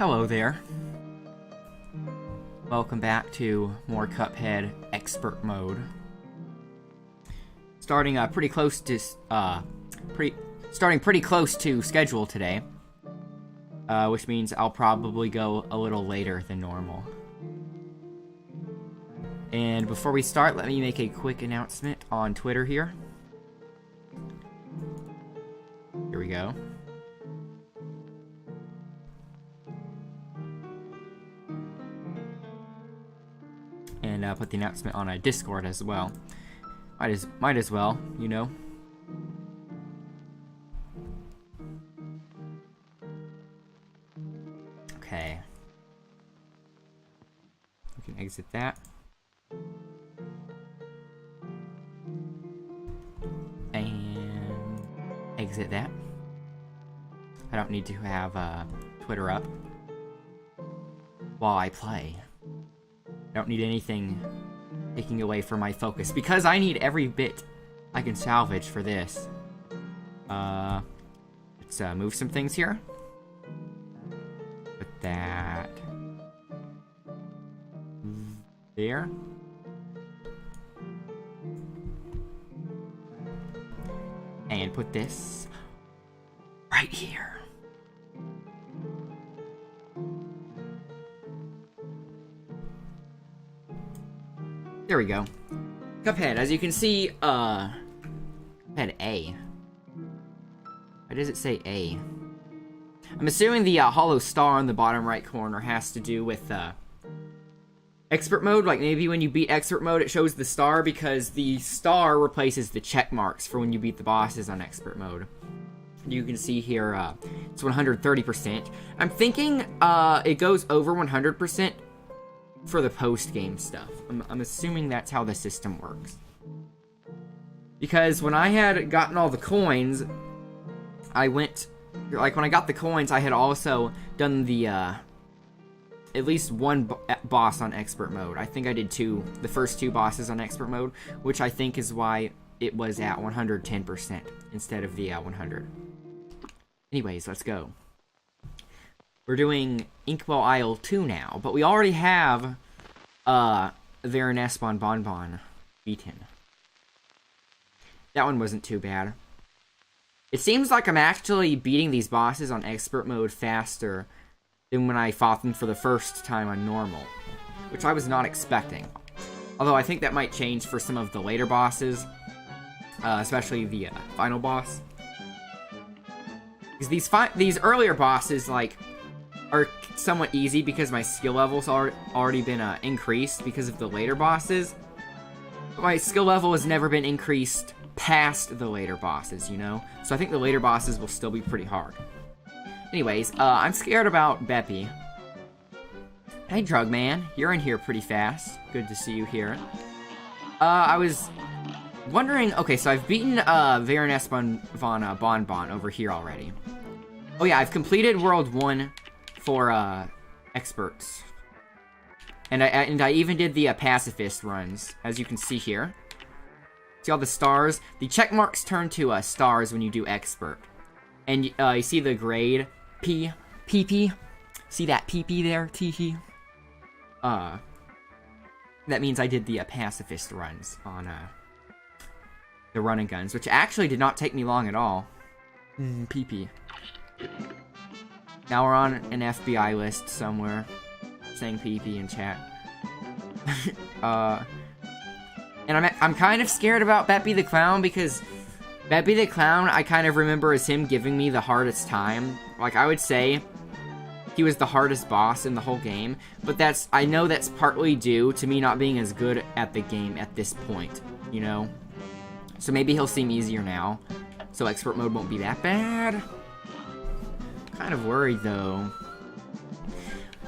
Hello there. Welcome back to more Cuphead Expert Mode. Starting pretty close to schedule today, which means I'll probably go a little later than normal. And before we start, let me make a quick announcement on Twitter here. Here we go. And put the announcement on a Discord as well. Might as well, you know. Okay. We can exit that. And exit that. I don't need to have Twitter up while I play. I don't need anything taking away from my focus, because I need every bit I can salvage for this. Let's move some things here. Put that there. And put this right here. There we go. Cuphead, as you can see, Cuphead A. Why does it say A? I'm assuming the hollow star on the bottom right corner has to do with expert mode. Like maybe when you beat expert mode, it shows the star because the star replaces the check marks for when you beat the bosses on expert mode. You can see here, it's 130%. I'm thinking it goes over 100% for the post-game stuff. I'm assuming that's how the system works. Because when I had gotten all the coins, I went... Like, when I got the coins, I had also done the, at least one boss on expert mode. I think I did the first two bosses on expert mode, which I think is why it was at 110% instead of the 100. Anyways, let's go. We're doing Inkwell Isle 2 now, but we already have Varanus Bonbon beaten. That one wasn't too bad. It seems like I'm actually beating these bosses on expert mode faster than when I fought them for the first time on normal, which I was not expecting. Although I think that might change for some of the later bosses, especially the final boss. Because these earlier bosses, like, are somewhat easy because my skill levels are already been increased because of the later bosses. But my skill level has never been increased past the later bosses, you know? So I think the later bosses will still be pretty hard. Anyways, I'm scared about Beppy. Hey, Drug Man, you're in here pretty fast. Good to see you here. I was wondering... Okay, so I've beaten Varanus Bonbon over here already. Oh yeah, I've completed World 1 for experts. And I even did the pacifist runs, as you can see here. See all the stars? The check marks turn to stars when you do expert. And you see the grade PP. See that PP there? Teehee. That means I did the pacifist runs on the run and guns, which actually did not take me long at all. PP. Now we're on an FBI list somewhere, saying PP in chat. And I'm kind of scared about Beppy the Clown, because Beppy the Clown, I kind of remember as him giving me the hardest time. Like, I would say he was the hardest boss in the whole game, but I know that's partly due to me not being as good at the game at this point, you know? So maybe he'll seem easier now, so expert mode won't be that bad. Kind of worried, though.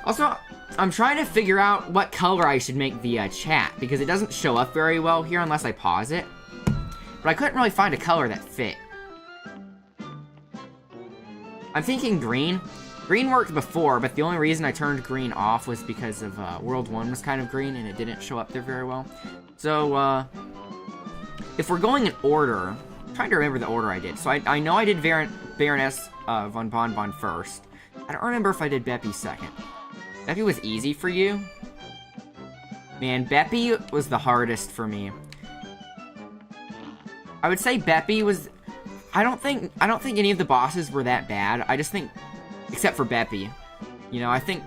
Also, I'm trying to figure out what color I should make the chat, because it doesn't show up very well here unless I pause it. But I couldn't really find a color that fit. I'm thinking green. Green worked before, but the only reason I turned green off was because of World 1 was kind of green, and it didn't show up there very well. So, if we're going in order, I'm trying to remember the order I did. So I know I did Baroness von Bonbon first. I don't remember if I did Beppy second. Beppy was easy for you? Man, Beppy was the hardest for me. I would say Beppy was... I don't think any of the bosses were that bad. I just think... Except for Beppy. You know, I think...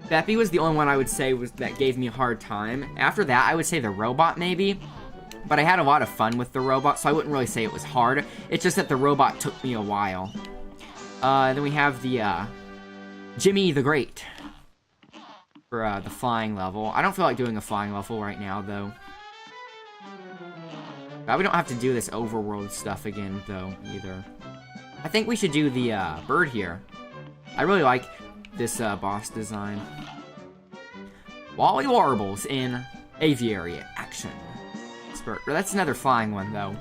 Beppy was the only one I would say that gave me a hard time. After that, I would say the robot, maybe. But I had a lot of fun with the robot, so I wouldn't really say it was hard. It's just that the robot took me a while. Then we have the, Jimmy the Great. For, the flying level. I don't feel like doing a flying level right now, though. We don't have to do this overworld stuff again, though, either. I think we should do the, bird here. I really like this, boss design. Wally Warbles in Aviary Action. Expert. That's another flying one, though.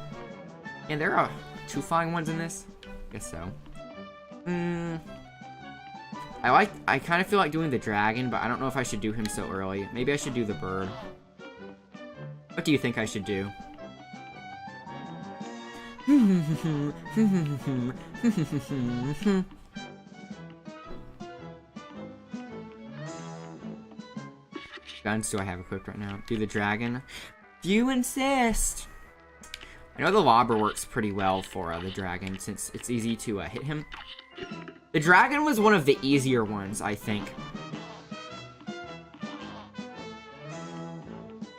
And there are 2 flying ones in this? Guess so. I kind of feel like doing the dragon, but I don't know if I should do him so early. Maybe I should do the bird. What do you think I should do? Guns do I have equipped right now? Do the dragon? If you insist! I know the lobber works pretty well for the dragon, since it's easy to hit him. The dragon was one of the easier ones, I think.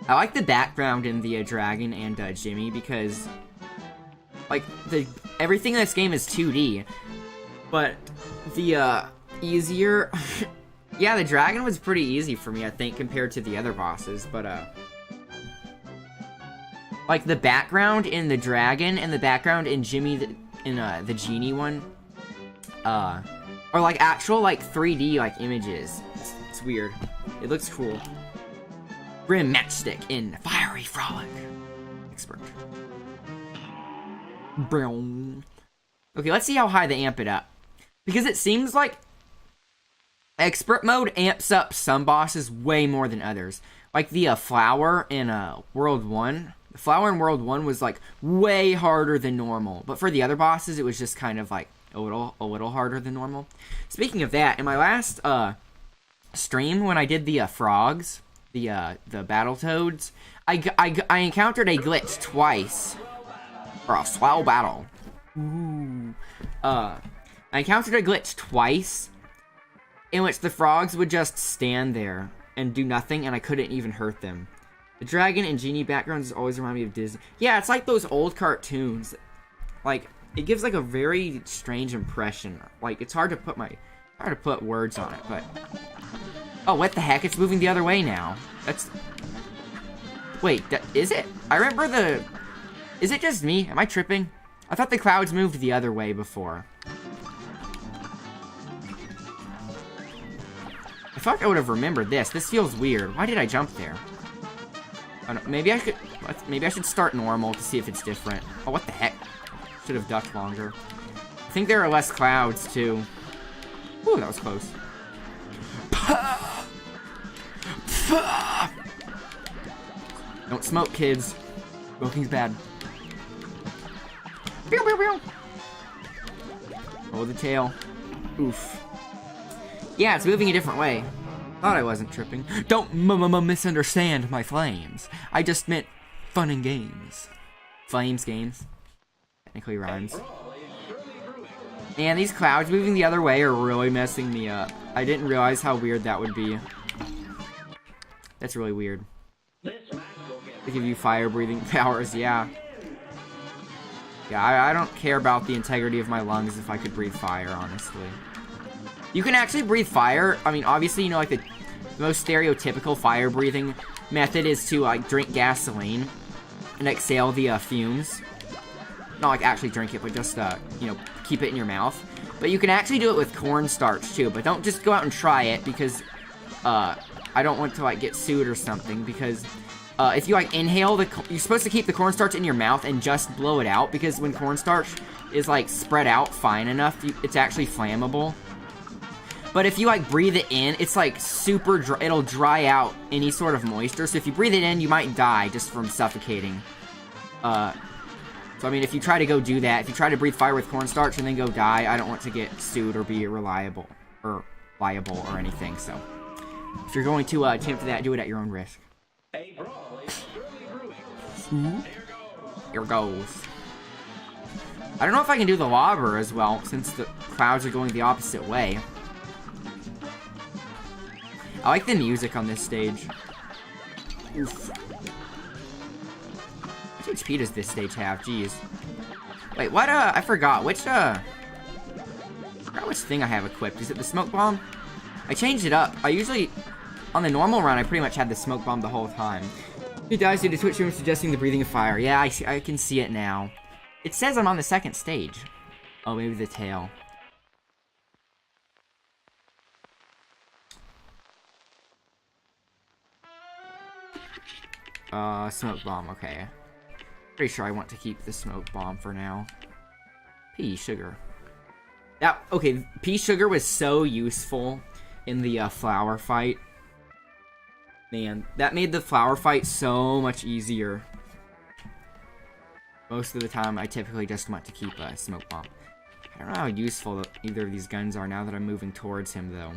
I like the background in the dragon and Jimmy because, like, everything in this game is 2D. But the easier, yeah, the dragon was pretty easy for me, I think, compared to the other bosses. But like the background in the dragon and the background in Jimmy in the genie one, are like actual like 3D like images. It's weird. It looks cool. Grim Matchstick in Fiery Frolic. Expert. Brown. Okay, let's see how high they amp it up. Because it seems like Expert mode amps up some bosses way more than others. Like the flower in World 1. The flower in World 1 was like way harder than normal. But for the other bosses, it was just kind of like a little harder than normal. Speaking of that, in my last stream when I did the frogs, the Battletoads, I encountered a glitch twice. For a slow battle. Ooh. I encountered a glitch twice in which the frogs would just stand there and do nothing, and I couldn't even hurt them. The dragon and genie backgrounds always remind me of Disney. Yeah, it's like those old cartoons. Like, it gives like a very strange impression. Like, it's hard to put words on it, but oh, what the heck? It's moving the other way now. That's... Wait, is it? I remember the... Is it just me? Am I tripping? I thought the clouds moved the other way before. I thought I would have remembered this. This feels weird. Why did I jump there? Oh, no, maybe I should start normal to see if it's different. Oh, what the heck? Should have ducked longer. I think there are less clouds, too. Ooh, that was close. Don't smoke, kids. Smoking's bad. Pew, pew, pew. Oh, the tail. Oof. Yeah, it's moving a different way. Thought I wasn't tripping. Don't misunderstand my flames. I just meant fun and games. Flames games. Technically rhymes. And these clouds moving the other way are really messing me up. I didn't realize how weird that would be. That's really weird. They give you fire-breathing powers, yeah. Yeah, I don't care about the integrity of my lungs if I could breathe fire, honestly. You can actually breathe fire. I mean, obviously, you know, like the most stereotypical fire-breathing method is to, like, drink gasoline and exhale the fumes. Not, like, actually drink it, but just, you know, keep it in your mouth. But you can actually do it with cornstarch, too. But don't just go out and try it because, I don't want to, like, get sued or something because... if you, like, inhale you're supposed to keep the cornstarch in your mouth and just blow it out, because when cornstarch is, like, spread out fine enough, it's actually flammable. But if you, like, breathe it in, it's, like, super dry. It'll dry out any sort of moisture. So if you breathe it in, you might die just from suffocating. So, I mean, if you try to go do that, if you try to breathe fire with cornstarch and then go die, I don't want to get sued or be reliable. or viable or anything, so if you're going to attempt that, do it at your own risk. Here goes. I don't know if I can do the lobber as well, since the clouds are going the opposite way. I like the music on this stage. Oof. How much HP does this stage have? Jeez. Wait, what, I forgot. Which thing I have equipped. Is it the smoke bomb? I changed it up. I usually, on the normal run, I pretty much had the smoke bomb the whole time. He dies due to Twitch room suggesting the breathing of fire. Yeah, I can see it now. It says I'm on the second stage. Oh, maybe the tail. Smoke bomb, okay. Pretty sure I want to keep the smoke bomb for now. Pea sugar. Okay, pea sugar was so useful in the flower fight. Man, that made the flower fight so much easier. Most of the time, I typically just want to keep a smoke bomb. I don't know how useful either of these guns are now that I'm moving towards him, though.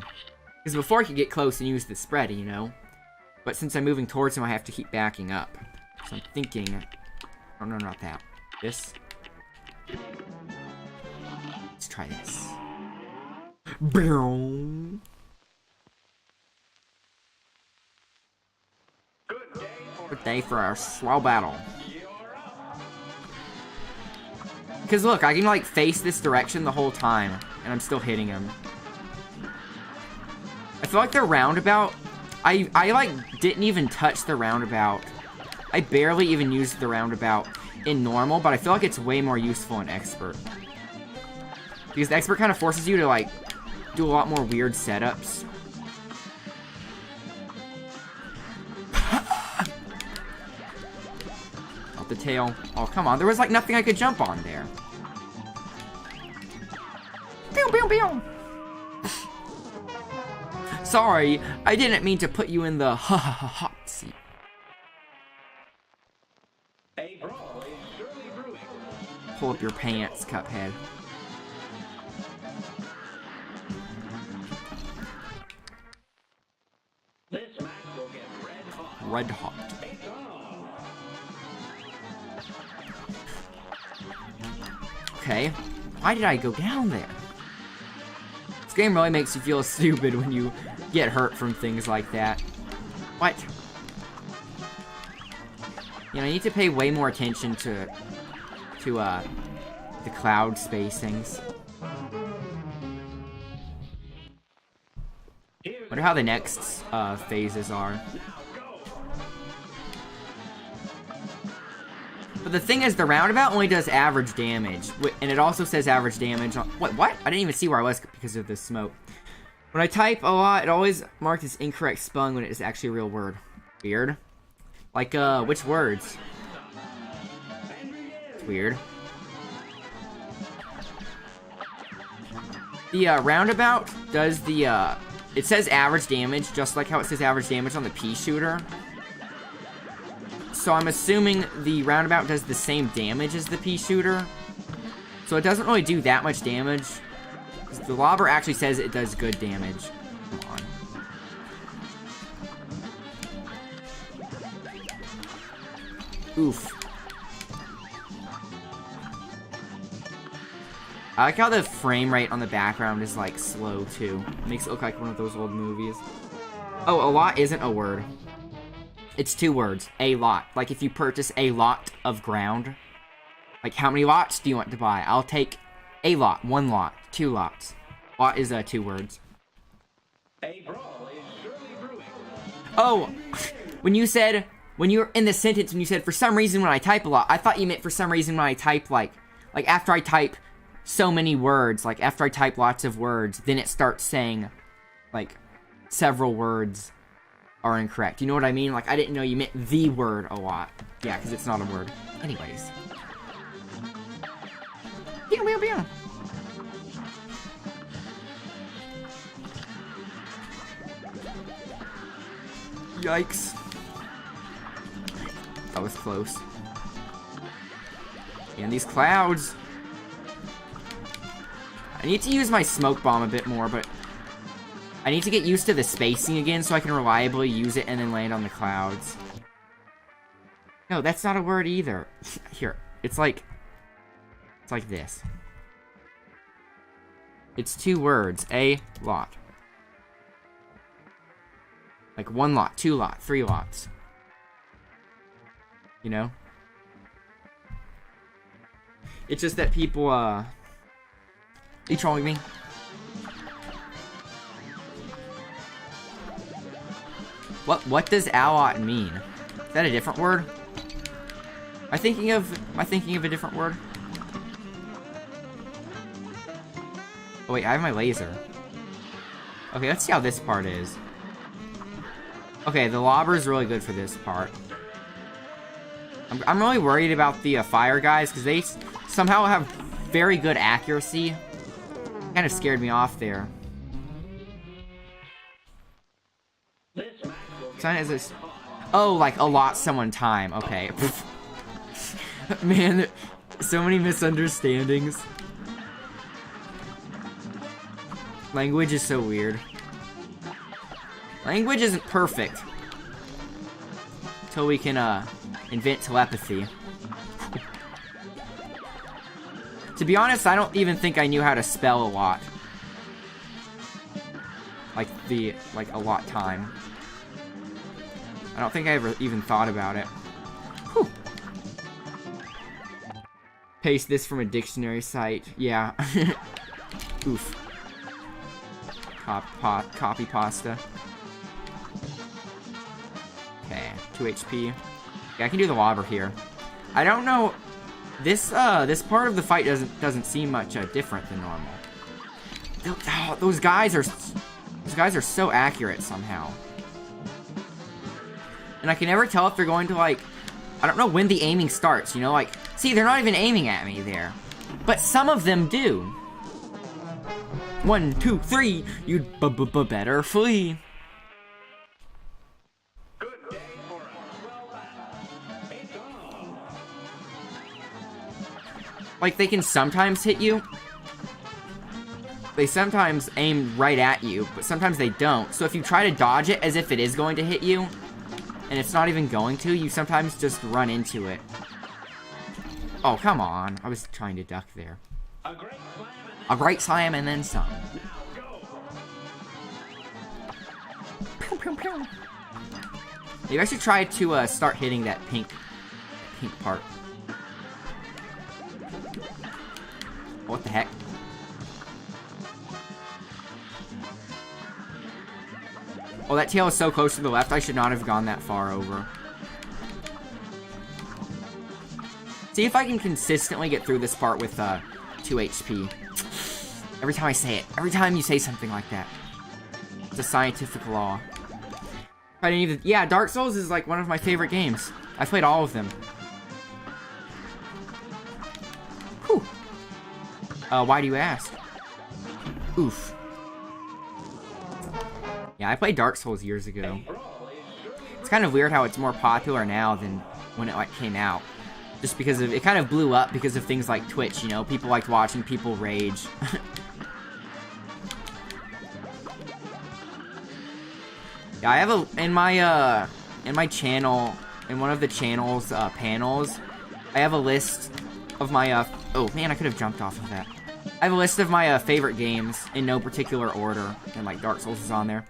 Because before I could get close and use the spread, you know? But since I'm moving towards him, I have to keep backing up. So I'm thinking... Oh, no, not that. This. Let's try this. Boom. Good day for our slow battle. Because look, I can like face this direction the whole time, and I'm still hitting him. I feel like the roundabout, I like didn't even touch the roundabout. I barely even used the roundabout in normal, but I feel like it's way more useful in expert. Because the expert kind of forces you to like do a lot more weird setups. The tail. Oh, come on. There was, like, nothing I could jump on there. Pew, pew, pew. Sorry, I didn't mean to put you in the hot seat. Pull up your pants, Cuphead. Red hot. Okay, why did I go down there? This game really makes you feel stupid when you get hurt from things like that. What? You know, I need to pay way more attention to the cloud spacings. Wonder how the next phases are. But the thing is, the roundabout only does average damage, and it also says average damage on... What? I didn't even see where I was because of the smoke. When I type a lot, it always marks as incorrect spelling when it is actually a real word. Weird. Like, which words? It's weird. The, roundabout does the, it says average damage, just like how it says average damage on the pea shooter. So I'm assuming the roundabout does the same damage as the pea shooter. So it doesn't really do that much damage. The lobber actually says it does good damage. Come on. Oof. I like how the frame rate on the background is like slow too. It makes it look like one of those old movies. Oh, a lot isn't a word. It's 2 words. A lot. Like if you purchase a lot of ground. Like how many lots do you want to buy? I'll take a lot, 1 lot, 2 lots. Lot is 2 words. Oh, when you're in the sentence, when you said for some reason when I type a lot, I thought you meant for some reason when I type like after I type so many words, like after I type lots of words, then it starts saying like several words are incorrect. You know what I mean? Like, I didn't know you meant the word a lot. Yeah, because it's not a word. Anyways. Pew, pew, pew. Yikes. That was close. And these clouds. I need to use my smoke bomb a bit more, but I need to get used to the spacing again so I can reliably use it and then land on the clouds. No, that's not a word either. Here, it's like this. It's 2 words. A lot. Like 1 lot, 2 lot, 3 lots. You know? It's just that people, Are you trolling me? What does allot mean? Is that a different word? Am I thinking of a different word? Oh wait, I have my laser. Okay, let's see how this part is. Okay, the lobber is really good for this part. I'm really worried about the fire guys because they somehow have very good accuracy. Kind of scared me off there. Is this? Oh, like allot someone time. Okay. Man, so many misunderstandings. Language is so weird. Language isn't perfect. Until we can, invent telepathy. To be honest, I don't even think I knew how to spell a lot. Like a lot time. I don't think I ever even thought about it. Whew. Paste this from a dictionary site. Yeah. Oof. Copy pasta. Okay, 2 HP. Yeah, I can do the lobber here. I don't know. This part of the fight doesn't seem much different than normal. Those guys are so accurate somehow. And I can never tell if they're going to, like, I don't know when the aiming starts, you know, like, see, they're not even aiming at me there. But some of them do. 1, 2, 3, you'd better flee. Like, they can sometimes hit you. They sometimes aim right at you, but sometimes they don't. So if you try to dodge it as if it is going to hit you, and it's not even going to, you sometimes just run into it. Oh, come on. I was trying to duck there. A great slam and then some. Maybe I should try to start hitting that pink part. What the heck? Oh, that tail is so close to the left, I should not have gone that far over. See if I can consistently get through this part with 2 HP. Every time I say it. Every time you say something like that. It's a scientific law. I didn't even... Yeah, Dark Souls is like one of my favorite games. I played all of them. Whew. Why do you ask? Oof. Yeah, I played Dark Souls years ago. It's kind of weird how it's more popular now than when it like came out. Just because of, it kind of blew up because of things like Twitch, you know? People liked watching people rage. Yeah, I have in my channel, in one of the channel's panels, I have a list of my, oh man, I could have jumped off of that. I have a list of my favorite games in no particular order, and like Dark Souls is on there.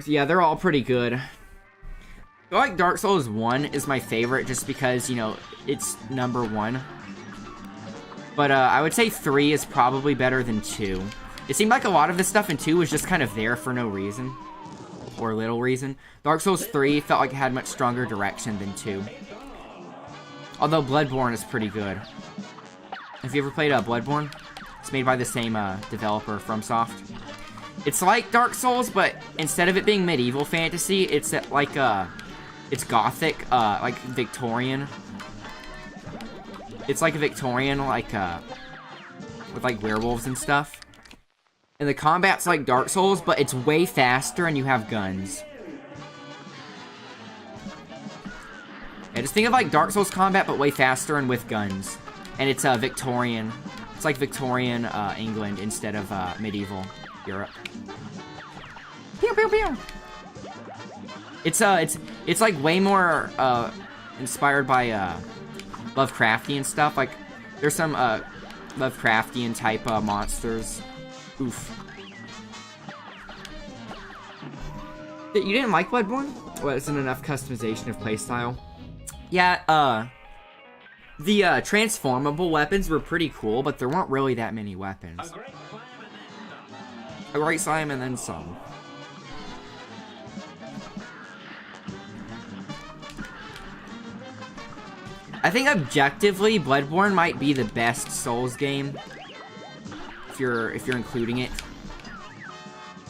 Yeah, they're all pretty good. I feel like Dark Souls 1 is my favorite just because, you know, it's number 1. But I would say 3 is probably better than 2. It seemed like a lot of the stuff in 2 was just kind of there for no reason. Or little reason. Dark Souls 3 felt like it had much stronger direction than 2. Although Bloodborne is pretty good. Have you ever played Bloodborne? It's made by the same developer, FromSoft. It's like Dark Souls, but instead of it being medieval fantasy, it's like it's gothic, like Victorian. It's like a Victorian, like with like werewolves and stuff. And the combat's like Dark Souls, but it's way faster and you have guns. Yeah, just think of like Dark Souls combat, but way faster and with guns. And it's Victorian. It's like Victorian England instead of medieval Europe. pew, pew. It's like way more inspired by Lovecraftian stuff. Like there's some Lovecraftian type monsters. Oof. You didn't like Bloodborne? Wasn't enough customization of playstyle? Yeah, the transformable weapons were pretty cool, but there weren't really that many weapons. A great slime and then some. I think objectively, Bloodborne might be the best Souls game. If you're including it.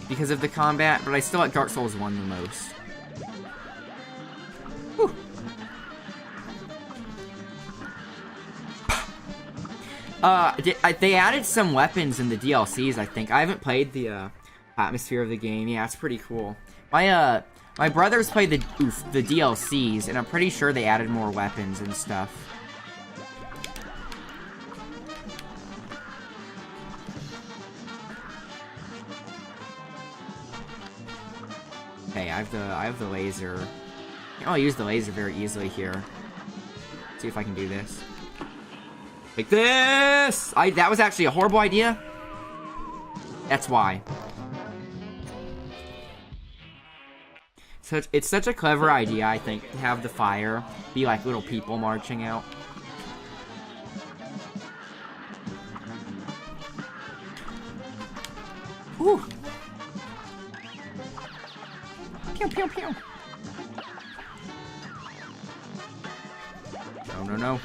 Because of the combat, but I still like Dark Souls 1 the most. Whew. They added some weapons in the DLCs, I think. I haven't played the atmosphere of the game. Yeah, it's pretty cool. My brothers played the DLCs, and I'm pretty sure they added more weapons and stuff. Okay, I have the laser. I'll use the laser very easily here. Let's see if I can do this. Like this! That was actually a horrible idea. That's why. It's such a clever idea, I think, to have the fire be like little people marching out. Whew. Pew, pew, pew. No, no, no.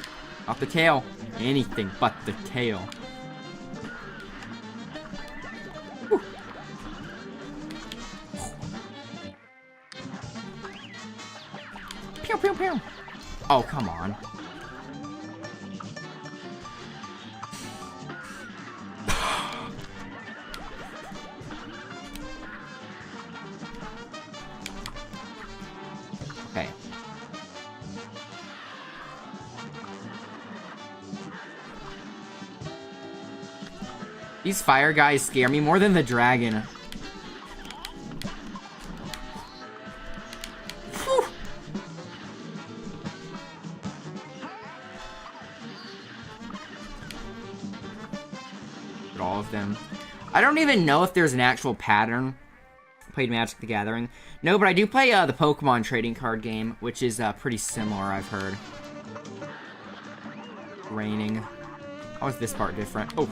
Not the tail. Anything but the tail. Whew. Pew, pew, pew. Oh, come on. Okay. These fire guys scare me more than the dragon. Whew. All of them. I don't even know if there's an actual pattern. Played Magic the Gathering. No, but I do play the Pokemon trading card game, which is pretty similar, I've heard. Raining. How is this part different? Oh.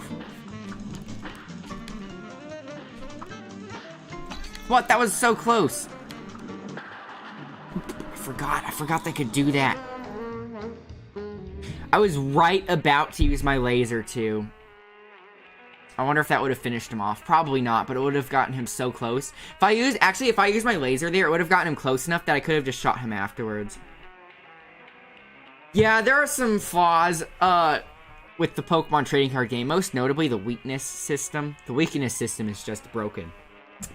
What? That was so close. I forgot they could do that. I was right about to use my laser, too. I wonder if that would have finished him off. Probably not, but it would have gotten him so close. If I used my laser there, it would have gotten him close enough that I could have just shot him afterwards. Yeah, there are some flaws with the Pokemon trading card game. Most notably, the weakness system. The weakness system is just broken.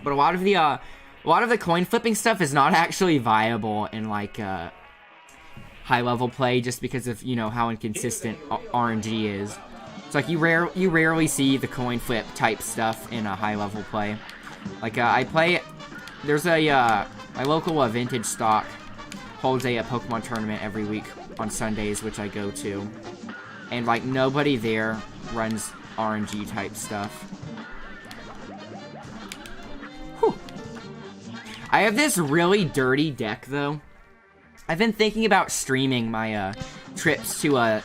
But a lot of the coin flipping stuff is not actually viable in like high level play, just because of, you know, how inconsistent RNG is. It's like you rarely see the coin flip type stuff in a high level play. Like there's my local vintage stock holds a Pokemon tournament every week on Sundays, which I go to, and like nobody there runs RNG type stuff. Whew. I have this really dirty deck though. I've been thinking about streaming my trips to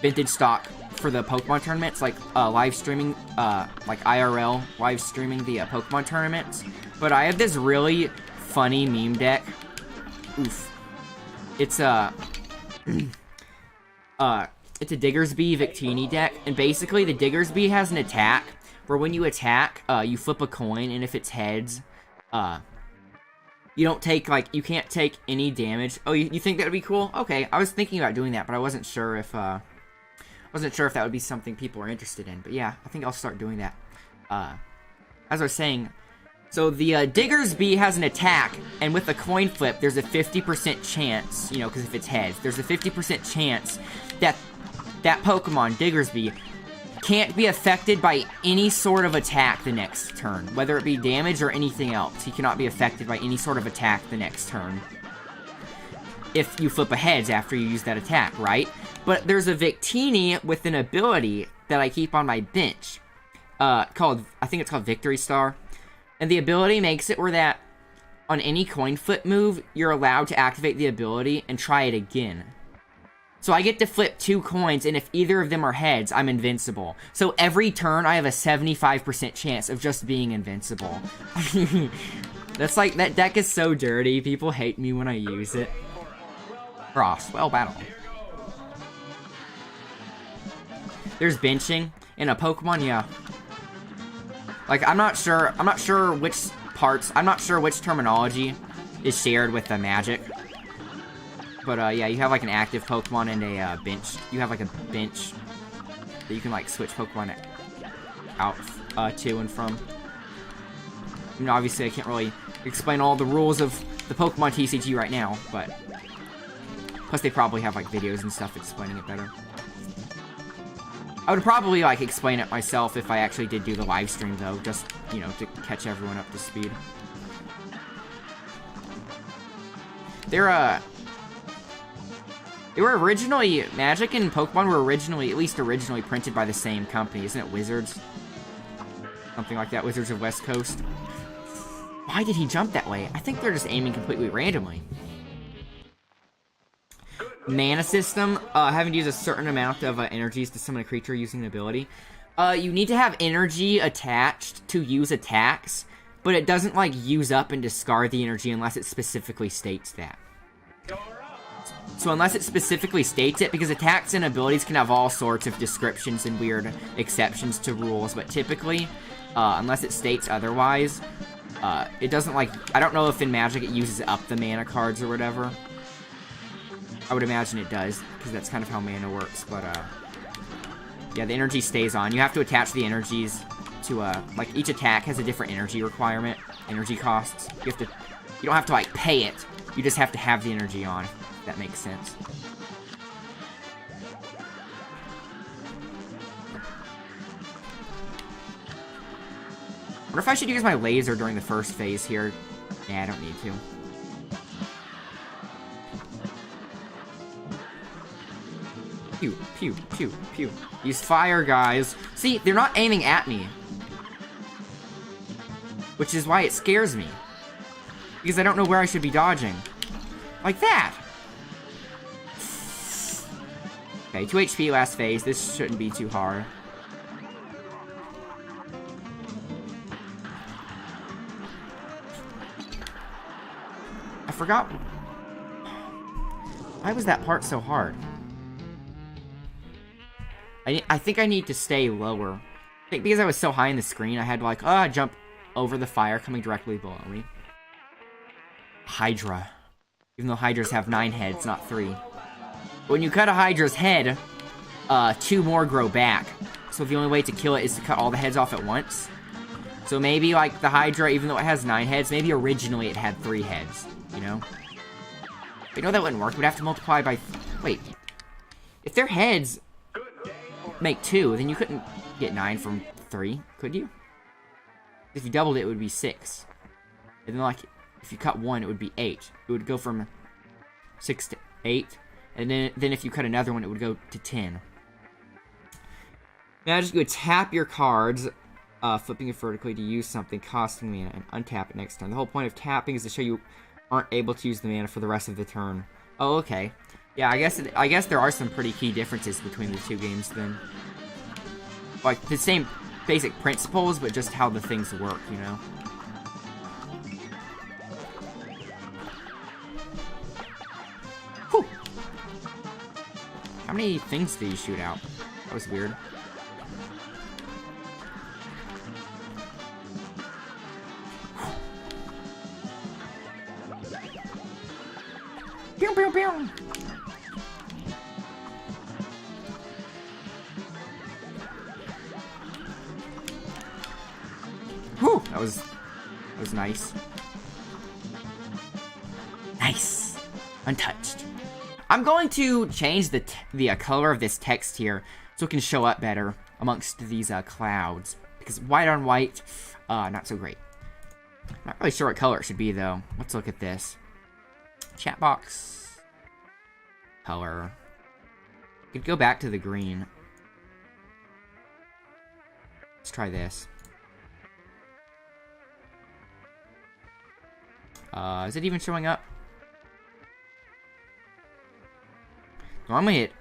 vintage stock for the Pokemon tournaments, like live streaming, like IRL live streaming the Pokemon tournaments. But I have this really funny meme deck. Oof. It's a Diggersby Victini deck, and basically the Diggersby has an attack where when you attack, you flip a coin, and if it's heads, you don't take, like, you can't take any damage. Oh, you think that would be cool? Okay, I was thinking about doing that, but I wasn't sure if that would be something people are interested in. But yeah, I think I'll start doing that. As I was saying, so the Diggersby has an attack, and with a coin flip, there's a 50% chance, you know, because if it's heads, there's a 50% chance that that Pokemon, Diggersby, can't be affected by any sort of attack the next turn. Whether it be damage or anything else, he cannot be affected by any sort of attack the next turn. If you flip a heads after you use that attack, right? But there's a Victini with an ability that I keep on my bench. I think it's called Victory Star. And the ability makes it where that on any coin flip move, you're allowed to activate the ability and try it again. So I get to flip 2 coins, and if either of them are heads, I'm invincible. So every turn, I have a 75% chance of just being invincible. That's like, that deck is so dirty. People hate me when I use it. Cross, well battled. There's benching in a Pokemon, yeah. Like, I'm not sure which terminology is shared with the Magic. But, yeah, you have, like, an active Pokemon and a, bench. You have, like, a bench that you can, like, switch Pokemon out, to and from. I mean, obviously, I can't really explain all the rules of the Pokemon TCG right now, but... Plus, they probably have, like, videos and stuff explaining it better. I would probably, like, explain it myself if I actually did do the live stream, though, just, you know, to catch everyone up to speed. They were originally, Magic and Pokemon were originally, at least originally, printed by the same company. Isn't it Wizards? Something like that, Wizards of West Coast. Why did he jump that way? I think they're just aiming completely randomly. Mana system, having to use a certain amount of energies to summon a creature using an ability. You need to have energy attached to use attacks, but it doesn't, like, use up and discard the energy unless it specifically states that. So unless it specifically states it, because attacks and abilities can have all sorts of descriptions and weird exceptions to rules, but typically, unless it states otherwise, it doesn't, like, I don't know if in Magic it uses up the mana cards or whatever. I would imagine it does, because that's kind of how mana works, but, yeah, the energy stays on. You have to attach the energies to, like, each attack has a different energy requirement, energy costs. You don't have to, like, pay it. You just have to have the energy on, if that makes sense. I wonder if I should use my laser during the first phase here. Yeah, I don't need to. Pew, pew, pew, pew. Use fire, guys. See, they're not aiming at me. Which is why it scares me. Because I don't know where I should be dodging. Like that! Okay, 2 HP last phase. This shouldn't be too hard. I forgot. Why was that part so hard? I think I need to stay lower. I think because I was so high in the screen, I had to, like, jump over the fire coming directly below me. Hydra. Even though Hydras have 9 heads, not 3. When you cut a Hydra's head, 2 more grow back. So the only way to kill it is to cut all the heads off at once. So maybe, like, the Hydra, even though it has 9 heads, maybe originally it had 3 heads, you know? But, you know, that wouldn't work. We'd have to multiply by... Wait. If their heads make 2, then you couldn't get 9 from 3, could you? If you doubled it, it would be 6. And then, like, if you cut 1, it would be 8. It would go from 6 to 8. And then if you cut another one, it would go to 10. Now, just go tap your cards, flipping it vertically to use something, costing mana, and untap it next turn. The whole point of tapping is to show you aren't able to use the mana for the rest of the turn. Oh, okay. Yeah, I guess there are some pretty key differences between the 2 games, then. Like, the same basic principles, but just how the things work, you know? Whew! How many things did he shoot out? That was weird. Pew, pew, pew! Whew! That was nice. Nice! Untouched. I'm going to change the color of this text here so it can show up better. amongst these clouds. Because white on white, not so great. Not really sure what color it should be, though. Let's look at this. Chat box. Color. Could go back to the green. Let's try this. Is it even showing up? Normally it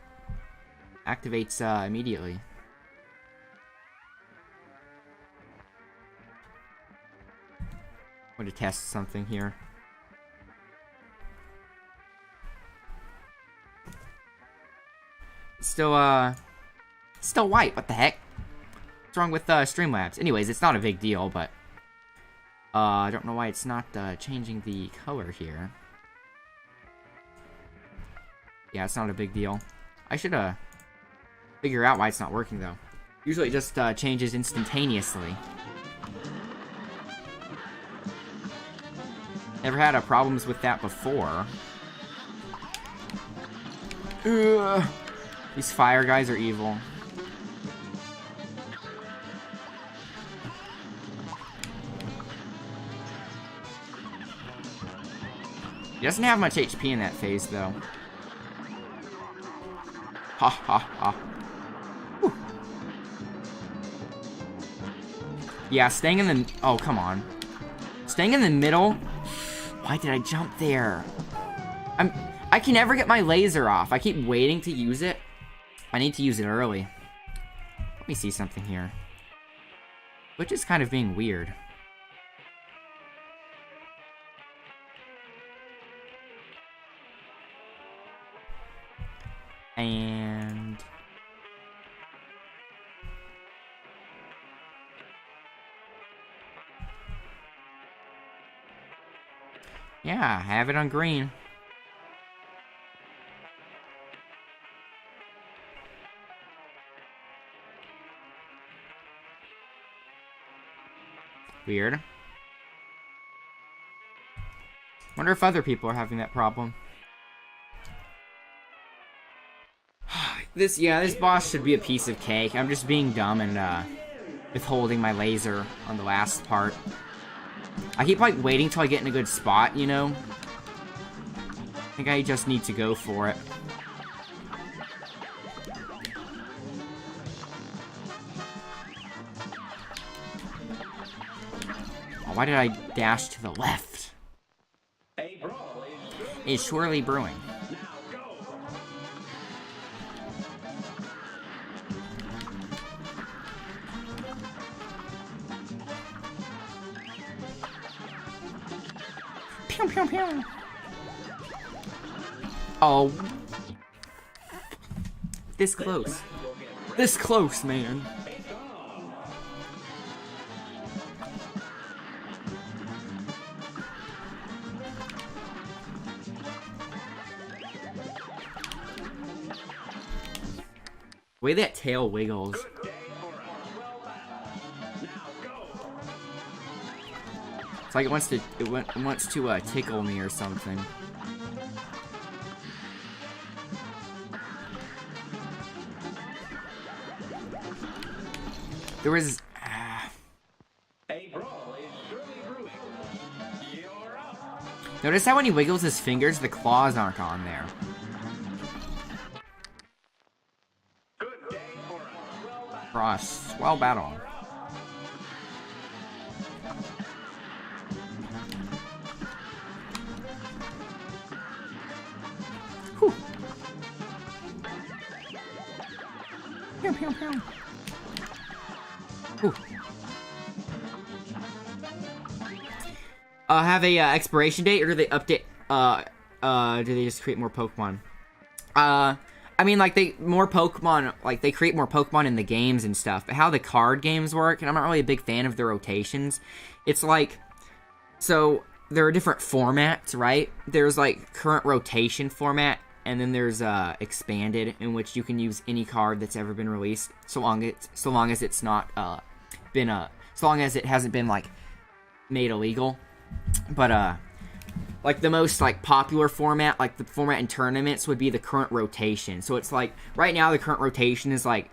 activates immediately. I'm going to test something here. Still white. What the heck? What's wrong with Streamlabs? Anyways, it's not a big deal, but I don't know why it's not changing the color here. Yeah, it's not a big deal. I should figure out why it's not working though. Usually it just changes instantaneously. Never had problems with that before. Ugh. These fire guys are evil. He doesn't have much HP in that phase, though. Ha ha ha. Whew. Yeah, staying in the... Oh, come on. Staying in the middle? Why did I jump there? I can never get my laser off. I keep waiting to use it. I need to use it early. Let me see something here. Which is kind of being weird. And... yeah, have it on green. Weird. Wonder if other people are having that problem. This boss should be a piece of cake. I'm just being dumb and withholding my laser on the last part. I keep like waiting till I get in a good spot, you know? I think I just need to go for it. Oh, why did I dash to the left? It's surely brewing. Pew, pew, pew. Oh. This close. This close, man. The way that tail wiggles. It's like it wants to tickle me or something. There was notice how when he wiggles his fingers, the claws aren't on there. Cross, well battle. Whew. Pew, pew, pew. Whew. Have a expiration date, or do they update? Do they just create more Pokemon? I mean, like, they create more Pokemon in the games and stuff, but how the card games work, and I'm not really a big fan of the rotations. It's like, so, there are different formats, right? There's, like, current rotation format, and then there's, expanded, in which you can use any card that's ever been released, so long as it's not, so long as it hasn't been, like, made illegal. But, like, the most, like, popular format, like, the format in tournaments would be the current rotation. So it's, like, right now the current rotation is, like,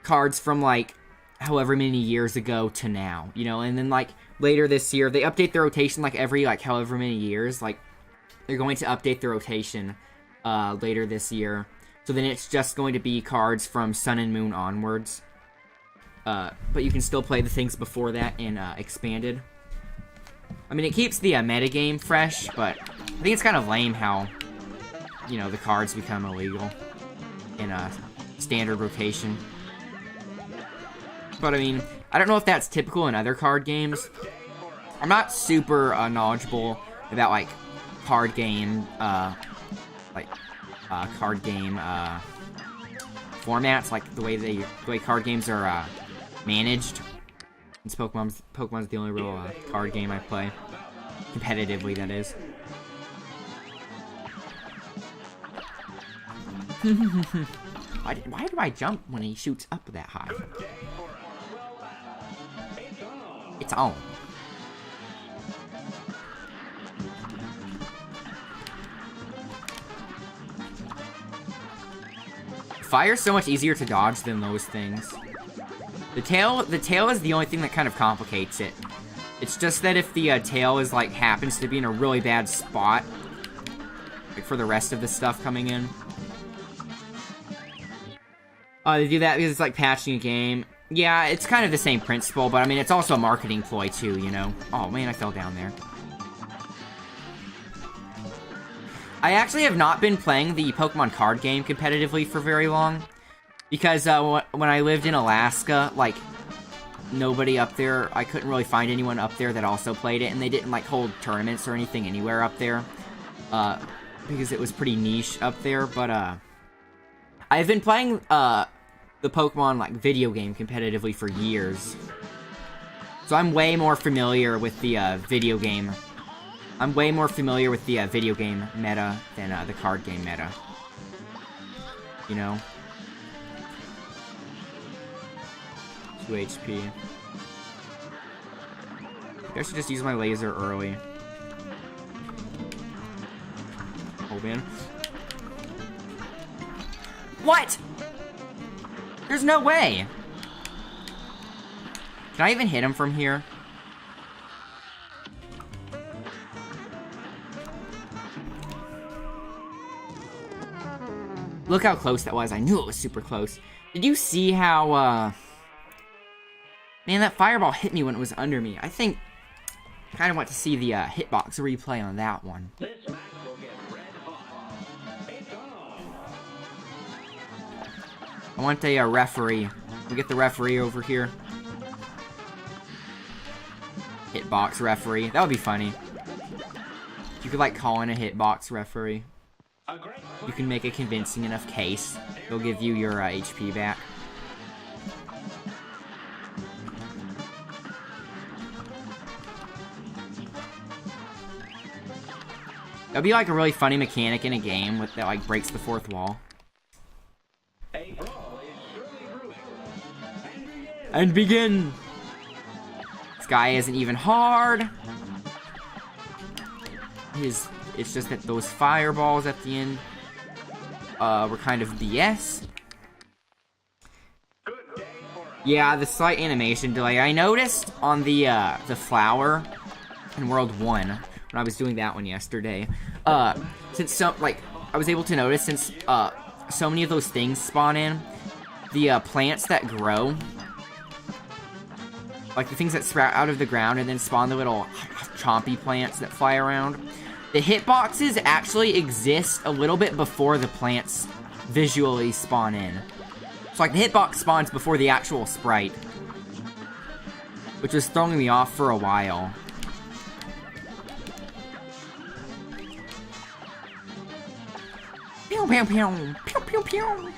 cards from, like, however many years ago to now, you know? And then, like, later this year, they update the rotation, like, every, like, however many years. Like, they're going to update the rotation later this year. So then it's just going to be cards from Sun and Moon onwards. But you can still play the things before that in Expanded. I mean, it keeps the metagame fresh, but I think it's kind of lame how, you know, the cards become illegal in standard rotation. But, I mean, I don't know if that's typical in other card games. I'm not super knowledgeable about, like, card game, formats, like the way card games are managed. Since Pokemon's the only real card game I play competitively, that is. Why do I jump when he shoots up that high? It's on. Fire's so much easier to dodge than those things. The tail is the only thing that kind of complicates it. It's just that if the tail is, like, happens to be in a really bad spot, like, for the rest of the stuff coming in. They do that because it's, like, patching a game. Yeah, it's kind of the same principle, but, I mean, it's also a marketing ploy, too, you know? Oh, man, I fell down there. I actually have not been playing the Pokemon card game competitively for very long. Because when I lived in Alaska, like, nobody up there, I couldn't really find anyone up there that also played it. And they didn't, like, hold tournaments or anything anywhere up there. Because it was pretty niche up there. But, I've been playing, the Pokemon, like, video game competitively for years. So I'm way more familiar with the, video game. I'm way more familiar with the, video game meta than, the card game meta. You know? 2 HP. I should just use my laser early. Oh, man. What? There's no way! Can I even hit him from here? Look how close that was. I knew it was super close. Did you see how, Man, that fireball hit me when it was under me. I think... I kind of want to see the, hitbox replay on that one. I want a, referee. We get the referee over here. Hitbox referee. That would be funny. You could, like, call in a hitbox referee. You can make a convincing enough case. They'll give you your, HP back. That'd be, like, a really funny mechanic in a game that, like, breaks the fourth wall. And begin! This guy isn't even hard. It's just that those fireballs at the end were kind of BS. Yeah, the slight animation delay. I noticed on the flower in World 1, when I was doing that one yesterday, since I was able to notice since so many of those things spawn in, the plants that grow, like the things that sprout out of the ground and then spawn the little chompy plants that fly around, the hitboxes actually exist a little bit before the plants visually spawn in. So, like, the hitbox spawns before the actual sprite, which was throwing me off for a while. Pew pew pew! Pew pew pew!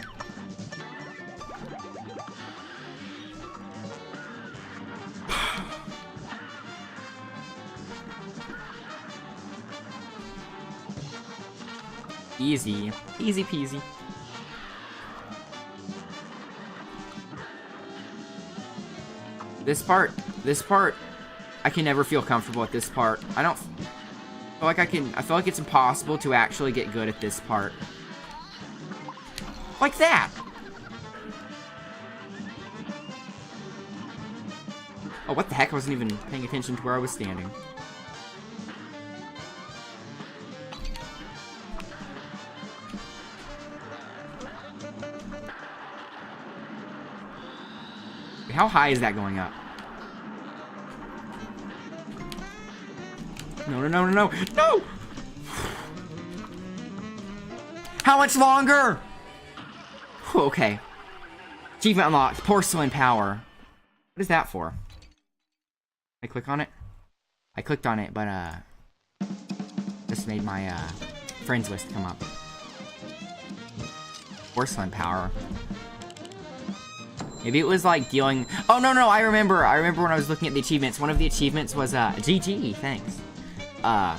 Easy. Easy peasy. This part, I can never feel comfortable at this part. I don't feel like I feel like it's impossible to actually get good at this part. Like that! Oh, what the heck? I wasn't even paying attention to where I was standing. How high is that going up? No, no, no, no, no! No! How much longer? Whew, okay. Achievement unlocked. Porcelain power. What is that for? I click on it? I clicked on it, but, just made my, friends list come up. Porcelain power. Maybe it was, like, dealing... Oh, no, no, I remember when I was looking at the achievements. One of the achievements was, GG, thanks. I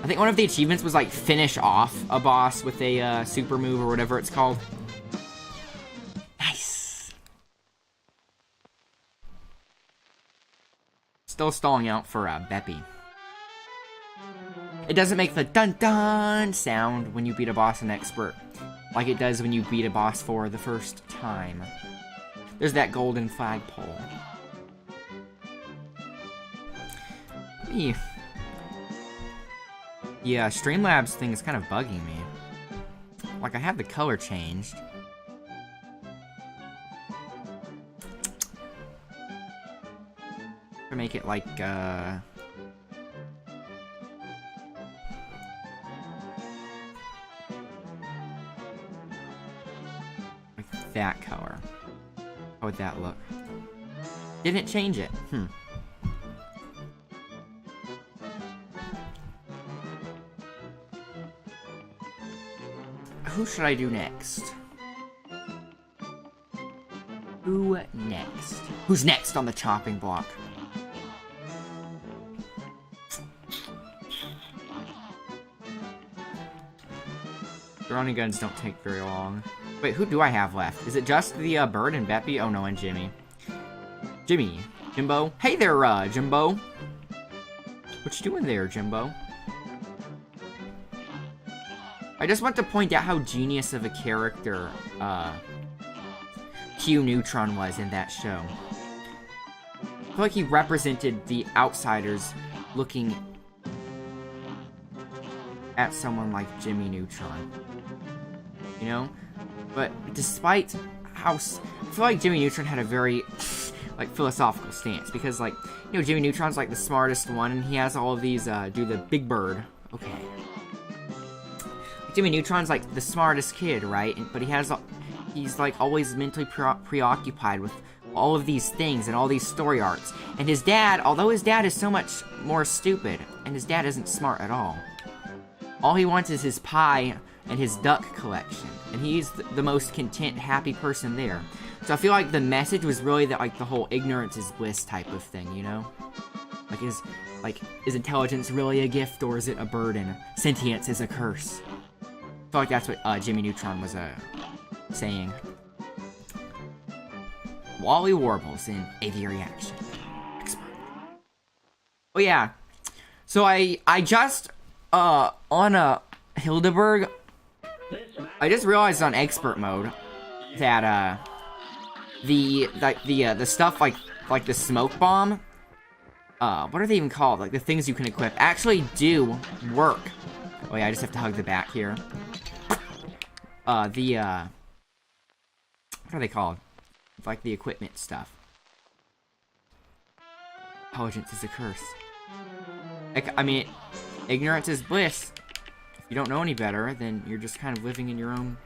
think one of the achievements was, like, finish off a boss with a, super move or whatever it's called. Nice. Still stalling out for, Beppy. It doesn't make the dun-dun sound when you beat a boss in Expert, like it does when you beat a boss for the first time. There's that golden flagpole. Yeah, Streamlabs thing is kind of bugging me. Like, I have the color changed. To make it like, like that color. How would that look? Didn't change it. Who should I do next? Who next? Who's next on the chopping block? The running guns don't take very long. Wait, who do I have left? Is it just the bird and Beppy? Oh no, and Jimmy. Jimbo. Hey there, Jimbo. What you doing there, Jimbo? I just want to point out how genius of a character, Q Neutron was in that show. I feel like he represented the outsiders looking at someone like Jimmy Neutron. You know? But despite how... I feel like Jimmy Neutron had a very, like, philosophical stance. Because, like, you know, Jimmy Neutron's, like, the smartest one. And he has all of these, do the big bird. Okay. Jimmy Neutron's, like, the smartest kid, right? But he's, like, always mentally preoccupied with all of these things and all these story arcs. And his dad, although his dad is so much more stupid, and his dad isn't smart at all he wants is his pie and his duck collection. And he's the most content, happy person there. So I feel like the message was really that, like, the whole ignorance is bliss type of thing, you know? Like, is intelligence really a gift, or is it a burden? Sentience is a curse. I feel like that's what, Jimmy Neutron was, saying. Wally Warbles in AV Reaction. Expert. Oh, yeah. So I just, on a Hildeberg, I just realized on expert mode that the stuff like the smoke bomb, what are they even called? Like the things you can equip actually do work. Oh yeah, I just have to hug the back here. What are they called? It's like the equipment stuff. Intelligence is a curse. I mean, ignorance is bliss. If you don't know any better, then you're just kind of living in your own,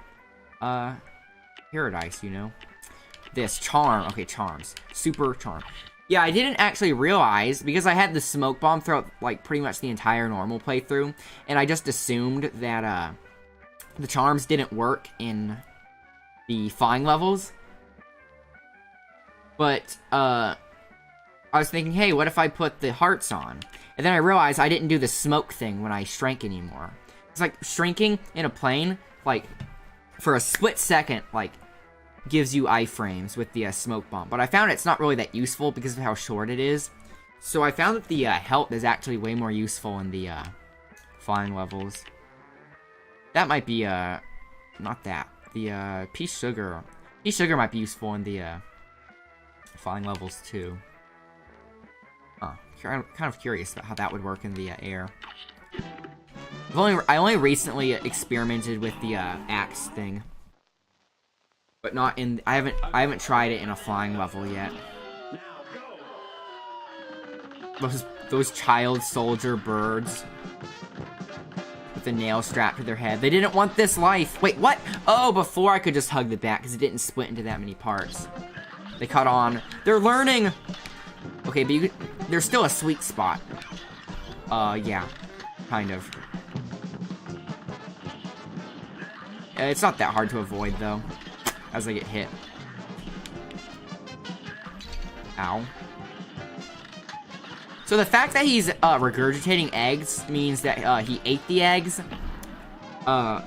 paradise, you know? This, charm. Okay, charms. Super charm. Yeah, I didn't actually realize, because I had the smoke bomb throughout, like, pretty much the entire normal playthrough, and I just assumed that, the charms didn't work in the flying levels. But, I was thinking, hey, what if I put the hearts on? And then I realized I didn't do the smoke thing when I shrank anymore. It's like, shrinking in a plane, like, for a split second, like, gives you iframes with the smoke bomb. But I found it's not really that useful because of how short it is. So I found that the health is actually way more useful in the flying levels. That might be, not that. The pea sugar. Pea sugar might be useful in the flying levels too. I'm kind of curious about how that would work in the air. I only recently experimented with the axe thing, but not in. I haven't tried it in a flying level yet. Those child soldier birds with the nail strapped to their head. They didn't want this life. Wait, what? Oh, before I could just hug the bat because it didn't split into that many parts. They caught on. They're learning. Okay, but there's still a sweet spot. Yeah, kind of. It's not that hard to avoid though, as I get hit. Ow. So the fact that he's regurgitating eggs means that he ate the eggs. So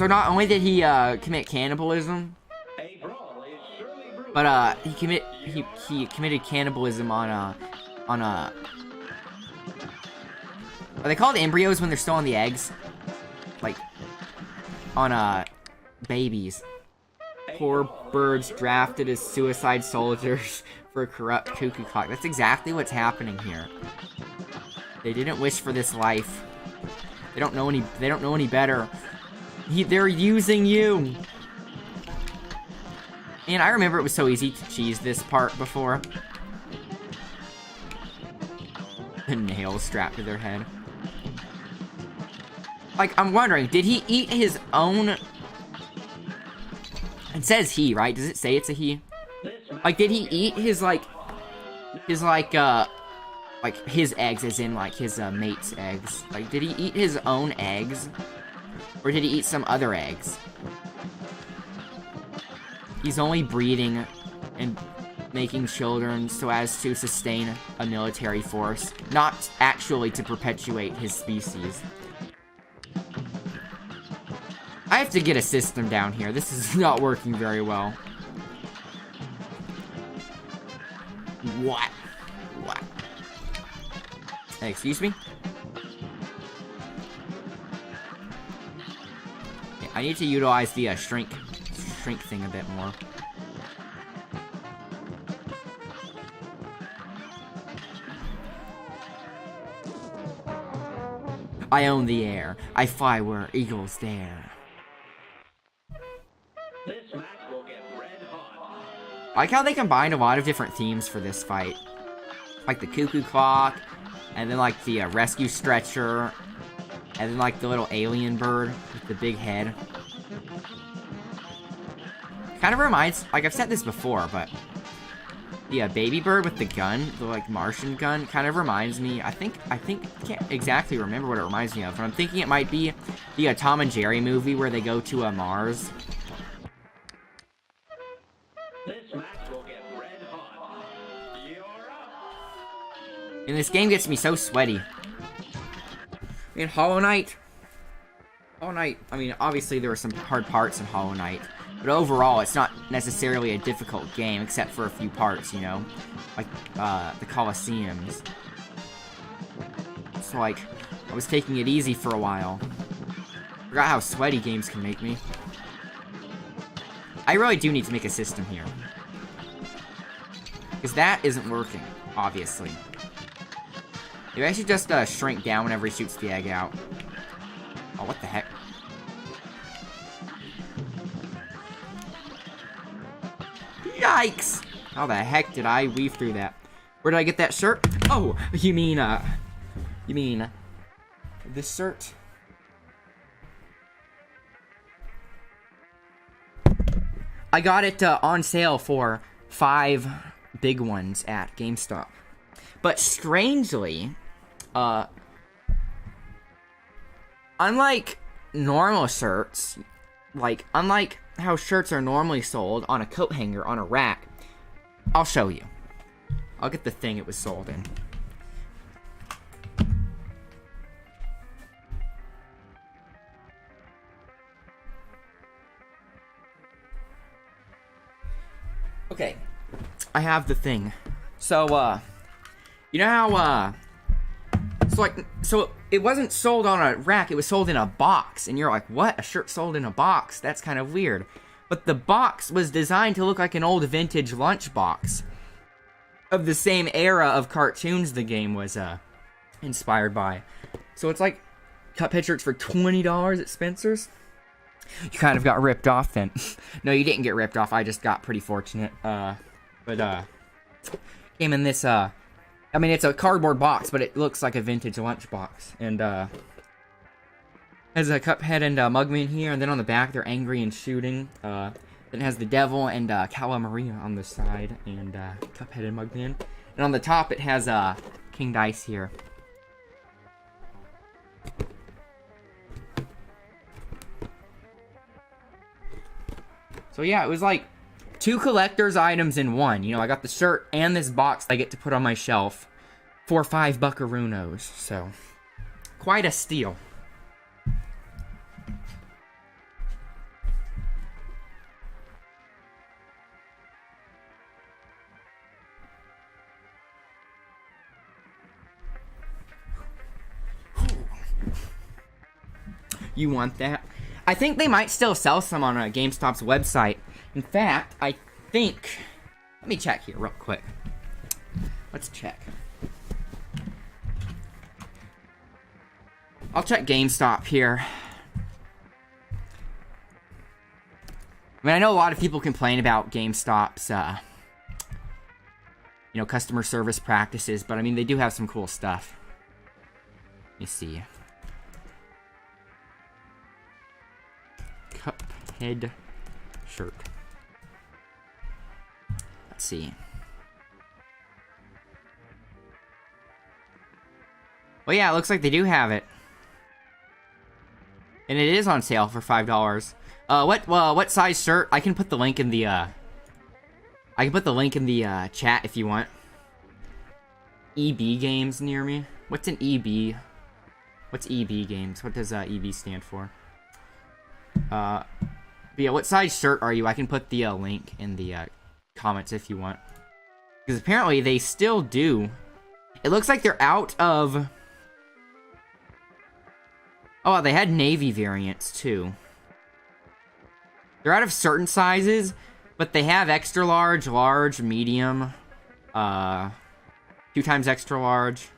not only did he commit cannibalism, but he committed cannibalism on are they called embryos when they're still on the eggs? Like on babies. Poor birds drafted as suicide soldiers for a corrupt cuckoo clock. That's exactly what's happening here. They didn't wish for this life. They don't know any better. They're using you. And I remember it was so easy to cheese this part before. The nails strapped to their head. Like, I'm wondering, did he eat his own... It says he, right? Does it say it's a he? Like, did he eat his eggs, as in, like, his, mate's eggs? Like, did he eat his own eggs? Or did he eat some other eggs? He's only breeding and making children so as to sustain a military force, not actually to perpetuate his species. I have to get a system down here. This is not working very well. What? Hey, excuse me? Yeah, I need to utilize the shrink thing a bit more. I own the air. I fly where eagles dare. I like how they combined a lot of different themes for this fight. Like the cuckoo clock, and then like the rescue stretcher, and then like the little alien bird with the big head. Kind of reminds, like I've said this before, but the baby bird with the gun, the like Martian gun, kind of reminds me, I can't exactly remember what it reminds me of, but I'm thinking it might be the Tom and Jerry movie where they go to Mars. And this game gets me so sweaty. I mean, Hollow Knight, I mean, obviously there were some hard parts in Hollow Knight, but overall, it's not necessarily a difficult game, except for a few parts, you know? Like, the Colosseums. So, like, I was taking it easy for a while. Forgot how sweaty games can make me. I really do need to make a system here. Because that isn't working, obviously. Maybe I should just shrink down whenever he shoots the egg out. Oh, what the heck? Yikes! How the heck did I weave through that? Where did I get that shirt? Oh, you mean this shirt? I got it on sale for 5 big ones at GameStop. But strangely, unlike normal shirts, like, unlike how shirts are normally sold on a coat hanger on a rack, I'll show you. I'll get the thing it was sold in. Okay, I have the thing. So, you know how, so it wasn't sold on a rack, it was sold in a box, and you're like, what? A shirt sold in a box? That's kind of weird. But the box was designed to look like an old vintage lunchbox. of the same era of cartoons the game was inspired by. So it's like Cuphead shirts for $20 at Spencer's. You kind of got ripped off then. No, you didn't get ripped off. I just got pretty fortunate. But came in this, I mean, it's a cardboard box, but it looks like a vintage lunchbox. And, has a Cuphead and Mugman here, and then on the back, they're angry and shooting. Then it has the devil and Cala Maria on the side, and Cuphead and Mugman. And on the top, it has King Dice here. So yeah, it was like 2 collector's items in one. You know, I got the shirt and this box I get to put on my shelf for 5 buckaroos. So, quite a steal. You want that? I think they might still sell some on GameStop's website. In fact, I think... Let me check here real quick. Let's check. I'll check GameStop here. I mean, I know a lot of people complain about GameStop's, you know, customer service practices, but I mean, they do have some cool stuff. Let me see. Cuphead shirt. Let's see. Well, yeah, it looks like they do have it. And it is on sale for $5. What size shirt? I can put the link in the, chat if you want. EB Games near me. What's an EB? What's EB Games? What does EB stand for? But yeah, what size shirt are you? I can put the link in the comments if you want. Because apparently they still do. It looks like they're out of... Oh, they had navy variants too. They're out of certain sizes, but they have extra large, large, medium, 2 times extra large,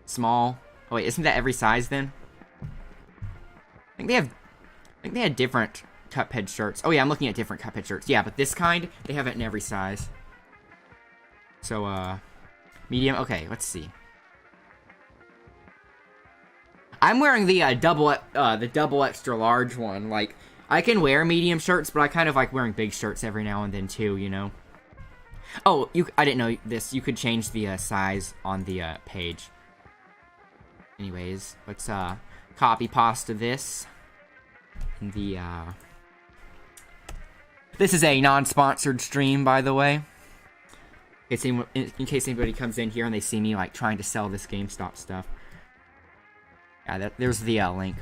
small. Oh wait, isn't that every size then? I think they had different Cuphead shirts. Oh yeah, I'm looking at different Cuphead shirts. Yeah, but this kind, they have it in every size. So, medium. Okay, let's see. I'm wearing the double extra large one. Like, I can wear medium shirts, but I kind of like wearing big shirts every now and then too, you know? Oh, I didn't know this. You could change the size on the page. Anyways, let's copy pasta this. And the this is a non-sponsored stream, by the way. In case anybody comes in here and they see me like trying to sell this GameStop stuff. Yeah, there's the link.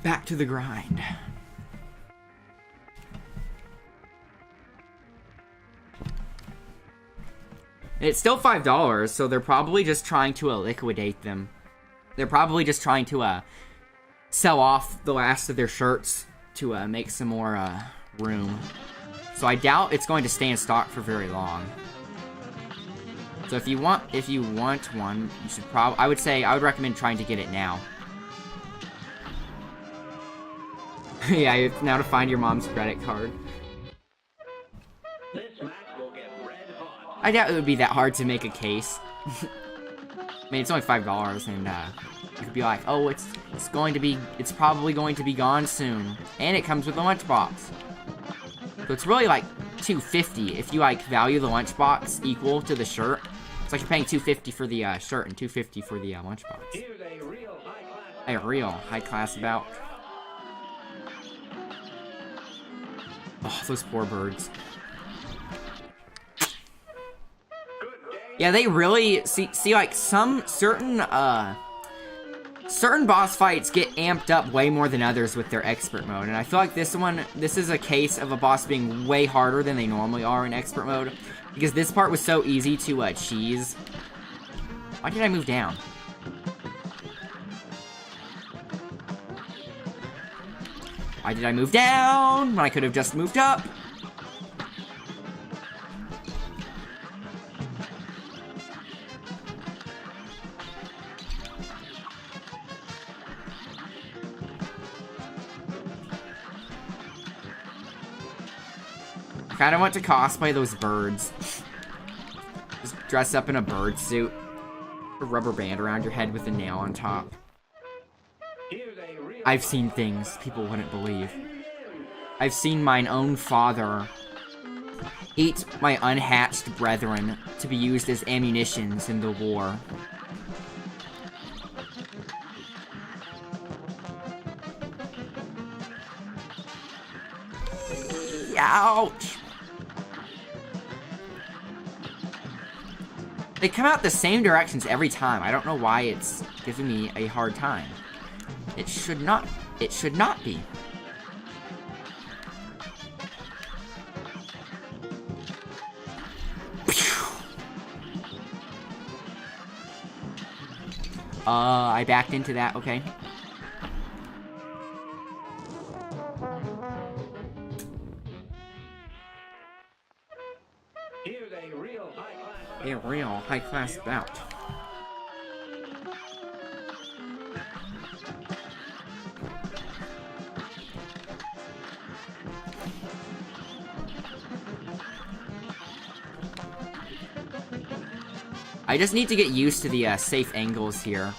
Back to the grind. It's still $5, so they're probably just trying to liquidate them. They're probably just trying to sell off the last of their shirts to make some more room. So I doubt it's going to stay in stock for very long. So if you want one, you should I would recommend trying to get it now. Yeah, you have now to find your mom's credit card. I doubt it would be that hard to make a case. I mean, it's only $5, and you could be like, oh, it's probably going to be gone soon, and it comes with a lunchbox. So it's really like $2.50 if you like value the lunchbox equal to the shirt. It's like you're paying $2.50 for the shirt and $2.50 for the lunchbox. Here's a real high class about. Oh, those poor birds. Yeah, they really see like some certain boss fights get amped up way more than others with their expert mode, and I feel like this is a case of a boss being way harder than they normally are in expert mode, because this part was so easy to cheese. Why did I move down? Why did I move down when I could have just moved up? I kind of want to cosplay those birds. Just dress up in a bird suit. A rubber band around your head with a nail on top. I've seen things people wouldn't believe. I've seen mine own father eat my unhatched brethren to be used as ammunitions in the war. Ouch! They come out the same directions every time. I don't know why it's giving me a hard time. It should not be. I backed into that, okay. A real high-class bout. I just need to get used to the safe angles here.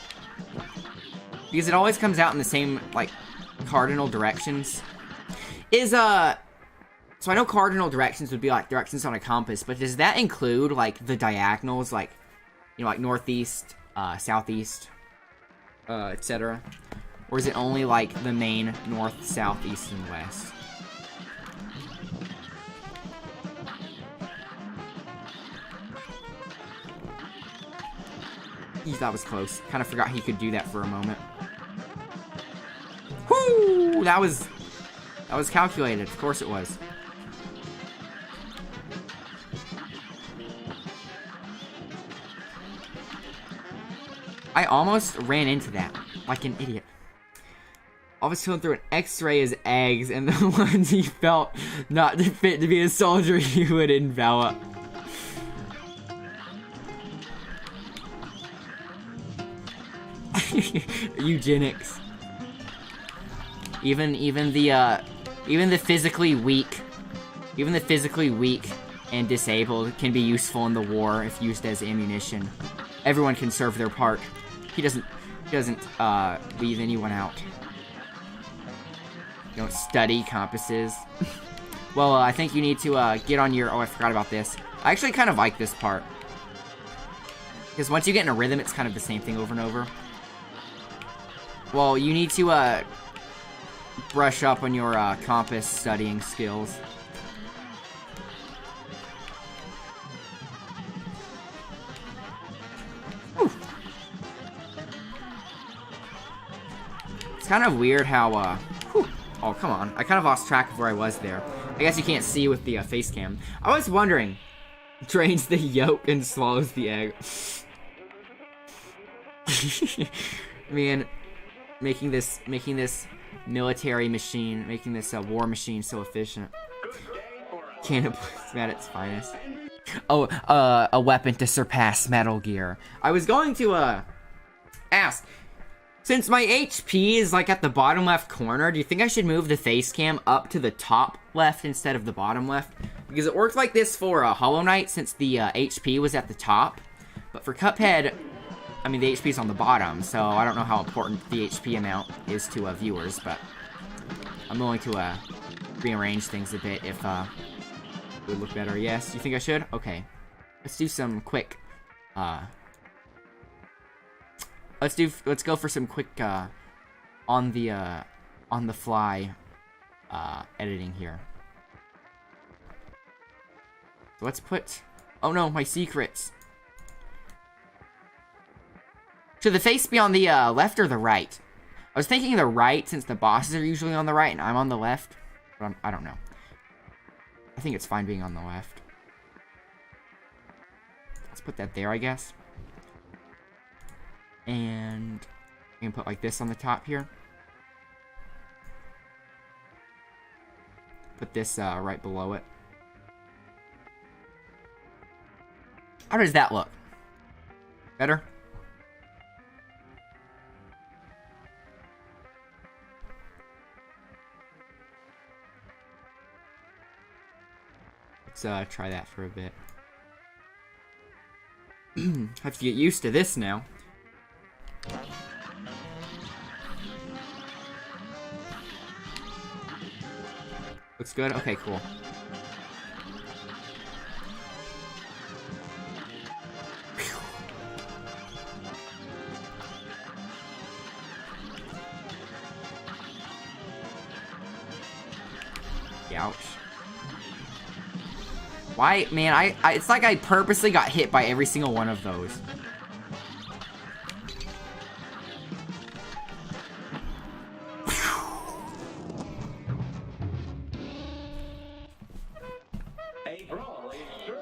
Because it always comes out in the same, like, cardinal directions. So I know cardinal directions would be like directions on a compass, but does that include like the diagonals, like, you know, like northeast, southeast, etc.? Or is it only like the main north, south, east, and west? Eesh, that was close. Kind of forgot he could do that for a moment. Whoo! That was calculated. Of course it was. I almost ran into that, like an idiot. I was going through an X-ray as eggs, and the ones he felt not fit to be a soldier he would envelop. Eugenics. Even the physically weak and disabled can be useful in the war if used as ammunition. Everyone can serve their part. He doesn't leave anyone out. You don't study compasses. Well, I think you need to get on your... Oh, I forgot about this. I actually kind of like this part. Because once you get in a rhythm, it's kind of the same thing over and over. Well, you need to brush up on your compass studying skills. It's kind of weird how, oh, come on. I kind of lost track of where I was there. I guess you can't see with the face cam. I was wondering. Drains the yolk and swallows the egg. Man, making this military machine, making this war machine so efficient. Cannibalism at its finest. Oh, a weapon to surpass Metal Gear. I was going to, ask... Since my HP is like at the bottom left corner, do you think I should move the face cam up to the top left instead of the bottom left? Because it worked like this for Hollow Knight since the HP was at the top. But for Cuphead, I mean the HP is on the bottom, so I don't know how important the HP amount is to viewers, but I'm willing to rearrange things a bit if it would look better. Yes, you think I should? Okay. Let's do some quick Let's go for some quick on the fly editing here. So let's put... Oh no, my secrets. Should the face be on the left or the right? I was thinking the right since the bosses are usually on the right and I'm on the left. But I don't know. I think it's fine being on the left. Let's put that there, I guess. And we can put like this on the top here. put this right below it. How does that look? Better? Let's try that for a bit. Have to get used to this now. Looks good? Okay, cool. Ouch. Why, man, it's like I purposely got hit by every single one of those.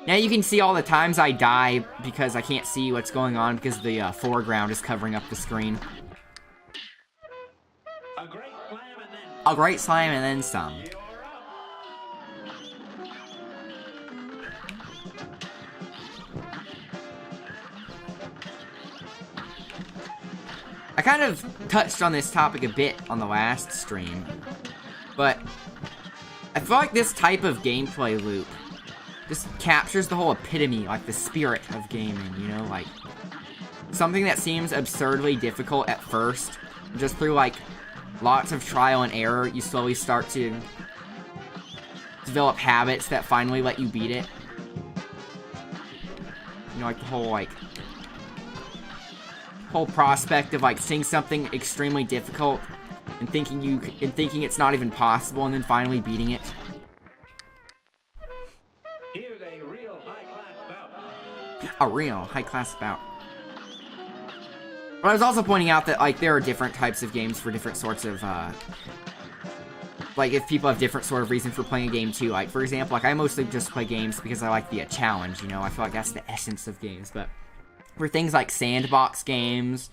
Now you can see all the times I die because I can't see what's going on because the foreground is covering up the screen. A great slam and then some. I kind of touched on this topic a bit on the last stream, but I feel like this type of gameplay loop just captures the whole epitome, like the spirit of gaming, you know, like something that seems absurdly difficult at first, just through like lots of trial and error, you slowly start to develop habits that finally let you beat it. You know, like the whole whole prospect of like seeing something extremely difficult and thinking it's not even possible and then finally beating it. Here's a real high-class bout. A real high-class bout. But I was also pointing out that like there are different types of games for different sorts of like if people have different sort of reason for playing a game too. Like for example, like I mostly just play games because I like the challenge, you know. I feel like that's the essence of games, but for things like sandbox games,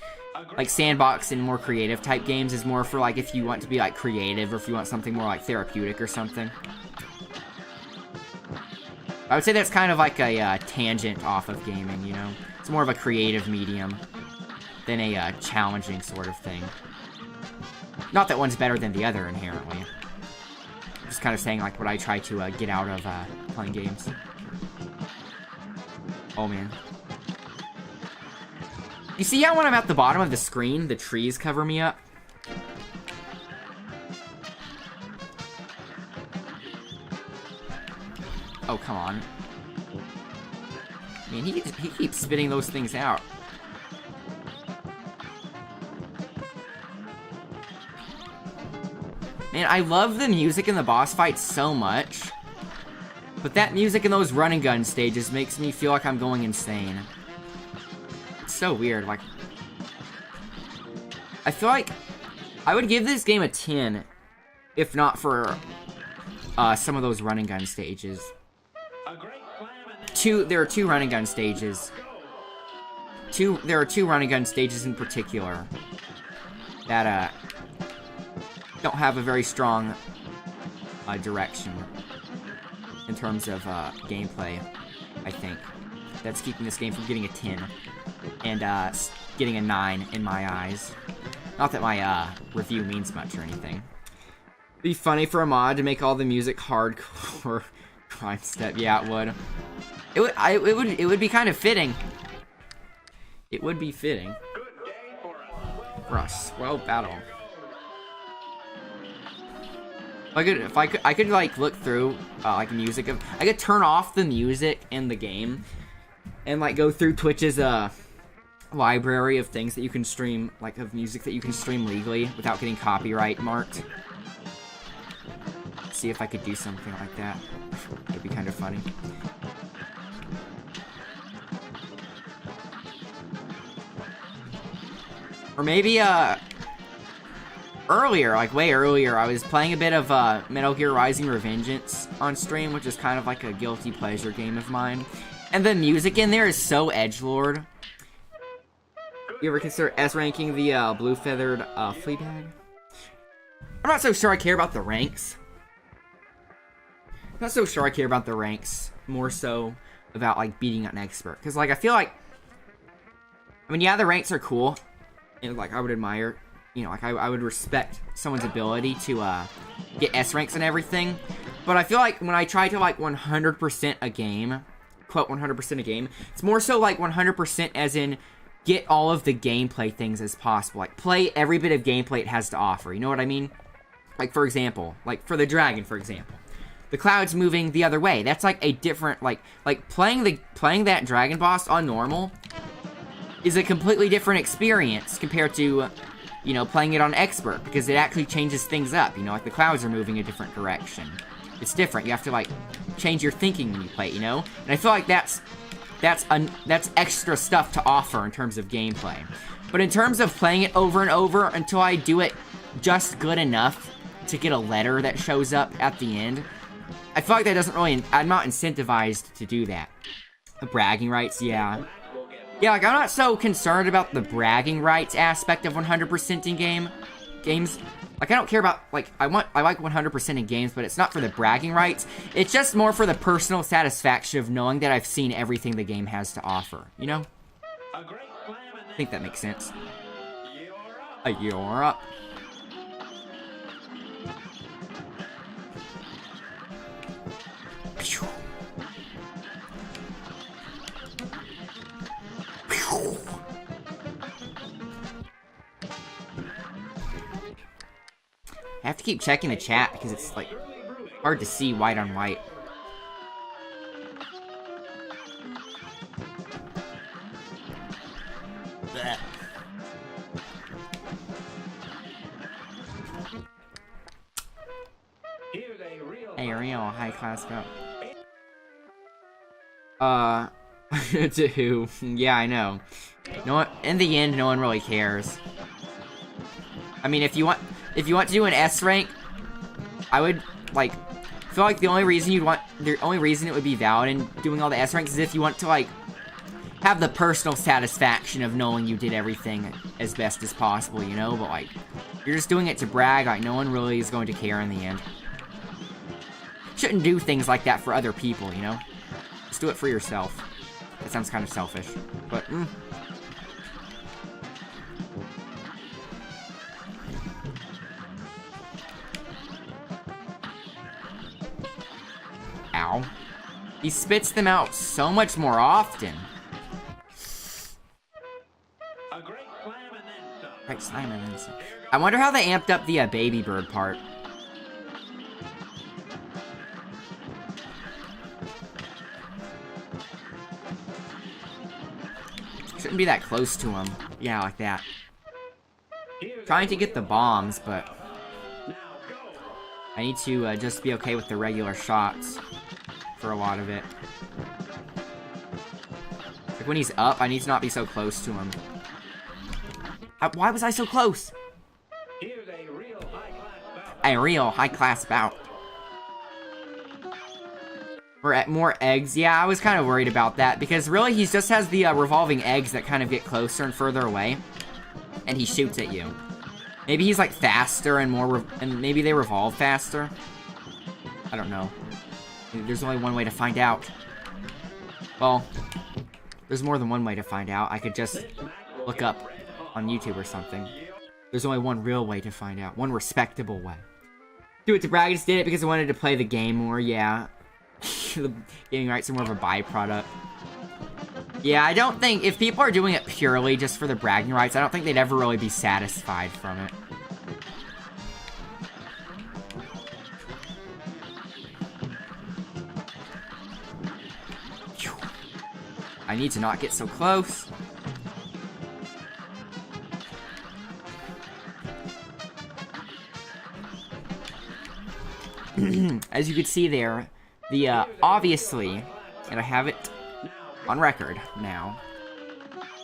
like sandbox and more creative type games is more for like if you want to be like creative or if you want something more like therapeutic or something. I would say that's kind of like a tangent off of gaming, you know? It's more of a creative medium than a challenging sort of thing. Not that one's better than the other inherently. Just kind of saying like what I try to get out of playing games. Oh man. You see how when I'm at the bottom of the screen, the trees cover me up? Oh, come on. Man, he keeps spitting those things out. Man, I love the music in the boss fights so much. But that music in those run and gun stages makes me feel like I'm going insane. So weird, like I feel like I would give this game a 10 if not for some of those run and gun stages. There are two run and gun stages. There are two run and gun stages in particular that don't have a very strong direction in terms of gameplay, I think. That's keeping this game from getting a 10. And getting a 9 in my eyes. Not that my review means much or anything. It'd be funny for a mod to make all the music hardcore grind step. Yeah, it would. It would be kind of fitting. It would be fitting for a swell battle. If I could like look through like music of, I could turn off the music in the game and like go through Twitch's library of things that you can stream, like of music that you can stream legally without getting copyright marked. See if I could do something like that. It'd be kind of funny. Or maybe earlier, like way earlier, I was playing a bit of Metal Gear Rising Revengeance on stream, which is kind of like a guilty pleasure game of mine. And the music in there is so edgelord. You ever consider S-ranking the blue-feathered Fleabag? I'm not so sure I care about the ranks. not so sure I care about the ranks. More so about, like, beating an expert. Because, like, I feel like... I mean, yeah, the ranks are cool. And, like, I would admire... You know, like, I would respect someone's ability to, get S ranks and everything. But I feel like when I try to, like, 100% a game... Quote, 100% a game. It's more so, like, 100% as in... Get all of the gameplay things as possible. Like, play every bit of gameplay it has to offer. You know what I mean? Like, for example... Like, for the dragon, for example. The cloud's moving the other way. That's, like, a different... Like, playing that dragon boss on normal... is a completely different experience compared to... You know, playing it on expert, because it actually changes things up. You know, like the clouds are moving a different direction. It's different. You have to, like, change your thinking when you play it, you know? And I feel like that's extra stuff to offer in terms of gameplay. But in terms of playing it over and over until I do it just good enough to get a letter that shows up at the end, I feel like that doesn't really... I'm not incentivized to do that. The bragging rights, yeah. Yeah, like, I'm not so concerned about the bragging rights aspect of 100% in games. Like, I don't care about, like, I like 100% in games, but it's not for the bragging rights. It's just more for the personal satisfaction of knowing that I've seen everything the game has to offer, you know? I think that makes sense. You're up. Phew. I have to keep checking the chat because it's, like, hard to see white on white. Blech. A real high-class go. To who? Yeah, I know. No one, in the end, no one really cares. I mean, if you want to do an S rank, I would, like, feel like the only reason it would be valid in doing all the S ranks is if you want to, like, have the personal satisfaction of knowing you did everything as best as possible, you know? But, like, if you're just doing it to brag, like, no one really is going to care in the end. Shouldn't do things like that for other people, you know? Just do it for yourself. That sounds kind of selfish, but, Ow. He spits them out so much more often. Great slam and then some. I wonder how they amped up the baby bird part. Shouldn't be that close to him. Yeah, like that. Trying to get the bombs, but I need to just be okay with the regular shots for a lot of it. Like when he's up, I need to not be so close to him. Why was I so close? A real high-class bout. We're at more eggs. Yeah, I was kind of worried about that because really he just has the revolving eggs that kind of get closer and further away, and he shoots at you. Maybe he's like faster and more, and maybe they revolve faster. I don't know. There's only one way to find out. Well, there's more than one way to find out. I could just look up on YouTube or something. There's only one real way to find out. One respectable way. Do it to brag. I just did it because I wanted to play the game more, yeah. The gaming rights are more of a byproduct. Yeah, I don't think... If people are doing it purely just for the bragging rights, I don't think they'd ever really be satisfied from it. I need to not get so close. As you can see there, the, obviously, and I have it on record now,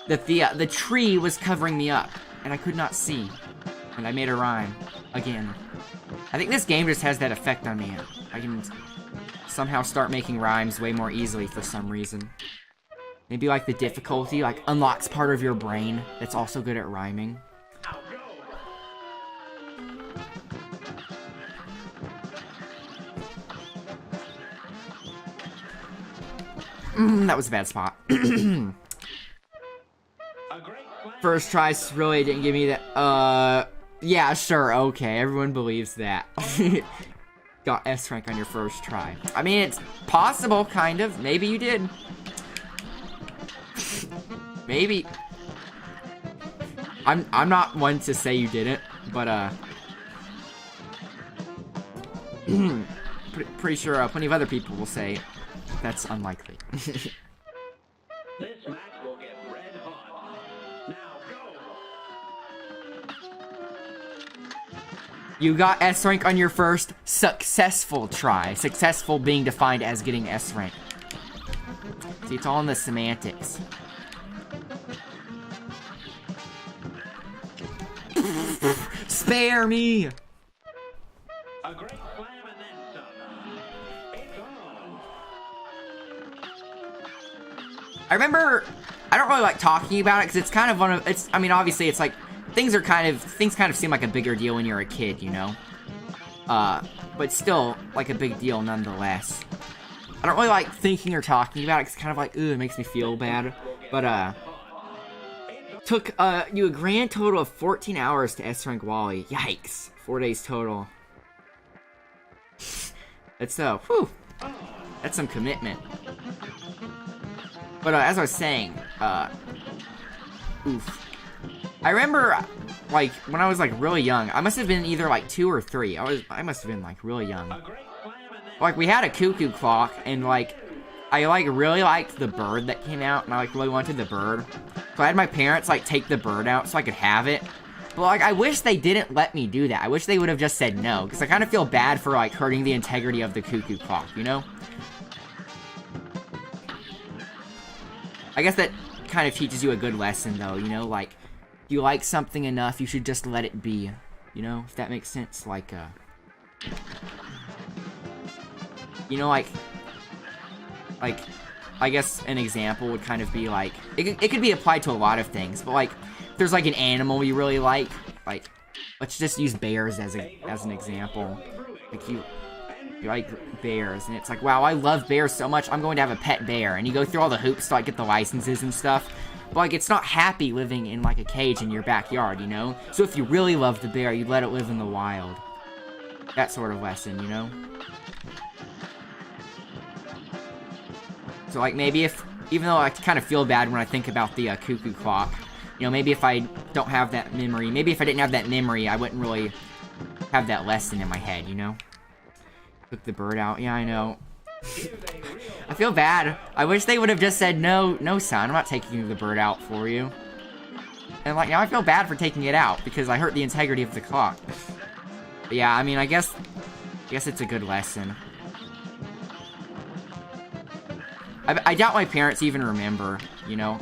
that the tree was covering me up, and I could not see, and I made a rhyme, again. I think this game just has that effect on me. I can somehow start making rhymes way more easily for some reason. Maybe, like, the difficulty, like, unlocks part of your brain that's also good at rhyming. That was a bad spot. First try really didn't give me that. Yeah, sure, okay. Everyone believes that. Got S rank on your first try. I mean, it's possible, kind of. Maybe you did. Maybe. I'm not one to say you didn't, but pretty sure plenty of other people will say that's unlikely. This match will get red hot. Now go. You got S rank on your first successful try. Successful being defined as getting S rank. See, it's all in the semantics. Spare me! A great slam and then some. It's on. I remember, I don't really like talking about it because it's kind of one of, I mean, obviously it's like, things kind of seem like a bigger deal when you're a kid, you know? But still, like a big deal nonetheless. I don't really like thinking or talking about it because it's kind of like, it makes me feel bad. But, took, you a grand total of 14 hours to S-rank Wally. Yikes. 4 days total. That's, whew. That's some commitment. But, as I was saying, oof. I remember, like, when I was, like, really young, I must have been either, like, 2 or 3. I must have been, like, really young. Like, we had a cuckoo clock, and, like, I, like, really liked the bird that came out, and I, like, really wanted the bird. So I had my parents, like, take the bird out so I could have it. But, like, I wish they didn't let me do that. I wish they would have just said no, because I kind of feel bad for, like, hurting the integrity of the cuckoo clock, you know? I guess that kind of teaches you a good lesson, though, you know? Like, if you like something enough, you should just let it be, you know? If that makes sense, like, you know, like, I guess an example would kind of be, like, it could be applied to a lot of things, but, like, if there's, like, an animal you really like, let's just use bears as an example. Like, you like bears, and it's like, wow, I love bears so much, I'm going to have a pet bear, and you go through all the hoops to, like, get the licenses and stuff, but, like, it's not happy living in, like, a cage in your backyard, you know? So if you really love the bear, you let it live in the wild. That sort of lesson, you know? So, like, maybe even though I kind of feel bad when I think about the cuckoo clock, you know, maybe if I don't have that memory, maybe if I didn't have that memory, I wouldn't really have that lesson in my head, you know? Took the bird out, yeah, I know. I feel bad. I wish they would have just said, no, son, I'm not taking the bird out for you. And, like, now I feel bad for taking it out, because I hurt the integrity of the clock. But yeah, I mean, I guess it's a good lesson. I doubt my parents even remember, you know?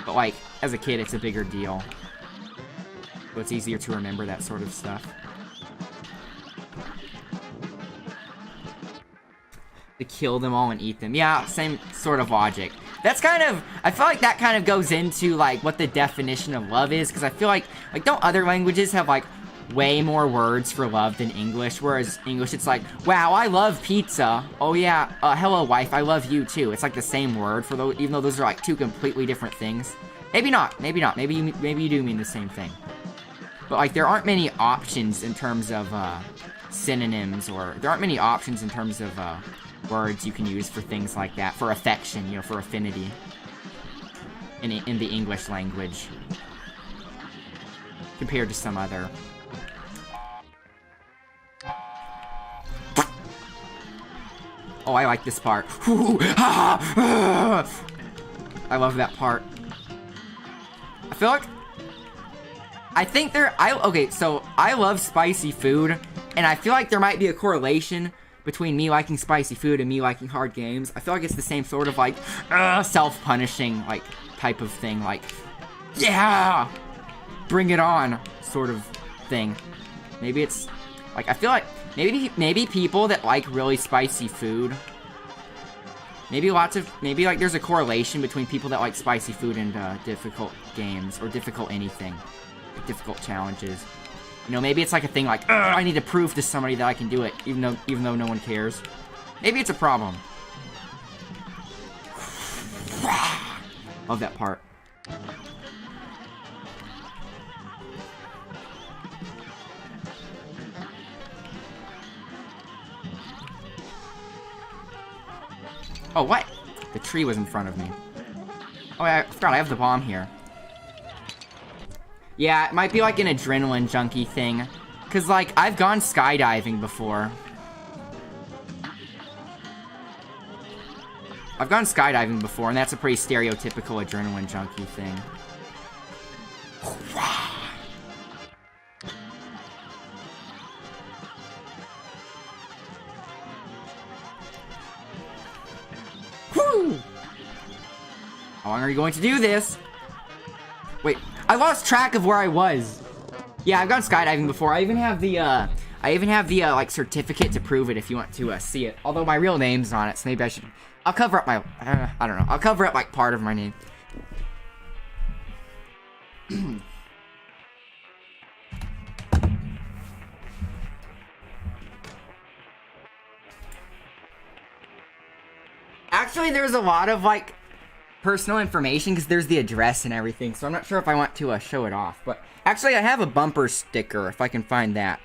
But, like, as a kid, it's a bigger deal. So it's easier to remember that sort of stuff. To kill them all and eat them. Yeah, same sort of logic. That's kind of, I feel like that kind of goes into, like, what the definition of love is, because I feel like, don't other languages have, like, way more words for love than English, whereas English, it's like, wow, I love pizza. Oh yeah, hello wife, I love you too. It's like the same word for those, even though those are like two completely different things. Maybe not, maybe you do mean the same thing. But like, there aren't many options in terms of synonyms, or there aren't many options in terms of words you can use for things like that, for affection, you know, for affinity in the English language, compared to some other. Oh, I like this part. I love that part. I feel like, okay, so I love spicy food, and I feel like there might be a correlation between me liking spicy food and me liking hard games. I feel like it's the same sort of, like, self-punishing, like, type of thing, like, yeah, bring it on, sort of thing. Maybe it's, like, I feel like, maybe people that like really spicy food, maybe like there's a correlation between people that like spicy food and difficult games, or difficult anything, like difficult challenges. You know, maybe it's like a thing like, I need to prove to somebody that I can do it, even though no one cares. Maybe it's a problem. Love that part. Oh, what? The tree was in front of me. Oh, I forgot I have the bomb here. Yeah, it might be like an adrenaline junkie thing. Cause like, I've gone skydiving before. I've gone skydiving before, and that's a pretty stereotypical adrenaline junkie thing. Woo! How long are you going to do this? Wait, I lost track of where I was. Yeah, I've gone skydiving before. I even have the, like, certificate to prove it if you want to, see it. Although my real name's on it, so maybe I should... I'll cover up my... I don't know. I'll cover up, like, part of my name. Actually, there's a lot of, like, personal information, because there's the address and everything, so I'm not sure if I want to, show it off. But, actually, I have a bumper sticker, if I can find that.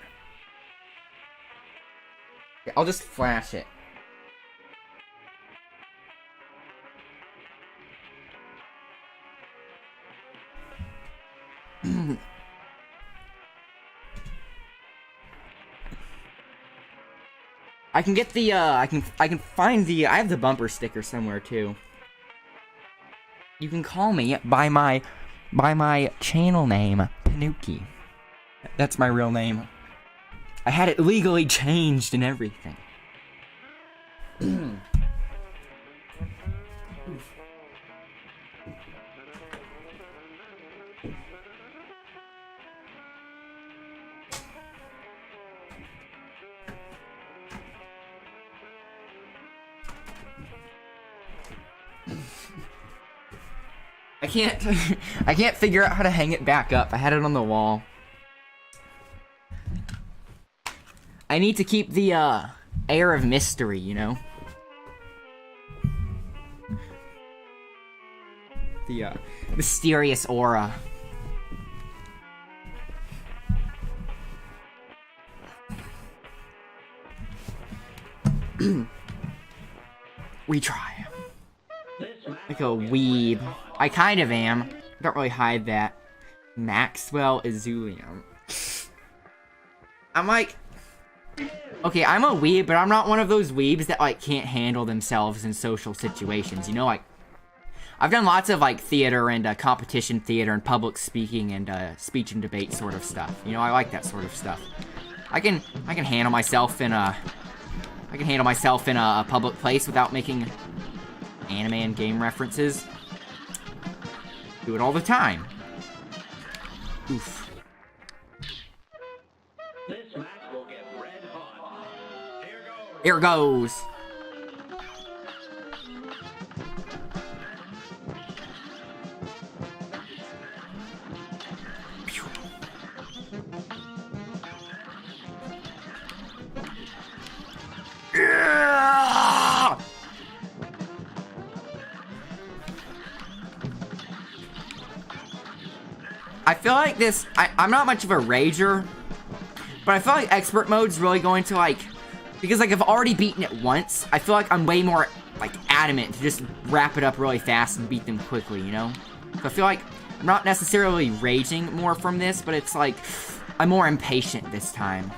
Okay, I'll just flash it. I can get the, I can find the, I have the bumper sticker somewhere, too. You can call me by my channel name, Tanuki. That's my real name. I had it legally changed and everything. I can't figure out how to hang it back up. I had it on the wall. I need to keep the, air of mystery, you know? The, mysterious aura. Retry. Like a weeb. I kind of am. Don't really hide that. Maxwell Azulium. I'm like... Okay, I'm a weeb, but I'm not one of those weebs that, like, can't handle themselves in social situations. You know, like... I've done lots of, like, theater and, competition theater and public speaking and, speech and debate sort of stuff. You know, I like that sort of stuff. I can handle myself in a... I can handle myself in a public place without making anime and game references. Do it all the time. Oof. This match will get red hot. Here goes. I feel like this, I'm not much of a rager, but I feel like expert mode's really going to, like, because, like, I've already beaten it once, I feel like I'm way more, like, adamant to just wrap it up really fast and beat them quickly, you know? So I feel like I'm not necessarily raging more from this, but it's like, I'm more impatient this time.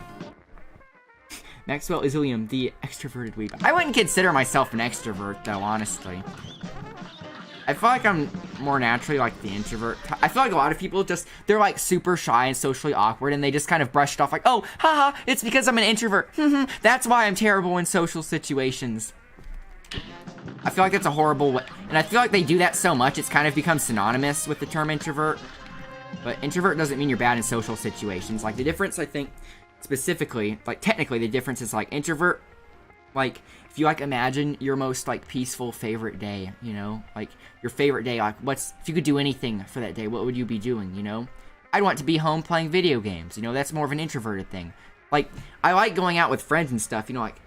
Maxwell Azulium, the extroverted weeb. I wouldn't consider myself an extrovert, though, honestly. I feel like I'm more naturally, like, the introvert. I feel like a lot of people just, they're, like, super shy and socially awkward, and they just kind of brush it off like, oh, haha, it's because I'm an introvert. That's why I'm terrible in social situations. I feel like that's a horrible way, and I feel like they do that so much, it's kind of become synonymous with the term introvert. But introvert doesn't mean you're bad in social situations. Like, the difference, I think, specifically, like, technically, the difference is, like, introvert, like, if you, like, imagine your most, like, peaceful favorite day, you know? Like, your favorite day, like, if you could do anything for that day, what would you be doing, you know? I'd want to be home playing video games, you know? That's more of an introverted thing. Like, I like going out with friends and stuff, you know, like,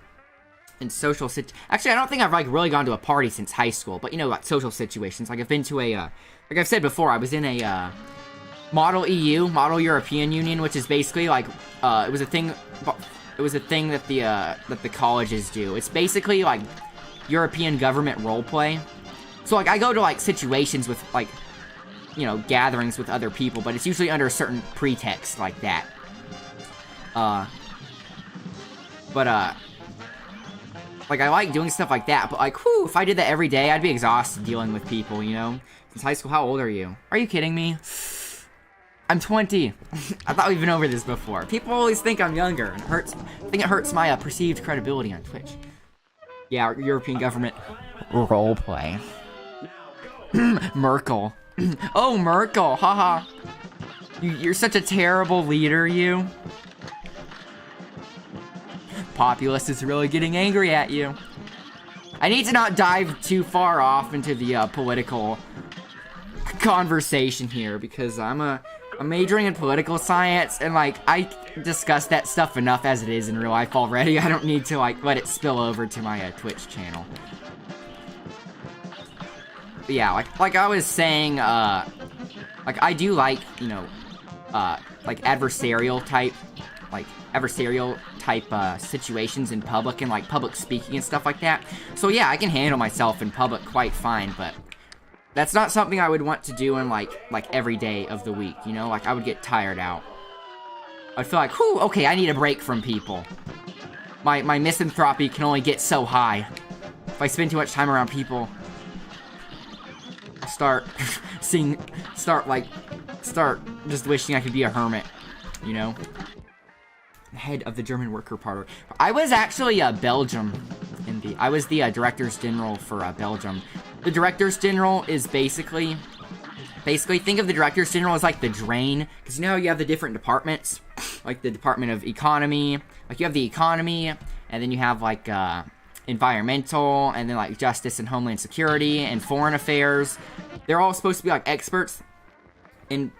in social actually, I don't think I've like really gone to a party since high school, but you know, like social situations. Like I've been to a, like I've said before, I was in a Model EU, Model European Union, which is basically like it was a thing. It was a thing that the colleges do. It's basically like European government roleplay. So like I go to like situations with like, you know, gatherings with other people, but it's usually under a certain pretext like that. Like, I like doing stuff like that, but, like, whew, if I did that every day, I'd be exhausted dealing with people, you know? Since high school, how old are you? Are you kidding me? I'm 20. I thought we've been over this before. People always think I'm younger, and I think it hurts my perceived credibility on Twitch. Yeah, European government roleplay. Merkel. Oh, Merkel, haha. You're such a terrible leader, you. Populace is really getting angry at you. I need to not dive too far off into the political conversation here because I'm majoring in political science and like I discuss that stuff enough as it is in real life already. I don't need to like let it spill over to my Twitch channel. But yeah, like I was saying, like I do like, you know, like adversarial type situations in public and like public speaking and stuff like that. So yeah, I can handle myself in public quite fine, but that's not something I would want to do in like every day of the week, you know? Like I would get tired out. I'd feel like, whew, okay, I need a break from people. My misanthropy can only get so high. If I spend too much time around people, I'll start just wishing I could be a hermit, you know? Head of the German Worker Party. I was actually Belgium I was the Directors General for Belgium. The Directors General is basically think of the Directors General as like the drain, because you know how you have the different departments, like the Department of Economy, like you have the economy, and then you have like environmental, and then like justice and homeland security and foreign affairs. They're all supposed to be like experts in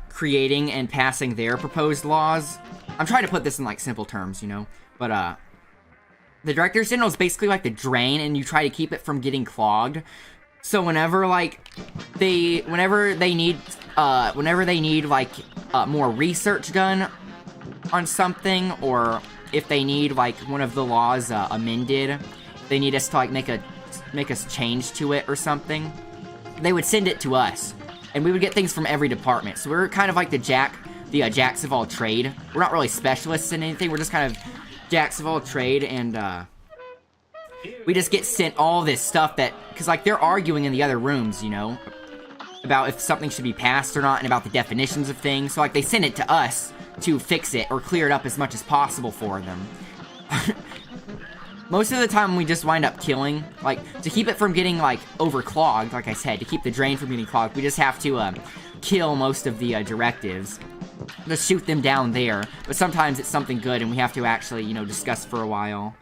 creating and passing their proposed laws. I'm trying to put this in like simple terms, you know, but the Directors General is basically like the drain, and you try to keep it from getting clogged. So whenever they need like more research done on something, or if they need like one of the laws amended, they need us to like make us change to it or something, they would send it to us. And we would get things from every department. So we're kind of like the jacks of all trade. We're not really specialists in anything. We're just kind of jacks of all trade, and we just get sent all this stuff because like they're arguing in the other rooms, you know, about if something should be passed or not, and about the definitions of things. So like they send it to us to fix it or clear it up as much as possible for them. Most of the time we just wind up killing, like, to keep it from getting, like, overclogged, like I said, to keep the drain from getting clogged, we just have to, kill most of the, directives. Just shoot them down there. But sometimes it's something good, and we have to actually, you know, discuss for a while,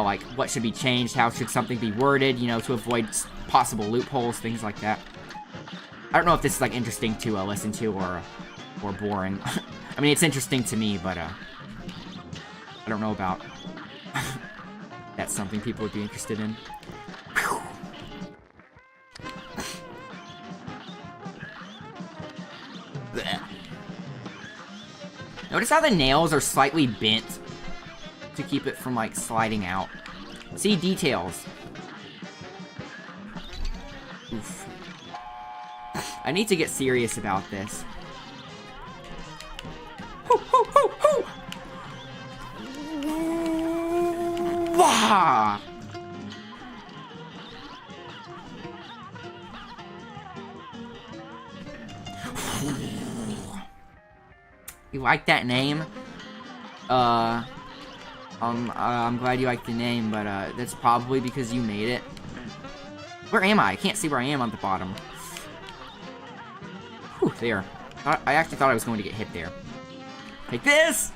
like, what should be changed, how should something be worded, you know, to avoid possible loopholes, things like that. I don't know if this is, like, interesting to, listen to, or boring. I mean, it's interesting to me, but, I don't know about... That's something people would be interested in. Notice how the nails are slightly bent to keep it from, like, sliding out. See details. Oof. I need to get serious about this. Hoo, hoo, hoo, hoo. Wah! You like that name? I'm glad you like the name, but that's probably because you made it. Where am I? I can't see where I am on the bottom. Whew, there. I actually thought I was going to get hit there. Take this!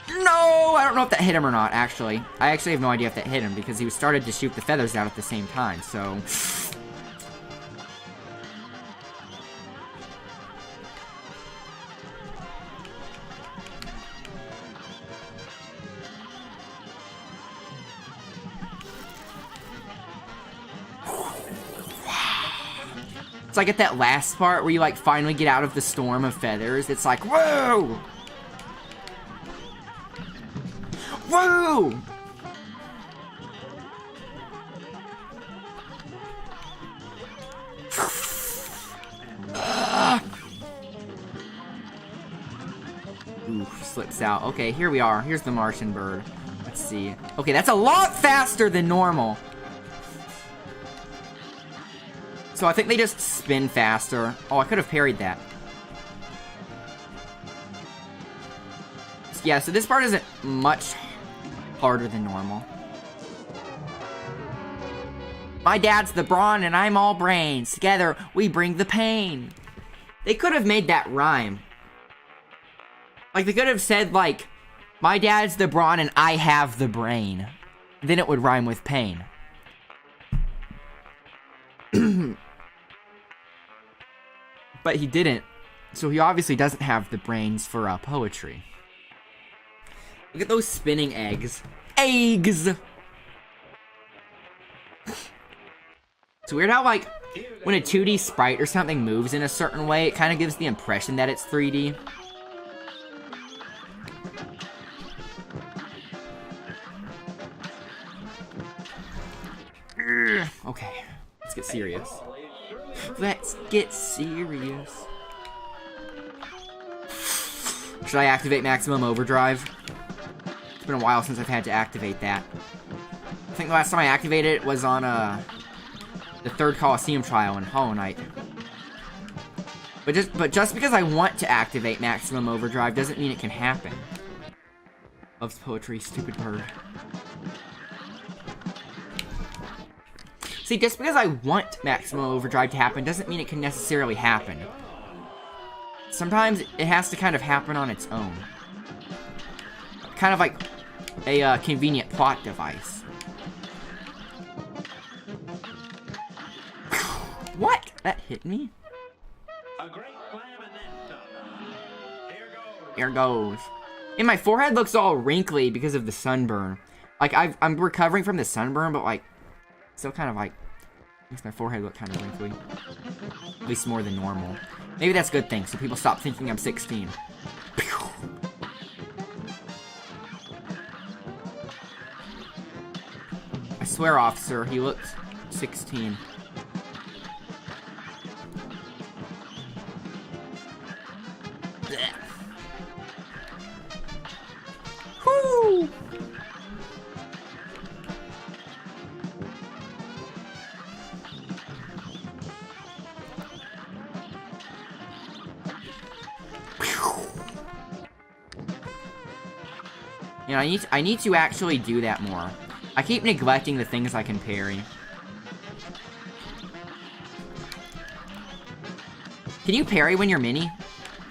No! I don't know if that hit him or not, actually. I actually have no idea if that hit him, because he started to shoot the feathers out at the same time, so... It's like at that last part where you like finally get out of the storm of feathers. It's like, whoa! Whoa! Oof, slips out. Okay, here we are. Here's the Martian bird. Let's see. Okay, that's a lot faster than normal. So I think they just spin faster. Oh, I could have parried that. Yeah, so this part isn't much harder than normal. My dad's the brawn and I'm all brains. Together, we bring the pain. They could have made that rhyme. Like, they could have said, like, my dad's the brawn and I have the brain. Then it would rhyme with pain. But he didn't. So he obviously doesn't have the brains for poetry. Look at those spinning eggs. Eggs! It's weird how, like, when a 2D sprite or something moves in a certain way, it kind of gives the impression that it's 3D. Okay, let's get serious. Let's get serious. Should I activate Maximum Overdrive? It's been a while since I've had to activate that. I think the last time I activated it was on, the third Coliseum trial in Hollow Knight. But just because I want to activate Maximum Overdrive doesn't mean it can happen. Loves poetry, stupid bird. See, just because I want Maximum Overdrive to happen doesn't mean it can necessarily happen. Sometimes it has to kind of happen on its own. Kind of like a convenient plot device. What? That hit me? A great slam and then some. Here goes. Here goes. And my forehead looks all wrinkly because of the sunburn. Like, I'm recovering from the sunburn, but, like, still kind of, like, makes my forehead look kind of wrinkly. At least more than normal. Maybe that's a good thing, so people stop thinking I'm 16. I swear, officer, he looks 16. Woo! You know, I need to actually do that more. I keep neglecting the things I can parry. Can you parry when you're mini?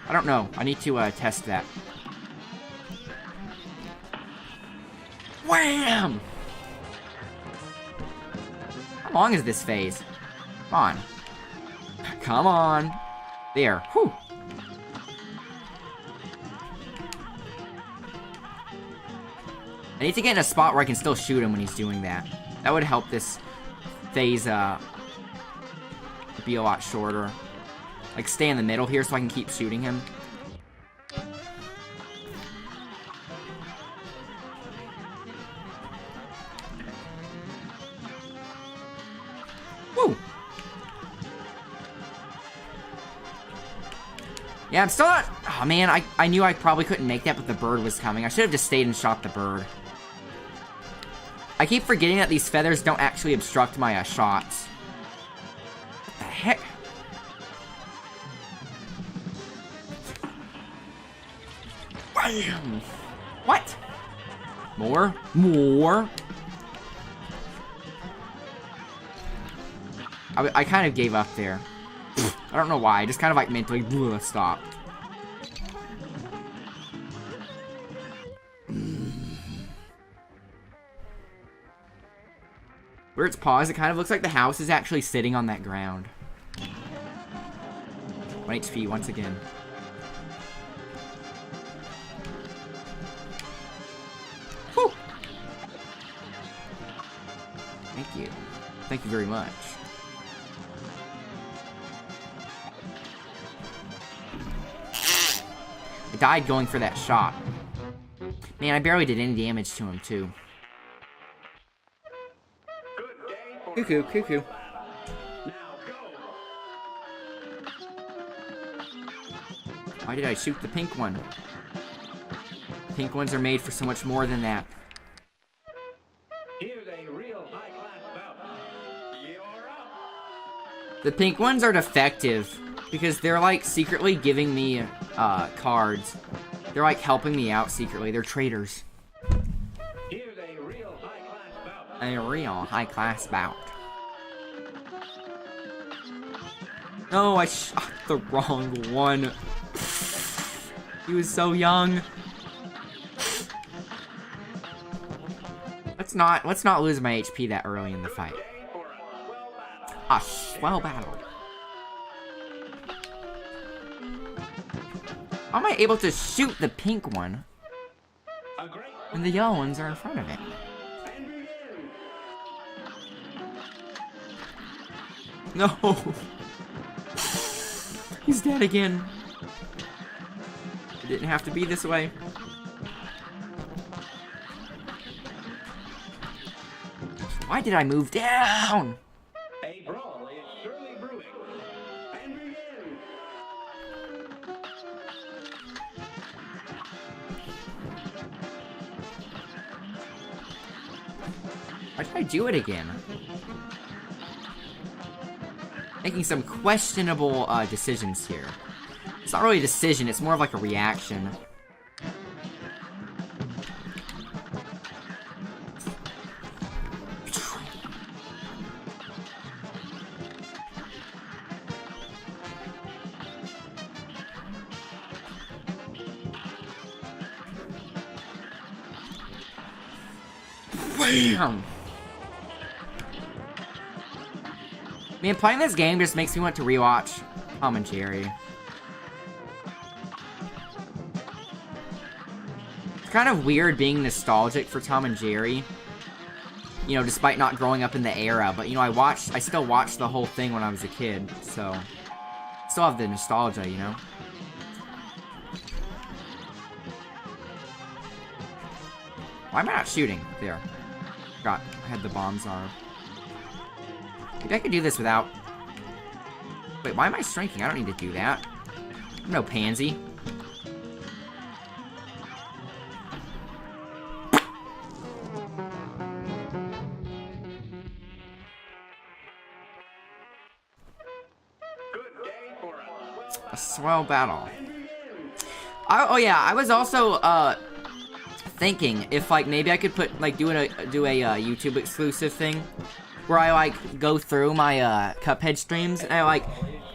I don't know. I need to test that. Wham! How long is this phase? Come on. Come on. There. Whew. I need to get in a spot where I can still shoot him when he's doing that. That would help this phase be a lot shorter. Like, stay in the middle here so I can keep shooting him. Woo! Yeah, I'm still not... Oh, man, I knew I probably couldn't make that, but the bird was coming. I should have just stayed and shot the bird. I keep forgetting that these feathers don't actually obstruct my shots. What the heck? Bam! What? More? More? I kind of gave up there. I don't know why. I just kind of like mentally stopped. Where it's paused, it kind of looks like the house is actually sitting on that ground. 1 HP once again. Whew. Thank you. Thank you very much. died going for that shot. Man, I barely did any damage to him, too. Cuckoo, cuckoo. Why did I shoot the pink one? Pink ones are made for so much more than that. Here's a real high-class bout. You're up. The pink ones are defective because they're like secretly giving me cards. They're like helping me out secretly. They're traitors. Here's a real high-class bout. A real high-class bout. No, I shot the wrong one. He was so young. Let's not lose my HP that early in the fight. A swell battle. How am I able to shoot the pink one when the yellow ones are in front of it? No. He's dead again. It didn't have to be this way. Why did I move down? A brawl is surely brewing. And begin. Why did I do it again? Making some questionable decisions here. It's not really a decision, it's more of like a reaction. Bam! Man, playing this game just makes me want to rewatch Tom and Jerry. It's kind of weird being nostalgic for Tom and Jerry. You know, despite not growing up in the era. But, you know, I still watched the whole thing when I was a kid. So, I still have the nostalgia, you know? Why am I not shooting? There. Forgot I had the bombs on. Maybe I could do this without... Wait, why am I shrinking? I don't need to do that. I'm no pansy. A swell battle. Oh yeah, I was also thinking if like maybe I could put like do a YouTube exclusive thing where I like go through my Cuphead streams and I like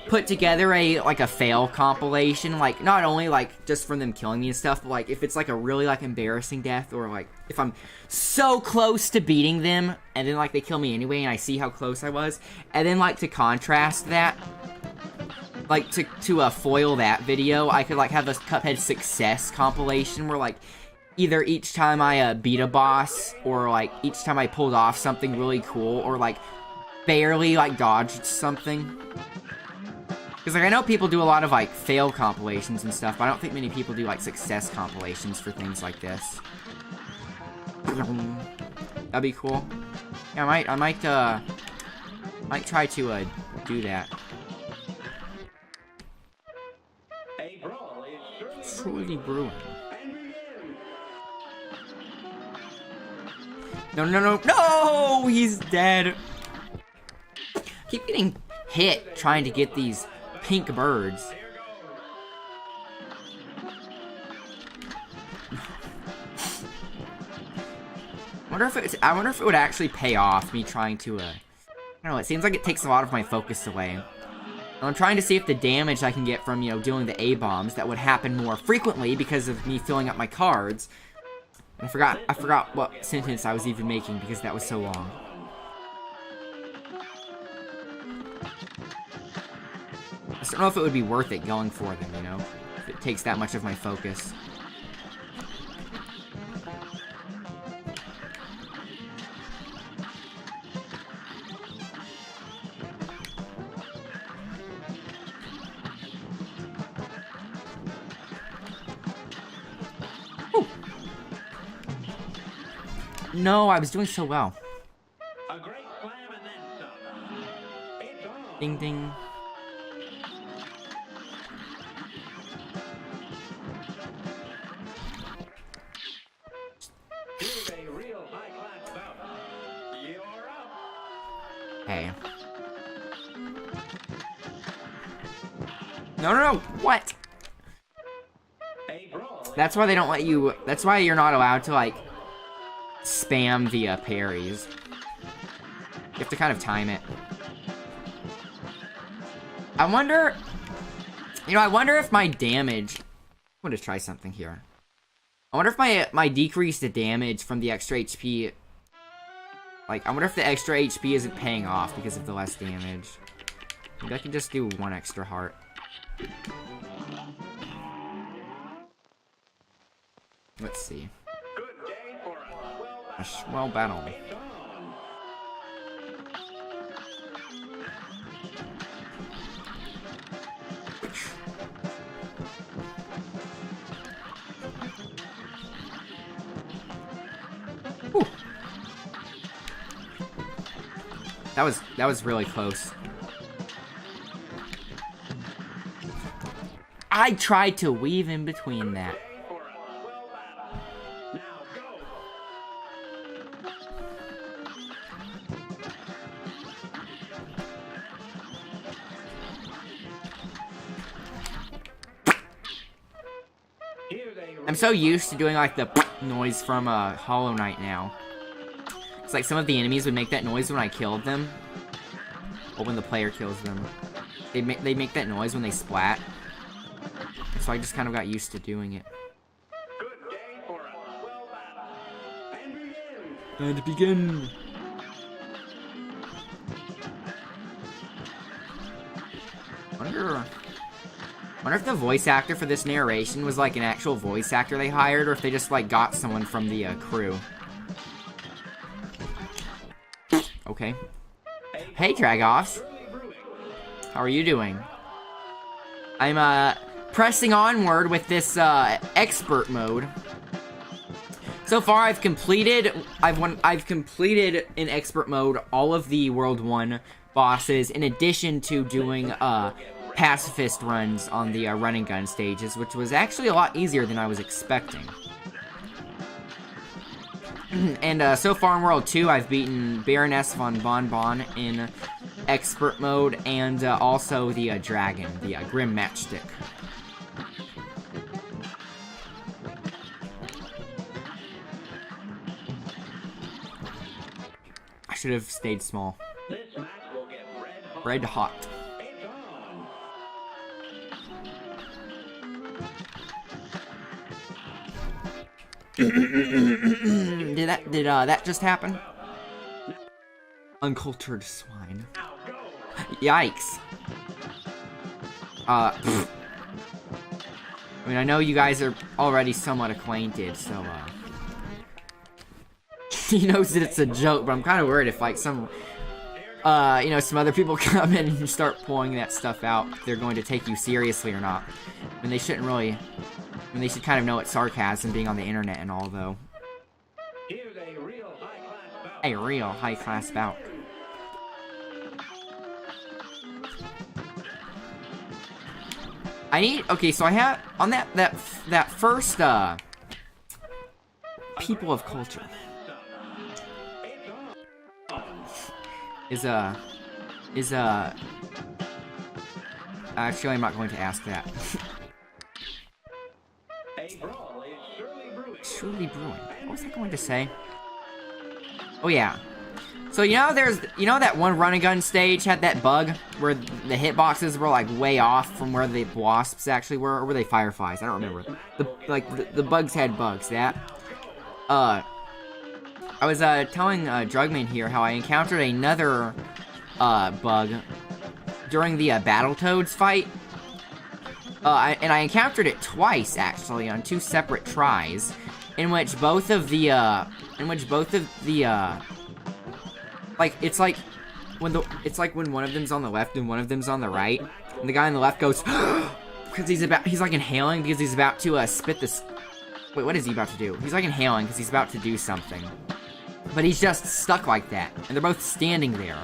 put together a fail compilation, like not only like just from them killing me and stuff, but like if it's like a really like embarrassing death or like if I'm so close to beating them and then like they kill me anyway and I see how close I was, and then like to contrast that, like to foil that video, I could like have a Cuphead success compilation where like either each time I beat a boss or like each time I pulled off something really cool or like barely like dodged something. Because like I know people do a lot of like fail compilations and stuff, but I don't think many people do like success compilations for things like this. That'd be cool. Yeah, I might try to do that. Truly brewing. No, no, no, no! He's dead. Keep getting hit trying to get these pink birds. I wonder if it would actually pay off me trying to I don't know, it seems like it takes a lot of my focus away. And I'm trying to see if the damage I can get from, you know, doing the A-bombs that would happen more frequently because of me filling up my cards. And I forgot what sentence I was even making because that was so long. I just don't know if it would be worth it going for them, you know? If it takes that much of my focus. No, I was doing so well. A great slam and then some. It's on. Ding ding. Here's a real high-class bout. You're up. Hey. No. What? A brawl. That's why they don't let you. That's why you're not allowed to, like, spam the parries. You have to kind of time it. I wonder. You know, I wonder if my damage. I'm gonna try something here. I wonder if my decreased damage from the extra HP. Like, I wonder if the extra HP isn't paying off because of the less damage. Maybe I can just do one extra heart. Let's see. Good day for a A swell battle. It's on. Whew. That was really close. I tried to weave in between that. Day for a swell battle. Now go. Here's a I'm so used to doing like the noise from Hollow Knight now. It's like some of the enemies would make that noise when I killed them, or when the player kills them. They make that noise when they splat. So I just kind of got used to doing it. good day for a swell battle. And begin. And begin. Wonder if the voice actor for this narration was like an actual voice actor they hired, or if they just like got someone from the crew. Okay. Hey, Dragoffs. How are you doing? I'm pressing onward with this expert mode. So far, I've completed in expert mode all of the World 1 bosses, in addition to doing pacifist runs on the run and gun stages, which was actually a lot easier than I was expecting. And so far in World 2, I've beaten Baroness von Bonbon in expert mode, and also the dragon, the Grim Matchstick. I should have stayed small. This match will get red hot. Red hot. It's on. Did that just happen? Uncultured swine. Now go. Yikes. I mean, I know you guys are already somewhat acquainted, so, he knows that it's a joke, but I'm kind of worried if, like, some other people come in and start pulling that stuff out, they're going to take you seriously or not. I mean, they shouldn't really... I mean, they should kind of know it's sarcasm being on the internet and all, though. Here's a real high-class bout. A real high-class bout. I need... Okay, so I have... On that first, people of culture. Actually, I'm not going to ask that. A brawl is surely brewing. Surely brewing. What was I going to say? Oh yeah. So you know that one run and gun stage had that bug where the hitboxes were like way off from where the wasps actually were, or were they fireflies? I don't remember. The bugs had bugs. That. I was telling Drugman here how I encountered another bug during the Battletoads fight. And I encountered it twice, actually, on 2 separate tries, in which both of the, like, it's like when one of them's on the left and one of them's on the right, and the guy on the left goes, because he's like inhaling because he's about to, spit this, wait, what is he about to do? He's like inhaling because he's about to do something. but he's just stuck like that, and they're both standing there.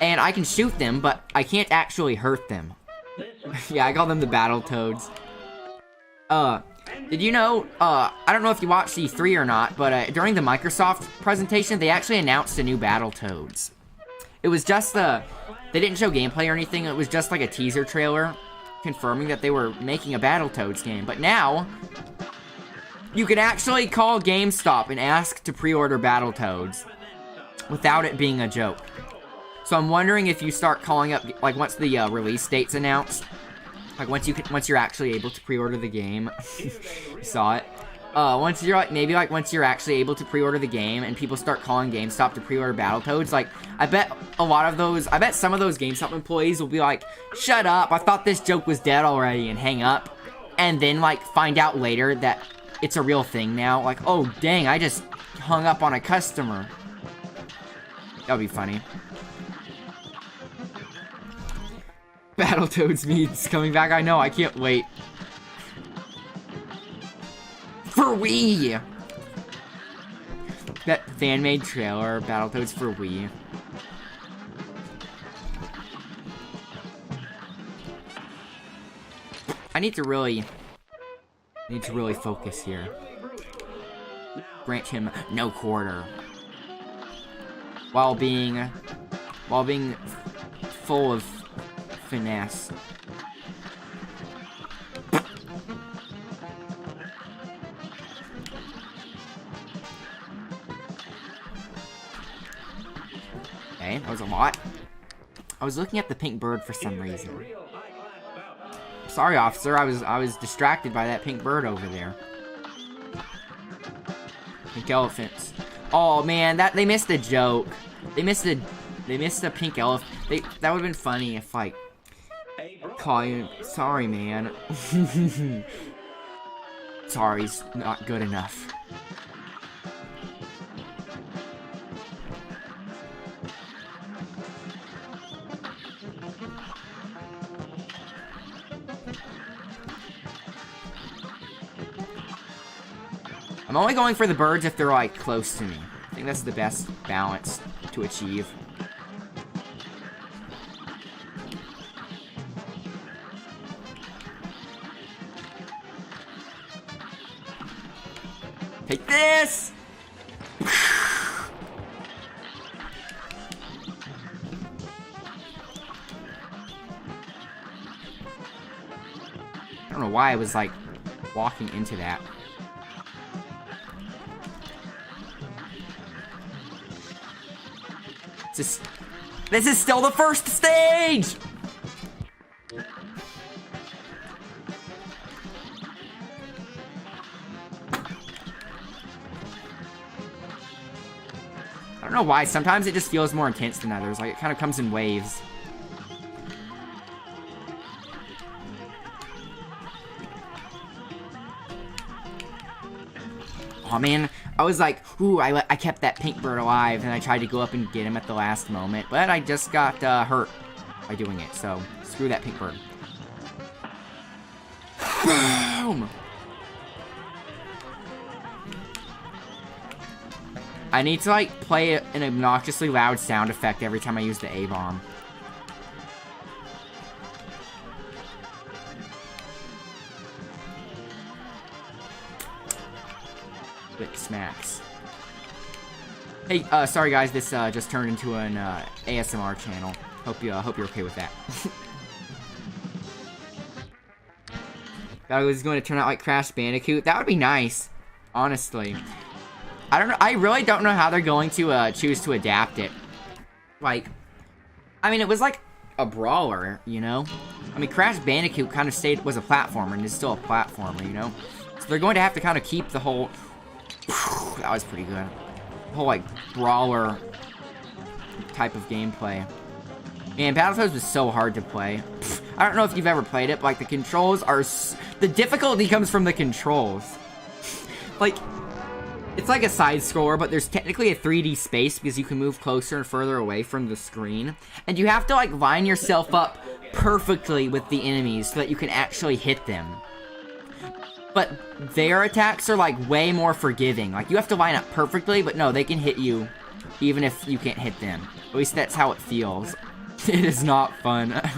And I can shoot them, but I can't actually hurt them. Yeah, I call them the Battletoads. Did you know, I don't know if you watched E3 or not, but during the Microsoft presentation, they actually announced a new Battletoads. It was just they didn't show gameplay or anything, it was just like a teaser trailer confirming that they were making a Battletoads game. But now, you can actually call GameStop and ask to pre-order Battletoads without it being a joke. So I'm wondering if you start calling up, like once the release date's announced, like once you're actually able to pre-order the game, you saw it. Once you're actually able to pre-order the game and people start calling GameStop to pre-order Battletoads, like I bet some of those GameStop employees will be like, "Shut up! I thought this joke was dead already," and hang up, and then like find out later that it's a real thing now. Like, oh dang, I just hung up on a customer. That'll be funny. Battletoads meets coming back. I know. I can't wait. For Wii! That fan-made trailer, Battletoads for Wii. I need to really focus here. Grant him no quarter. While being full of finesse. Okay, that was a lot. I was looking at the pink bird for some reason. Sorry, officer. I was distracted by that pink bird over there. Pink elephants. Oh man, they missed a joke. They missed a pink elephant. That would have been funny if like call you. Sorry, man. Sorry's not good enough. I'm only going for the birds if they're, like, close to me. I think that's the best balance to achieve. Take this! I don't know why I was, like, walking into that. This is still the first stage! I don't know why, sometimes it just feels more intense than others, like it kind of comes in waves. Oh man, I was like, ooh, I kept that pink bird alive, and I tried to go up and get him at the last moment, but I just got hurt by doing it, so screw that pink bird. Boom! I need to, like, play an obnoxiously loud sound effect every time I use the A-bomb. Quick smacks. Hey, sorry guys, this just turned into an ASMR channel. Hope you're okay with that. That was going to turn out like Crash Bandicoot. That would be nice, honestly. I don't know. I really don't know how they're going to choose to adapt it. Like, I mean, it was like a brawler, you know. I mean, Crash Bandicoot kind of was a platformer and is still a platformer, you know. So they're going to have to kind of keep the whole. That was pretty good. The whole, like, brawler type of gameplay. Man, Battletoads was so hard to play. I don't know if you've ever played it, but, like, the controls are... The difficulty comes from the controls. Like, it's like a side-scroller, but there's technically a 3D space because you can move closer and further away from the screen. And you have to, like, line yourself up perfectly with the enemies so that you can actually hit them. but their attacks are like way more forgiving. Like you have to line up perfectly, but no, they can hit you even if you can't hit them. At least that's how it feels. It is not fun. At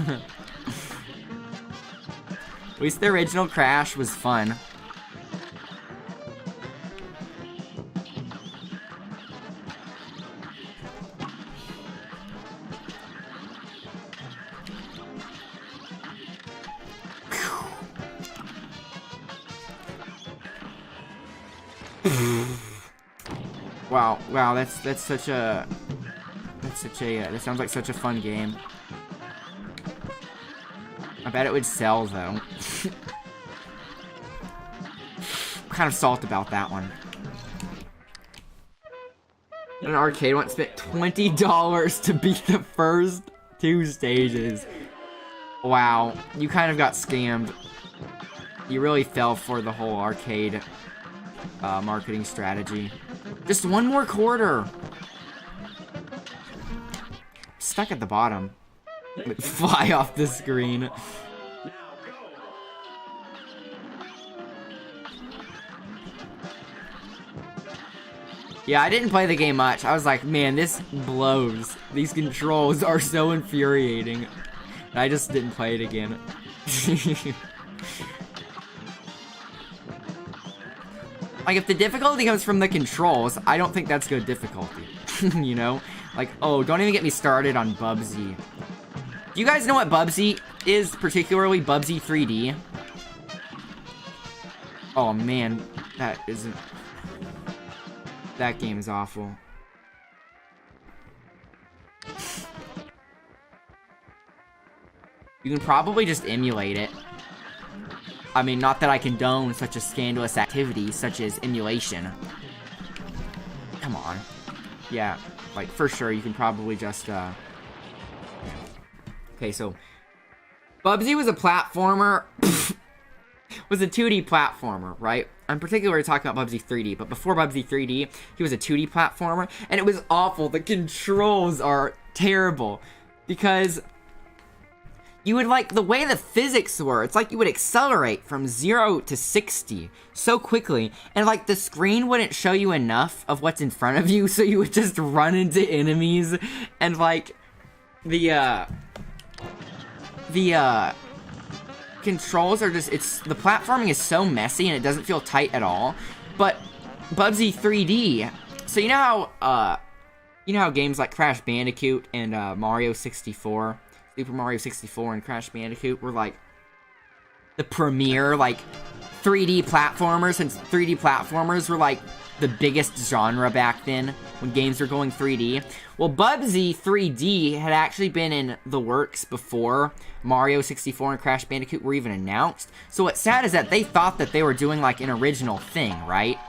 least the original Crash was fun. Wow, that sounds like such a fun game. I bet it would sell though. I'm kind of salty about that one. An arcade once spent $20 to beat the first 2 stages. Wow, you kind of got scammed. You really fell for the whole arcade marketing strategy. Just one more quarter. Stuck at the bottom. Fly off the screen. Yeah, I didn't play the game much. I was like, man, this blows. These controls are so infuriating. And I just didn't play it again. Like, if the difficulty comes from the controls, I don't think that's good difficulty. You know? Like, oh, don't even get me started on Bubsy. Do you guys know what Bubsy is, particularly Bubsy 3D? Oh, man. That isn't... That game is awful. You can probably just emulate it. I mean, not that I condone such a scandalous activity, such as emulation. Come on. Yeah, like, for sure, you can probably just, Okay, so... Bubsy was a platformer... was a 2D platformer, right? I'm particularly talking about Bubsy 3D, but before Bubsy 3D, he was a 2D platformer, and it was awful. The controls are terrible, because... You would, like, the way the physics were, it's like you would accelerate from 0 to 60 so quickly, and, like, the screen wouldn't show you enough of what's in front of you, so you would just run into enemies, and, like, the controls are just, the platforming is so messy, and it doesn't feel tight at all, but Bubsy 3D, so you know how games like Crash Bandicoot and Mario 64... Super Mario 64 and Crash Bandicoot were, like, the premier, like, 3D platformers, since 3D platformers were, like, the biggest genre back then, when games were going 3D. Well, Bubsy 3D had actually been in the works before Mario 64 and Crash Bandicoot were even announced. So what's sad is that they thought that they were doing, like, an original thing, right?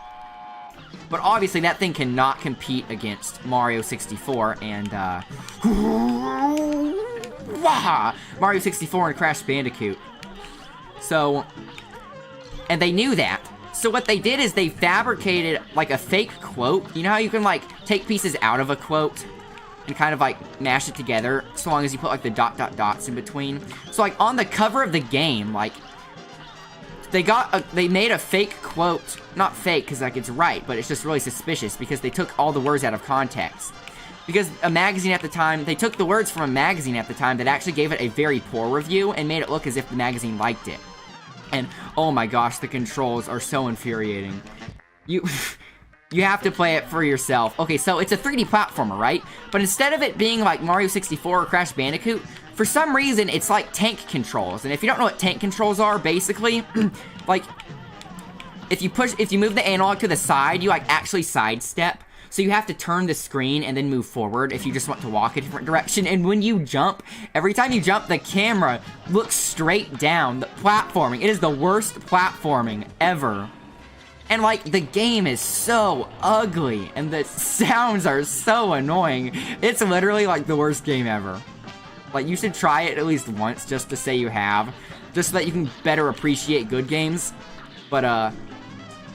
But obviously that thing cannot compete against Mario 64 and, Mario 64 and Crash Bandicoot. So, and they knew that. So what they did is they fabricated, like, a fake quote. You know how you can, like, take pieces out of a quote and kind of, like, mash it together, so long as you put, like, the dots in between. So, like, on the cover of the game, like, they made a fake quote. Not fake, because, like, it's right, but it's just really suspicious, because they took all the words out of context. Because a magazine at the time, they took the words from a magazine at the time that actually gave it a very poor review and made it look as if the magazine liked it. And, oh my gosh, the controls are so infuriating. You have to play it for yourself. Okay, so it's a 3D platformer, right? But instead of it being like Mario 64 or Crash Bandicoot, for some reason, it's like tank controls. And if you don't know what tank controls are, basically, like, if you move the analog to the side, you, like, actually sidestep. So you have to turn the screen and then move forward if you just want to walk a different direction. And when you jump, every time you jump, the camera looks straight down. The platforming, it is the worst platforming ever. And, like, the game is so ugly, and the sounds are so annoying. It's literally, like, the worst game ever. Like, you should try it at least once just to say you have, just so that you can better appreciate good games. But,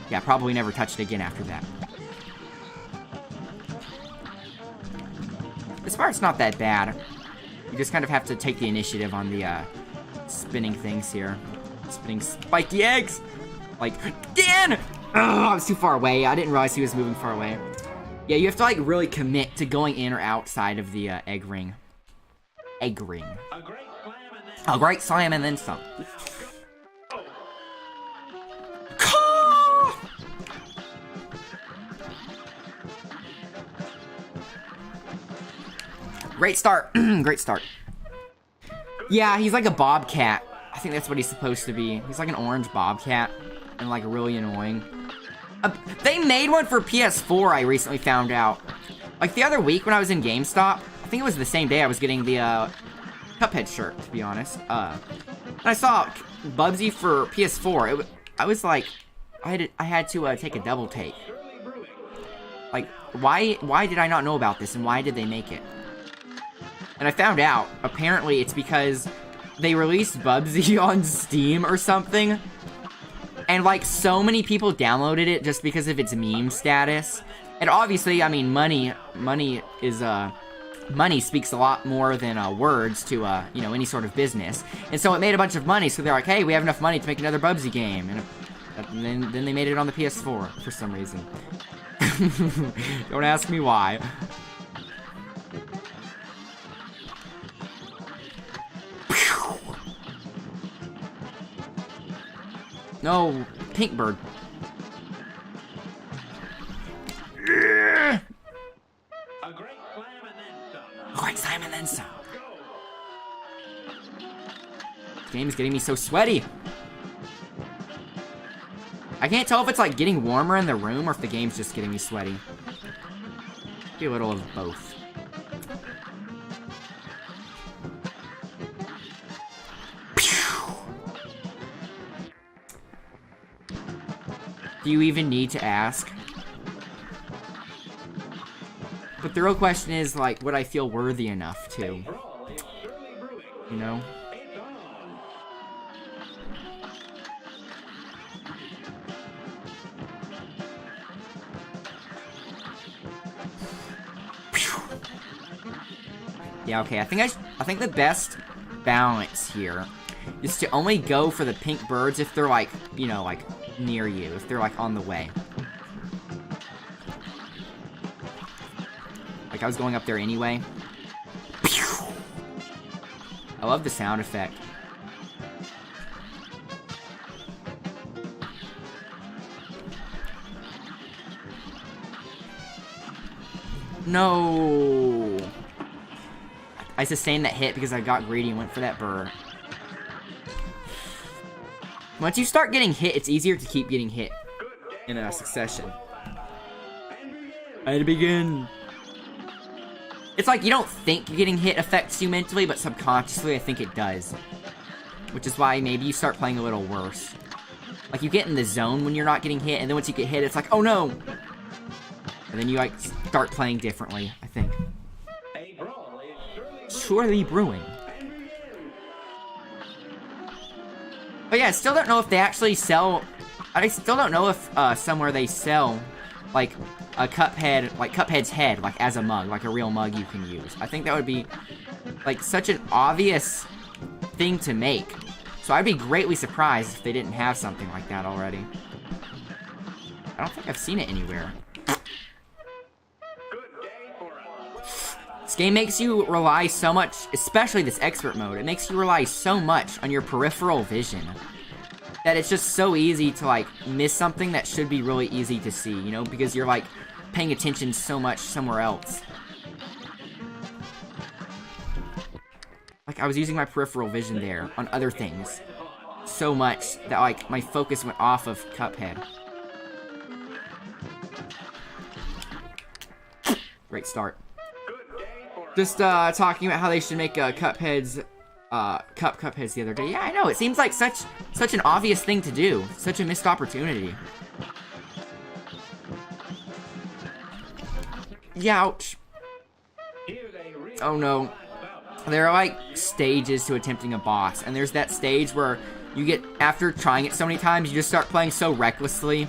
yeah, probably never touch it again after that. This part's not that bad. You just kind of have to take the initiative on the, spinning things here. Spinning spiky eggs! Like, Dan! Oh, I was too far away. I didn't realize he was moving far away. Yeah, you have to, like, really commit to going in or outside of the egg ring. Egg ring. A great slam and then some. Great start. Great start. Yeah, he's like a bobcat. I think that's what he's supposed to be. He's like an orange bobcat. And like really annoying. They made one for PS4, I recently found out. Like the other week when I was in GameStop. I think it was the same day I was getting the Cuphead shirt, to be honest. And I saw Bubsy for PS4. I was like, I had to take a double take. Like, why did I not know about this and why did they make it? And I found out, apparently it's because they released Bubsy on Steam or something. And like so many people downloaded it just because of its meme status. And obviously, I mean, money speaks a lot more than words to, you know, any sort of business. And so it made a bunch of money, so they're like, hey, we have enough money to make another Bubsy game. And then they made it on the PS4 for some reason. Don't ask me why. No, Pink Bird. A great slam and then some. Great slam and then some. This game is getting me so sweaty. I can't tell if it's like getting warmer in the room or if the game's just getting me sweaty. Be a little of both. Do you even need to ask? But the real question is, like, would I feel worthy enough to? You know? Yeah, okay, I think the best balance here is to only go for the pink birds if they're, like, you know, like, near you, if they're like on the way. Like I was going up there anyway. I love the sound effect. No. I sustained that hit because I got greedy and went for that burr. Once you start getting hit, it's easier to keep getting hit in a succession. And begin. It's like you don't think getting hit affects you mentally, but subconsciously I think it does. Which is why maybe you start playing a little worse. Like you get in the zone when you're not getting hit, and then once you get hit, it's like, oh no! And then you like start playing differently, I think. Surely brewing. But yeah, I still don't know if they actually sell... I still don't know if somewhere they sell, like, a Cuphead, like Cuphead's head, like, as a mug, like a real mug you can use. I think that would be, like, such an obvious thing to make. So I'd be greatly surprised if they didn't have something like that already. I don't think I've seen it anywhere. This game makes you rely so much, especially this expert mode, it makes you rely so much on your peripheral vision that it's just so easy to, like, miss something that should be really easy to see, you know, because you're, like, paying attention so much somewhere else. Like, I was using my peripheral vision there on other things so much that, like, my focus went off of Cuphead. Great start. Just talking about how they should make Cupheads the other day. Yeah, I know. It seems like such an obvious thing to do. Such a missed opportunity. Youch. Oh no. There are like stages to attempting a boss, and there's that stage where you get, after trying it so many times, you just start playing so recklessly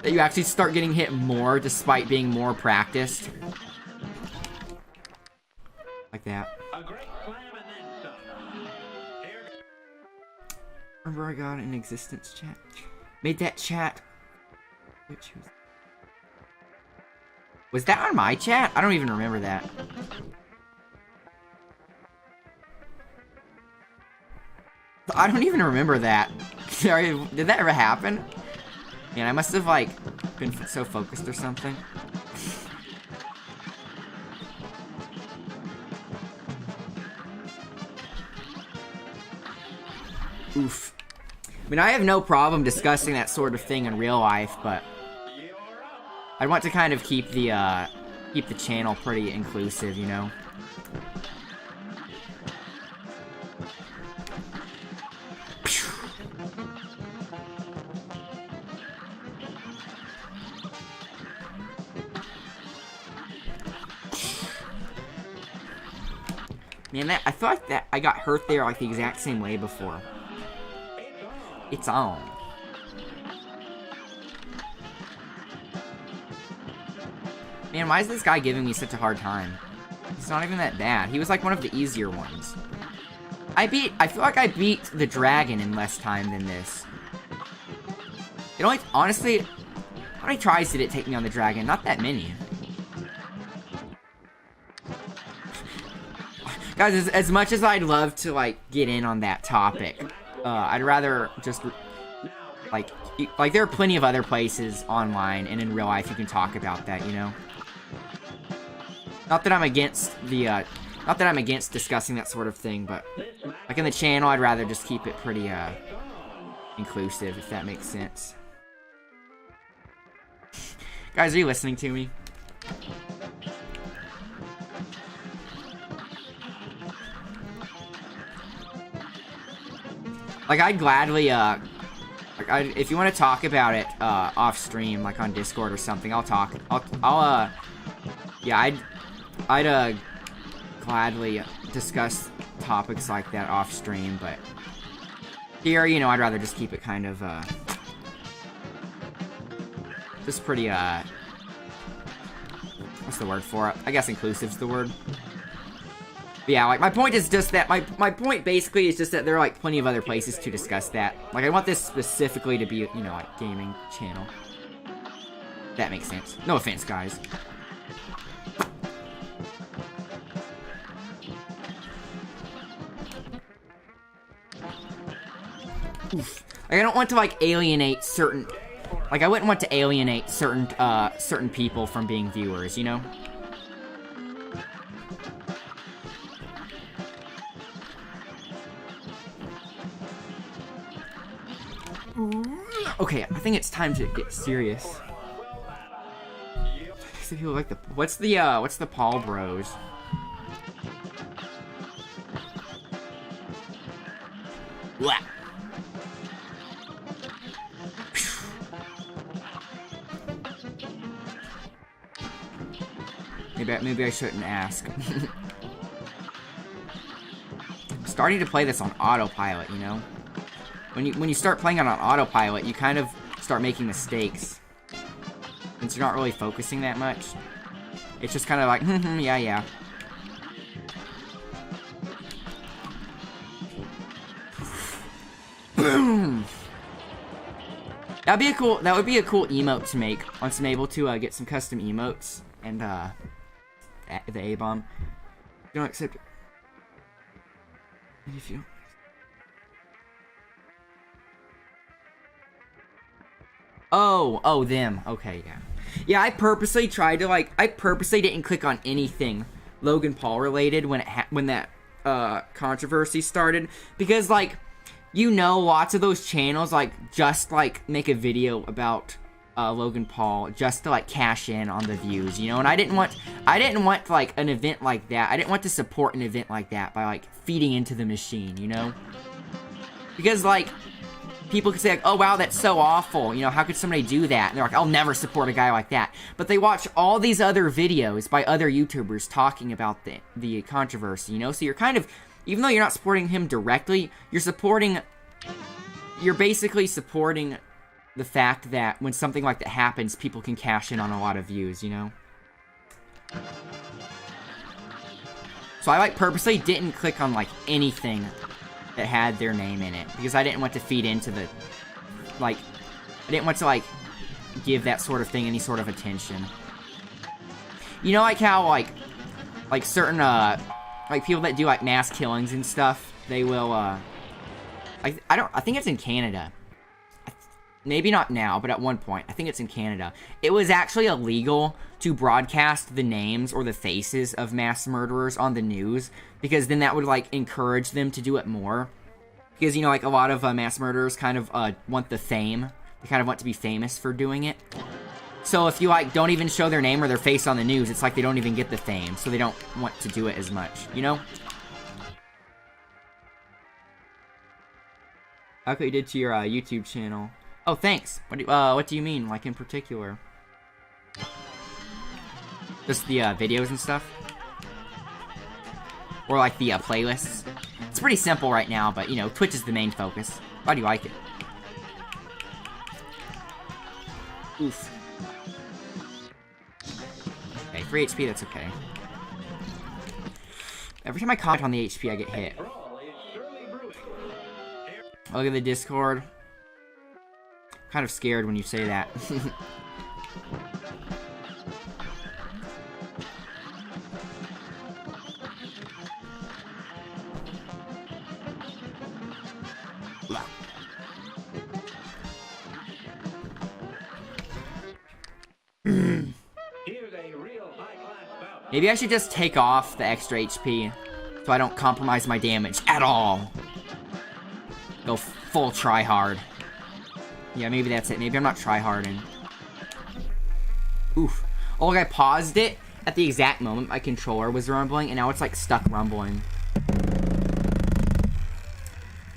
that you actually start getting hit more despite being more practiced. Like that. Remember I got an existence chat? made that chat. Was that on my chat? I don't even remember that. I don't even remember that. Sorry, did that ever happen? Man, I must have, like, been so focused or something. Oof. I mean, I have no problem discussing that sort of thing in real life, but I want to kind of keep the channel pretty inclusive, you know? Man, I feel like that I got hurt there like the exact same way before. It's on. Man, why is this guy giving me such a hard time? It's not even that bad. He was like one of the easier ones. I feel like I beat the dragon in less time than this. It only, honestly, how many tries did it take me on the dragon? Not that many. Guys, as much as I'd love to, like, get in on that topic, I'd rather just, like, there are plenty of other places online and in real life you can talk about that, you know? Not that I'm against the, not that I'm against discussing that sort of thing, but, like, in the channel, I'd rather just keep it pretty, inclusive, if that makes sense. Guys, are you listening to me? Like, I'd gladly, if you want to talk about it, off stream, like on Discord or something, I'll talk. Yeah, I'd gladly discuss topics like that off stream, but here, you know, I'd rather just keep it kind of, just pretty, what's the word for it? I guess inclusive's the word. But yeah, like, my point is just that, my point basically is just that there are, like, plenty of other places to discuss that. Like, I want this specifically to be, you know, like, gaming channel. That makes sense. No offense, guys. Oof. Like, I don't want to, like, alienate certain... Like, I wouldn't want to alienate certain people from being viewers, you know? Okay, I think it's time to get serious. So people like the what's the Paul Bros? Blah. Maybe I shouldn't ask. I'm starting to play this on autopilot, you know? When you start playing on autopilot, you kind of start making mistakes. Since you're not really focusing that much. It's just kind of like, yeah. Boom! That would be a cool emote to make once I'm able to get some custom emotes and the A-bomb. You don't accept it. If you Oh, them. Okay, yeah. Yeah, I purposely tried to, like, I purposely didn't click on anything Logan Paul related when that controversy started, because, like, you know, lots of those channels, like, just, like, make a video about Logan Paul just to, like, cash in on the views, you know? And I didn't want, like, an event like that. I didn't want to support an event like that by, like, feeding into the machine, you know? Because, like, people could say, like, oh, wow, that's so awful. You know, how could somebody do that? And they're like, I'll never support a guy like that. But they watch all these other videos by other YouTubers talking about the controversy, you know? So you're kind of, even though you're not supporting him directly, you're basically supporting the fact that when something like that happens, people can cash in on a lot of views, you know? So I, like, purposely didn't click on, like, anything that had their name in it, because I didn't want to feed into the, like, I didn't want to, like, give that sort of thing any sort of attention. You know, like how, like certain, like, people that do, like, mass killings and stuff, they will, I think it's in Canada. Maybe not now, but at one point, I think it's in Canada. It was actually illegal to broadcast the names or the faces of mass murderers on the news, because then that would, like, encourage them to do it more. Because, you know, like, a lot of mass murderers kind of want the fame. They kind of want to be famous for doing it. So if you, like, don't even show their name or their face on the news, it's like they don't even get the fame, so they don't want to do it as much, you know? I like what you did to your YouTube channel. Oh, thanks. What do you mean, like, in particular? Just the videos and stuff? Or, like, the playlists? It's pretty simple right now, but, you know, Twitch is the main focus. Why do you like it? Oof. Okay, 3 HP, that's okay. Every time I comment on the HP, I get hit. Look at the Discord. Kind of scared when you say that. Maybe I should just take off the extra HP so I don't compromise my damage at all. Go full try hard. Yeah, maybe that's it. Maybe I'm not tryharding. Oof. Oh, look, I paused it at the exact moment my controller was rumbling, and now it's, like, stuck rumbling.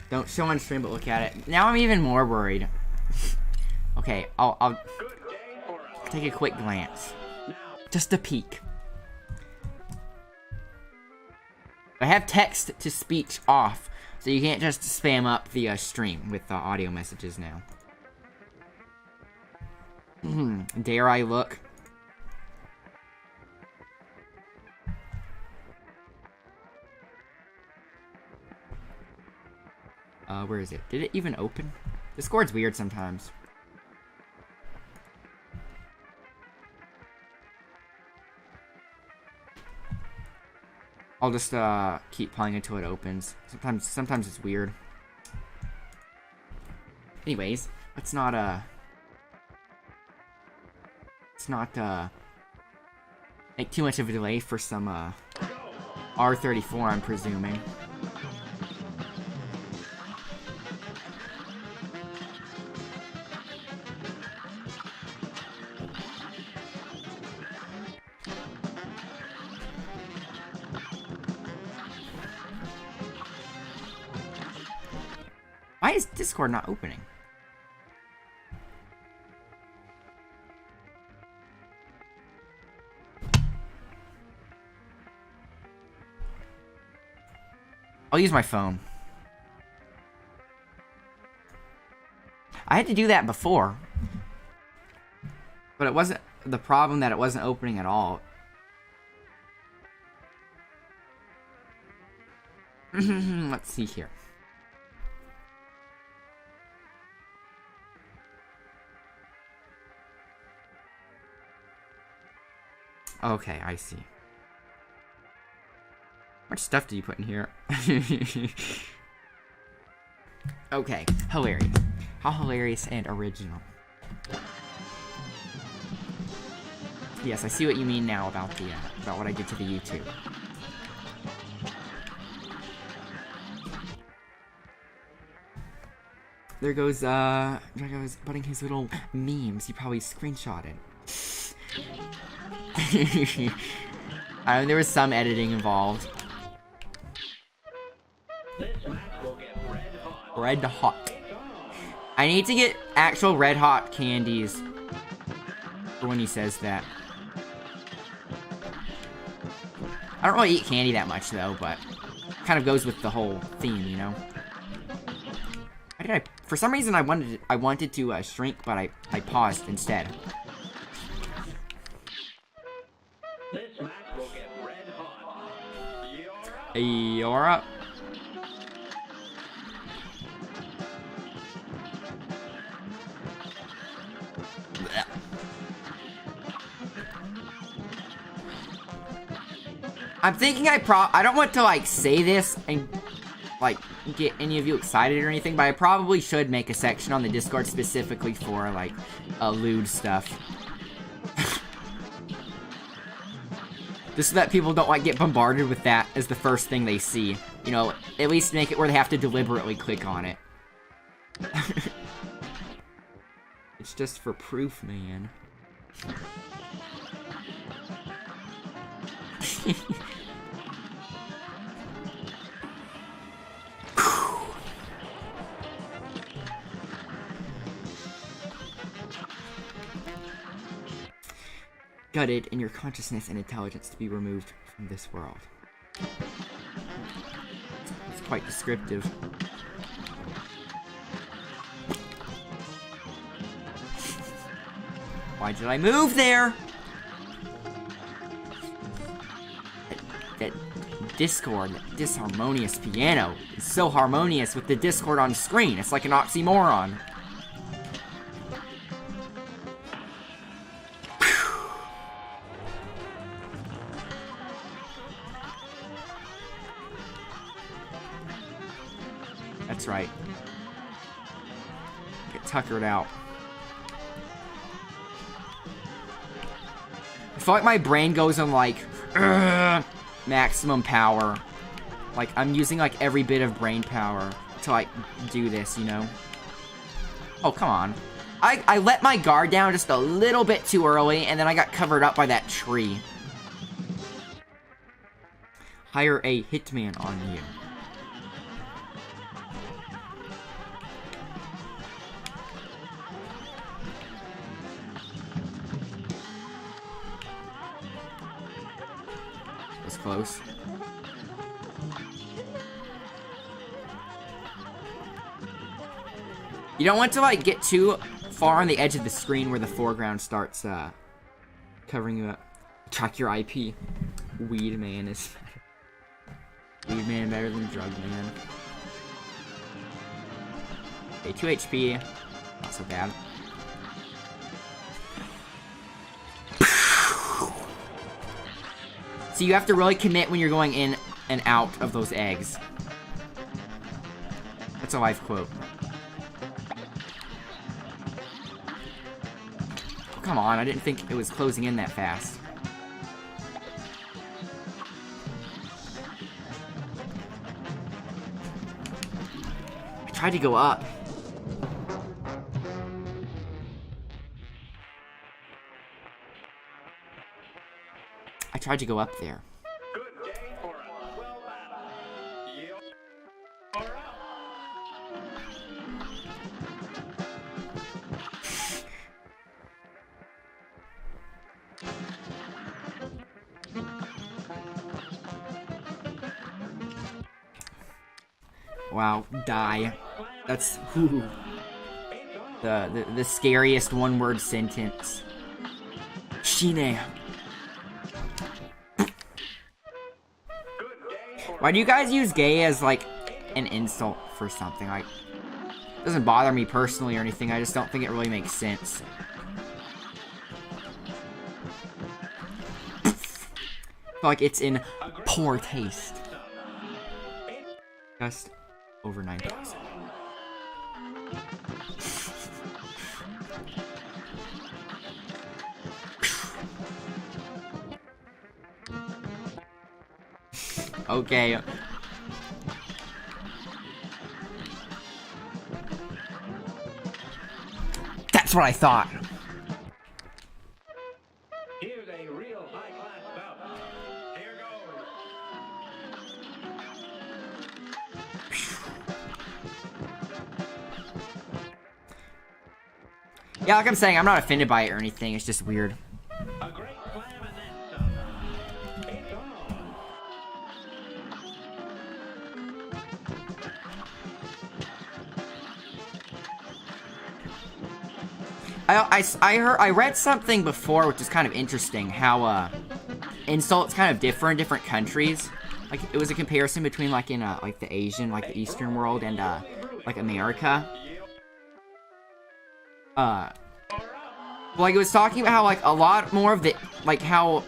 Don't show on stream, but look at it. Now I'm even more worried. Okay, I'll take a quick glance. Just a peek. I have text-to-speech off, so you can't just spam up the stream with audio messages now. Dare I look? Where is it? Did it even open? Discord's weird sometimes. I'll just, keep playing until it opens. Sometimes it's weird. Anyways, let's not, make too much of a delay for some, R34, I'm presuming. Why is Discord not opening? I'll use my phone. I had to do that before. But it wasn't the problem that it wasn't opening at all. Let's see here. Okay, I see. How much stuff did you put in here? Okay, hilarious. How hilarious and original. Yes, I see what you mean now about the about what I did to the YouTube. There goes Drago's putting his little memes. He probably screenshotted. There was some editing involved. Red hot. I need to get actual red hot candies for when he says that. I don't really eat candy that much though, but kind of goes with the whole theme, you know. Why did I? For some reason, I wanted to shrink, but I paused instead. You're up. I'm thinking I don't want to, like, say this and, like, get any of you excited or anything, but I probably should make a section on the Discord specifically for, like, lewd stuff. Just so that people don't, like, get bombarded with that as the first thing they see. You know, at least make it where they have to deliberately click on it. It's just for proof, man. Gutted, and your consciousness and intelligence to be removed from this world. It's quite descriptive. Why did I move there? That Discord, that disharmonious piano, is so harmonious with the Discord on screen. It's like an oxymoron. That's right. Get tuckered out. I feel like my brain goes on, like, maximum power. Like, I'm using, like, every bit of brain power to, like, do this, you know? Oh, come on. I let my guard down just a little bit too early, and then I got covered up by that tree. Hire a hitman on you. Close. You don't want to, like, get too far on the edge of the screen where the foreground starts covering you up. Track your IP. Weed man is better. Weed man better than drug man. Okay, 2 HP. Not so bad. So you have to really commit when you're going in and out of those eggs. That's a life quote. Oh, come on, I didn't think it was closing in that fast. I tried to go up. I tried to go up there. Good day for a well battle. You're out. Wow, die. That's the scariest one-word sentence. Shine. Why do you guys use gay as, like, an insult for something? Like, it doesn't bother me personally or anything, I just don't think it really makes sense. I feel like it's in poor taste. Just over 9,000. Okay. That's what I thought. Here's a real high-class bout. Here goes. Yeah, like I'm saying, I'm not offended by it or anything, it's just weird. A great slam and then some. It's on. I read something before which is kind of interesting, how insults kind of differ in different countries. Like, it was a comparison between, like, in like the Asian, like the Eastern world and like America. Like, it was talking about how, like, a lot more of the, like, how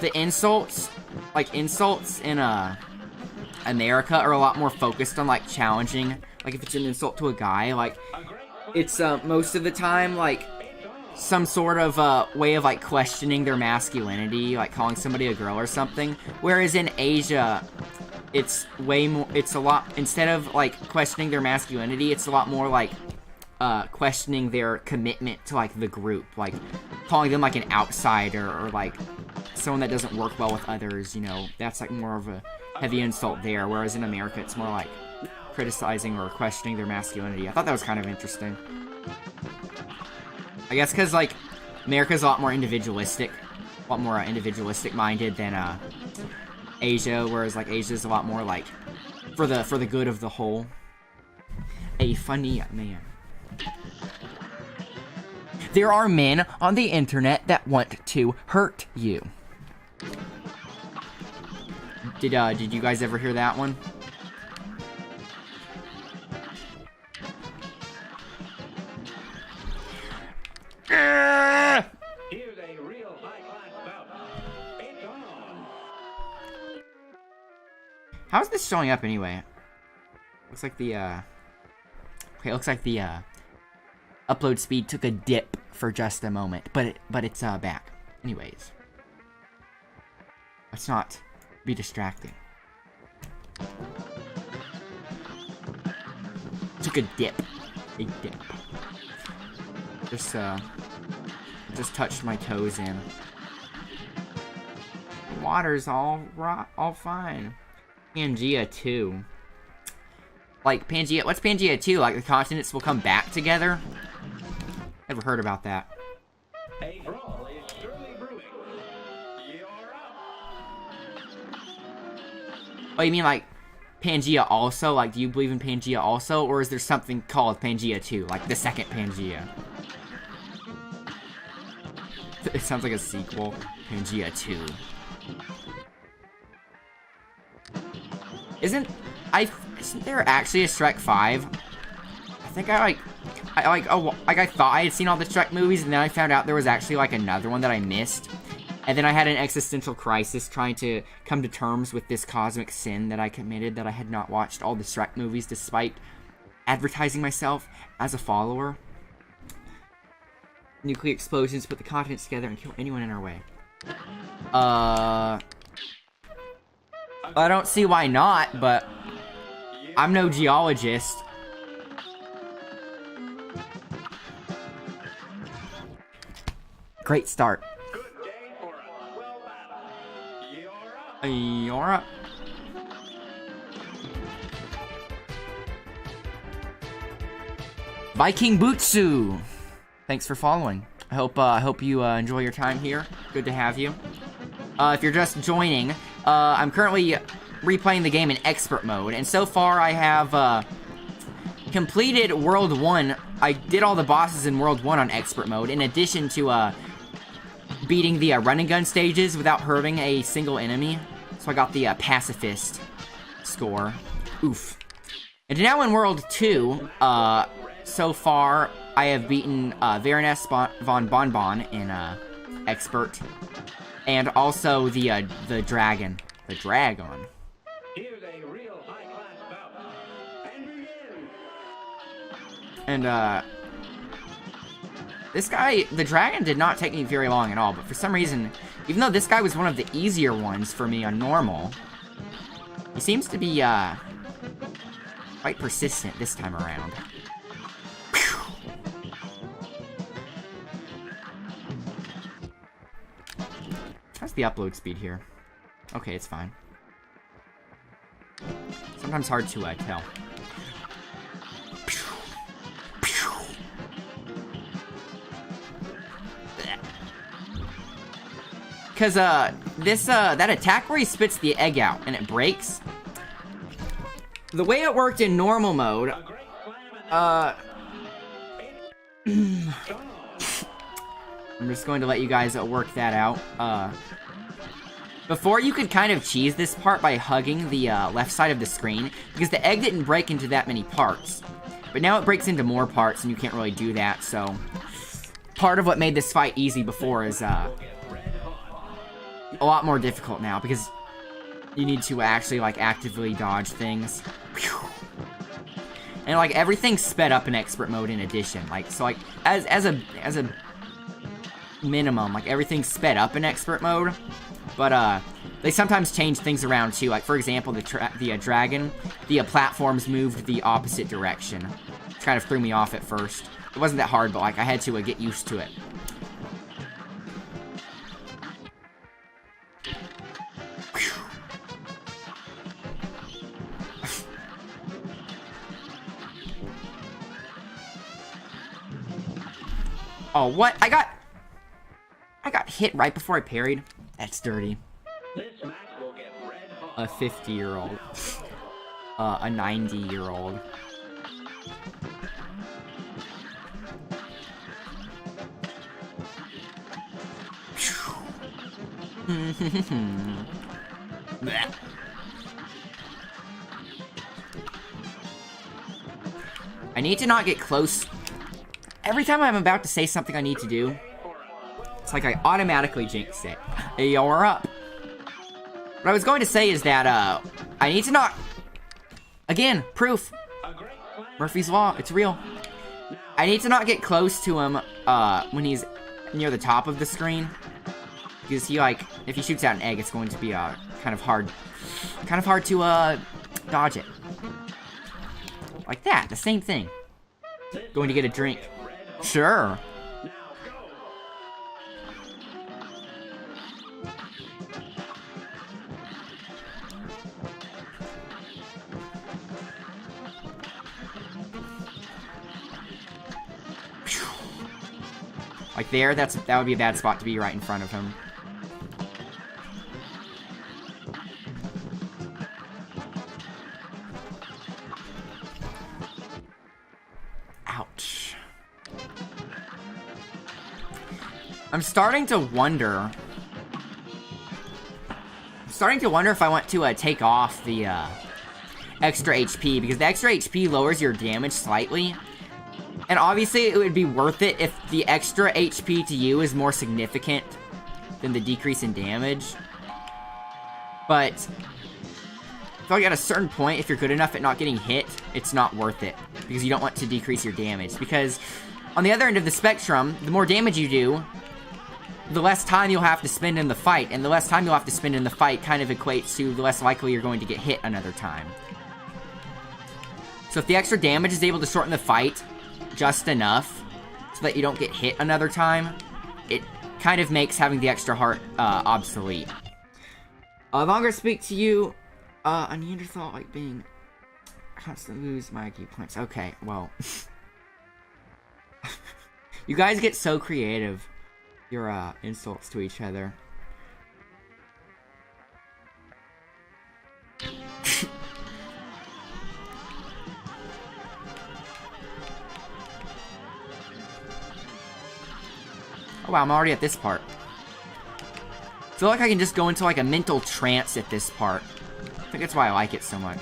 the insults, like, insults in, America are a lot more focused on, like, challenging, like, if it's an insult to a guy, like, it's, most of the time, like, some sort of, way of, like, questioning their masculinity, like, calling somebody a girl or something, whereas in Asia, it's way more, it's a lot, instead of, like, questioning their masculinity, it's a lot more, like, questioning their commitment to, like, the group, like, calling them, like, an outsider, or, like, someone that doesn't work well with others, you know, that's, like, more of a heavy insult there, whereas in America, it's more, like, criticizing or questioning their masculinity. I thought that was kind of interesting. I guess because, like, America's a lot more individualistic, minded than, Asia, whereas, like, Asia's a lot more, like, for the good of the whole. A funny man. There are men on the internet that want to hurt you. Did you guys ever hear that one? Here's a real high-class bout. It's on. How is this showing up anyway? Looks like the, okay, it looks like the, upload speed took a dip for just a moment, but it's, back. Anyways. Let's not be distracting. Took a dip. A dip. Just touched my toes in. The water's all fine. Pangea 2. Like, Pangea, what's Pangea 2? Like, the continents will come back together? Never heard about that. A brawl is surely brewing. You're up. Oh, you mean, like, Pangea also? Like, do you believe in Pangea also? Or is there something called Pangea 2? Like, the second Pangea? It sounds like a sequel. Pangea 2. Isn't there actually a Shrek 5? I think I thought I had seen all the Shrek movies, and then I found out there was actually, like, another one that I missed. And then I had an existential crisis trying to come to terms with this cosmic sin that I committed, that I had not watched all the Shrek movies despite advertising myself as a follower. Nuclear explosions put the continents together and kill anyone in our way. I don't see why not, but I'm no geologist. Great start. Good day for a well battle. You're up. You're up. Viking Butsu! Thanks for following. I hope you enjoy your time here. Good to have you. If you're just joining, I'm currently replaying the game in expert mode, and so far I have completed World 1. I did all the bosses in World 1 on expert mode, in addition to beating the run and gun stages without hurting a single enemy. So I got the pacifist score. Oof. And now in World 2, so far I have beaten Baroness von Bonbon in expert, and also the dragon. The dragon. Here's a real high-class bout. And begin. And this guy, the dragon, did not take me very long at all, but for some reason, even though this guy was one of the easier ones for me on normal, he seems to be quite persistent this time around. How's the upload speed here? Okay, it's fine. Sometimes hard to tell. Because, that attack where he spits the egg out and it breaks, the way it worked in normal mode, I'm just going to let you guys work that out. Before, you could kind of cheese this part by hugging the left side of the screen, because the egg didn't break into that many parts. But now it breaks into more parts, and you can't really do that, so part of what made this fight easy before is a lot more difficult now because you need to actually, like, actively dodge things. And, like, everything's sped up in expert mode in addition. Like, so, like, as a minimum, like, everything's sped up in expert mode. But, they sometimes change things around, too. Like, for example, the dragon, the platforms moved the opposite direction. It kind of threw me off at first. It wasn't that hard, but, like, I had to get used to it. Oh, what? I got hit right before I parried. That's dirty. This match will get red hot. A 50-year-old. A 90-year-old. I need to not get close. Every time I'm about to say something I need to do, it's like I automatically jinx it. Hey, you're up. What I was going to say is that, I need to not... Again, proof. Murphy's Law, it's real. I need to not get close to him, when he's near the top of the screen. Because he, like, if he shoots out an egg, it's going to be, kind of hard to, dodge it. Like that, the same thing. Going to get a drink. Sure. Like there, that would be a bad spot to be right in front of him. Ouch. I'm starting to wonder if I want to take off the extra HP, because the extra HP lowers your damage slightly. And obviously, it would be worth it if the extra HP to you is more significant than the decrease in damage. But I feel like at a certain point, if you're good enough at not getting hit, it's not worth it. Because you don't want to decrease your damage. Because on the other end of the spectrum, the more damage you do, the less time you'll have to spend in the fight. And the less time you'll have to spend in the fight kind of equates to the less likely you're going to get hit another time. So if the extra damage is able to shorten the fight just enough so that you don't get hit another time, it kind of makes having the extra heart obsolete. Longer speak to you, a Neanderthal like being constantly lose my IQ points. Okay, well. You guys get so creative. Your insults to each other. Oh wow, I'm already at this part. I feel like I can just go into like a mental trance at this part. I think that's why I like it so much.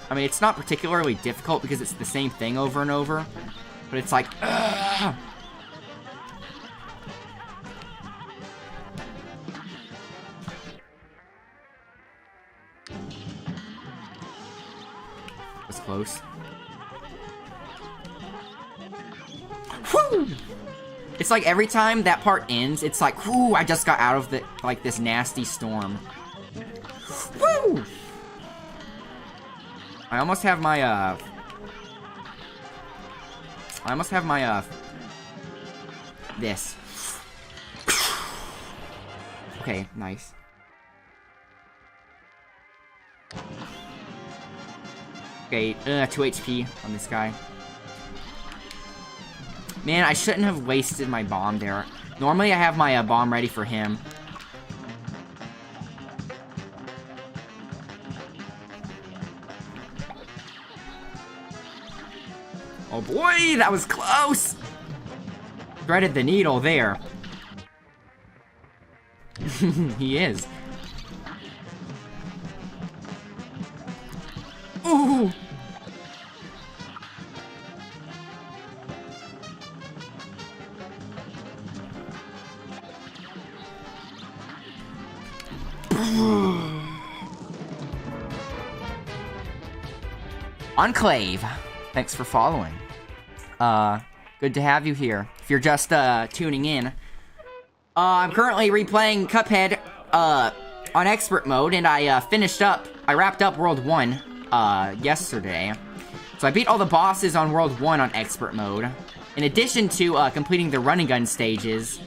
I mean, it's not particularly difficult because it's the same thing over and over. But it's like, ugh! That's close. Whew! It's like every time that part ends, it's like, whew, I just got out of the, like, this nasty storm. Woo! I almost have my, this. Okay, nice. Okay, 2 HP on this guy. Man, I shouldn't have wasted my bomb there. Normally I have my bomb ready for him. Oh boy, that was close! Threaded the needle there. He is. Ooh! Enclave, thanks for following. Good to have you here. If you're just tuning in, I'm currently replaying Cuphead on expert mode, and I wrapped up World 1 yesterday. So I beat all the bosses on World 1 on expert mode, in addition to completing the running gun stages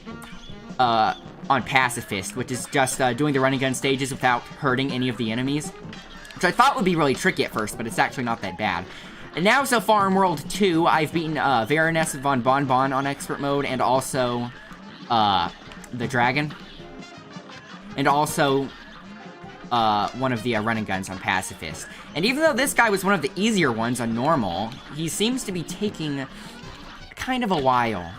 on Pacifist, which is just doing the running gun stages without hurting any of the enemies, which I thought would be really tricky at first, but it's actually not that bad. And now, so far in World 2, I've beaten Baroness von Bonbon on expert mode, and also the dragon, and also one of the running guns on Pacifist. And even though this guy was one of the easier ones on normal, he seems to be taking kind of a while.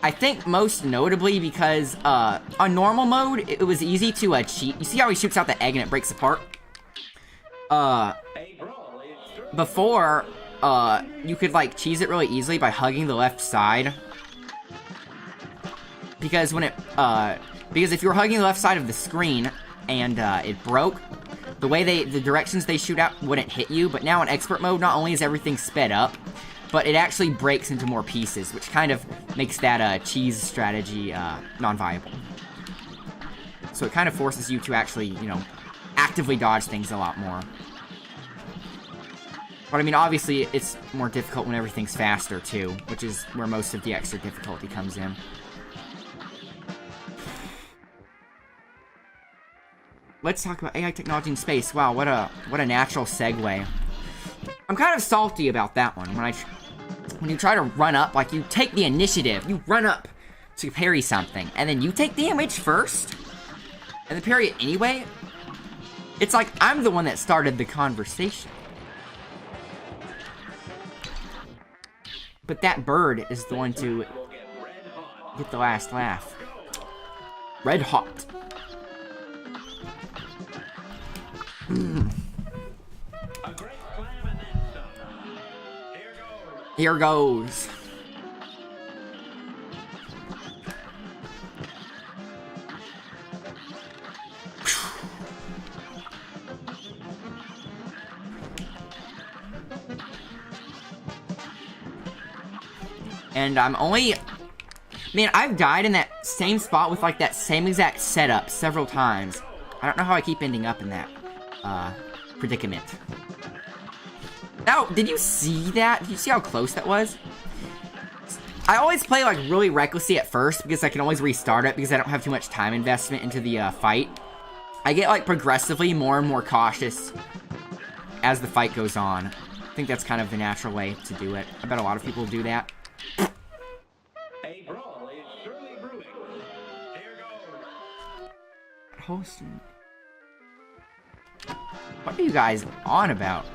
I think most notably because on normal mode, it was easy to cheat. You see how he shoots out the egg and it breaks apart? Before, you could, like, cheese it really easily by hugging the left side. Because when because if you were hugging the left side of the screen and, it broke, the directions they shoot out wouldn't hit you. But now in expert mode, not only is everything sped up, but it actually breaks into more pieces, which kind of makes that, cheese strategy, non-viable. So it kind of forces you to actually, you know, actively dodge things a lot more. But I mean, obviously, it's more difficult when everything's faster, too, which is where most of the extra difficulty comes in. Let's talk about AI technology in space. Wow, what a natural segue. I'm kind of salty about that one. When you try to run up, like, you take the initiative, you run up to parry something, and then you take damage first, and then parry it anyway. It's like I'm the one that started the conversation. But that bird is the one to get the last laugh. Red hot. Here goes. And I'm only... Man, I've died in that same spot with, like, that same exact setup several times. I don't know how I keep ending up in that, predicament. Now, did you see that? Did you see how close that was? I always play, like, really recklessly at first, because I can always restart it, because I don't have too much time investment into the, fight. I get, like, progressively more and more cautious as the fight goes on. I think that's kind of the natural way to do it. I bet a lot of people do that. A brawl is surely brewing. Here goes. Hosting. What are you guys on about?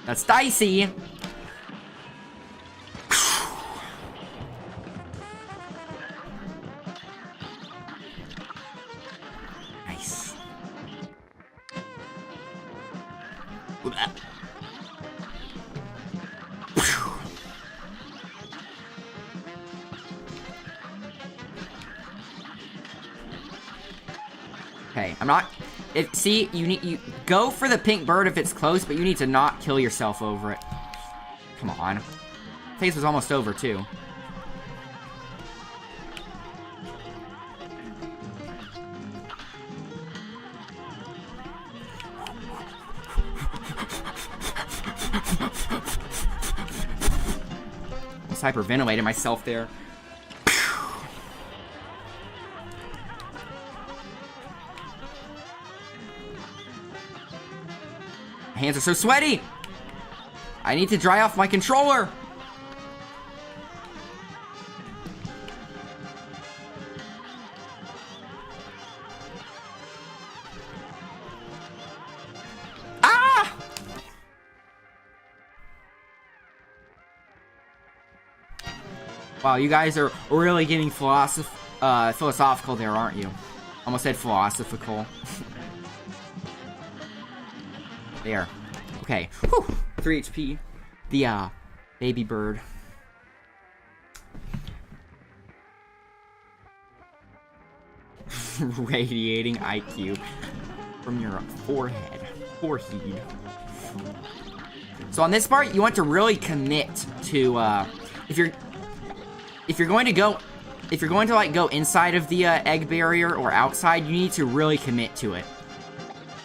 That's dicey. Nice. Okay, I'm not... see, you go for the pink bird if it's close, but you need to not kill yourself over it. Come on. Phase was almost over, too. I just hyperventilated myself there. My hands are so sweaty! I need to dry off my controller! Ah! Wow, you guys are really getting philosophical there, aren't you? Almost said philosophical. There. Okay. Whew. 3 HP. The, baby bird. Radiating IQ from your forehead. So on this part, you want to really commit to, if you're going to like go inside of the egg barrier or outside, you need to really commit to it.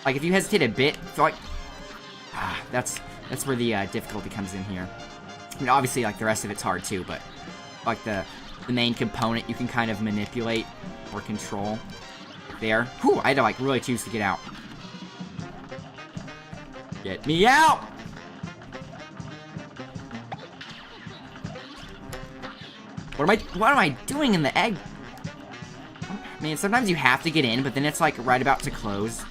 Like if you hesitate a bit, feel like that's where the difficulty comes in here. I mean, obviously, like the rest of it's hard too, but like the main component you can kind of manipulate or control. There. Whew, I had to like really choose to get out. Get me out! What am I doing in the egg? I mean, sometimes you have to get in, but then it's like right about to close.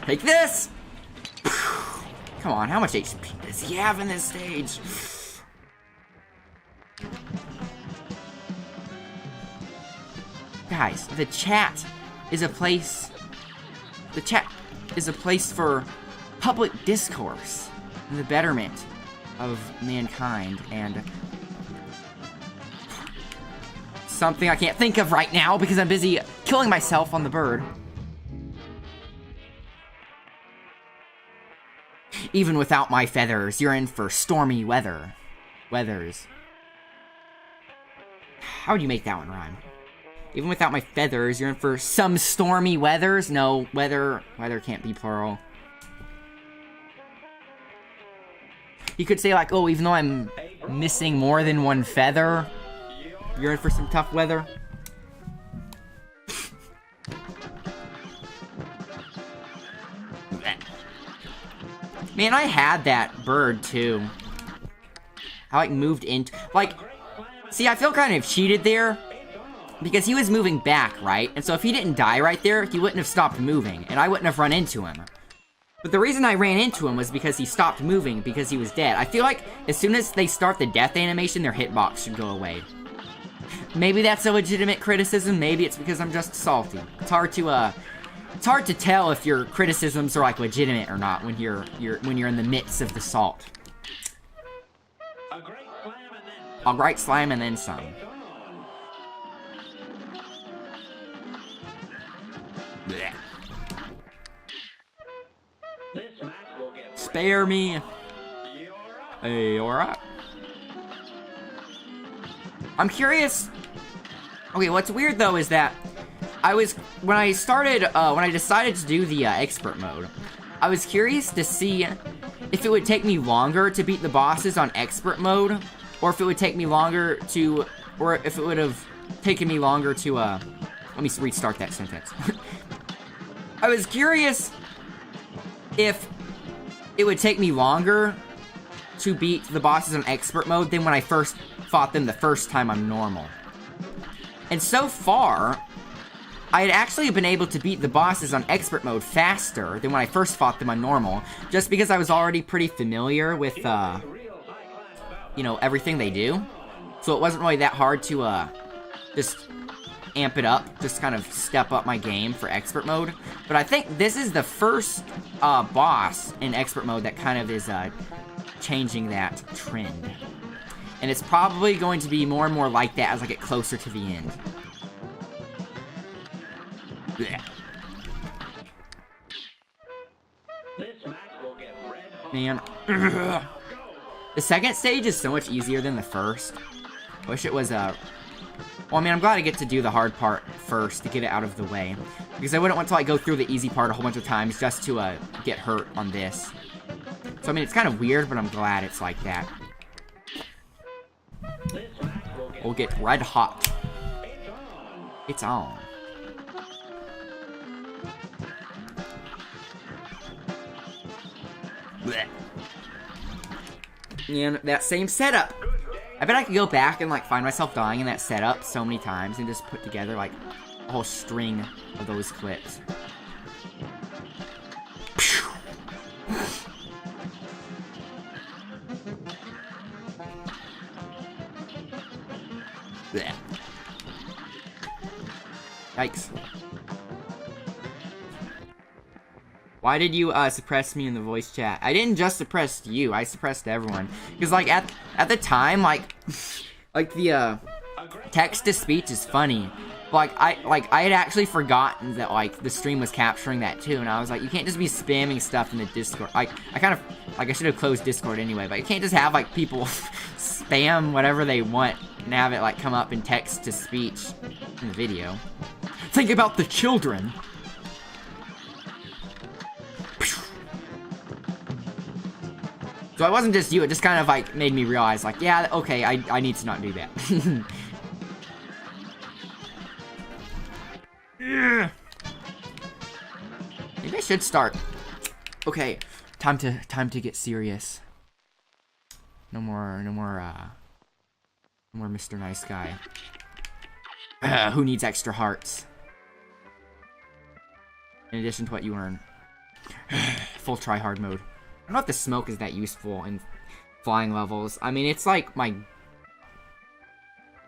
Take this! Come on, how much HP does he have in this stage? Guys, the chat is a place... The chat is a place for public discourse and the betterment of mankind, and something I can't think of right now because I'm busy killing myself on the bird. Even without my feathers, you're in for stormy weather. Weathers. How would you make that one rhyme? Even without my feathers, you're in for some stormy weathers? No, weather can't be plural. You could say like, oh, even though I'm missing more than one feather, you're in for some tough weather. Man, I had that bird too. I like moved into, like, see, I feel kind of cheated there because he was moving back, right? And so if he didn't die right there, he wouldn't have stopped moving and I wouldn't have run into him. But the reason I ran into him was because he stopped moving because he was dead. I feel like as soon as they start the death animation, their hitbox should go away. Maybe that's a legitimate criticism. Maybe it's because I'm just salty. It's hard to tell if your criticisms are like legitimate or not when you're in the midst of the salt. A great slam and then some. Blech. Spare me. Hey, alright. I'm curious. Okay, what's weird though is that when I decided to do the expert mode, I was curious to see if it would take me longer to beat the bosses on expert mode, or if it would take me longer to, or if it would have taken me longer to, let me restart that sentence. I was curious if it would take me longer to beat the bosses on expert mode than when I first fought them the first time on normal. And so far, I had actually been able to beat the bosses on expert mode faster than when I first fought them on normal, just because I was already pretty familiar with, you know, everything they do. So it wasn't really that hard to, just amp it up, just kind of step up my game for expert mode. But I think this is the first, boss in expert mode that kind of is, changing that trend. And it's probably going to be more and more like that as I get closer to the end. Blech. Man. The second stage is so much easier than the first. I wish it was, well, I mean, I'm glad I get to do the hard part first to get it out of the way. Because I wouldn't want to, like, go through the easy part a whole bunch of times just to, get hurt on this. So, I mean, it's kind of weird, but I'm glad it's like that. We'll get red hot. It's on. Blech. And that same setup. I bet I could go back and like find myself dying in that setup so many times and just put together like a whole string of those clips. Blech. Yikes. Why did you suppress me in the voice chat? I didn't just suppress you, I suppressed everyone. Because like at the time, like the text to speech is funny. But, I had actually forgotten that like the stream was capturing that too, and I was like, you can't just be spamming stuff in the Discord. I kind of like I should have closed Discord anyway, but you can't just have like people spam whatever they want and have it like come up in text to speech in the video. Think about the children. So it wasn't just you, it just kind of like made me realize like, yeah, okay, I need to not do that. Maybe I should start. Okay, time to get serious. No more Mr. Nice Guy. Who needs extra hearts? In addition to what you earn. Full try-hard mode. I don't know if the smoke is that useful in flying levels. I mean, it's like my...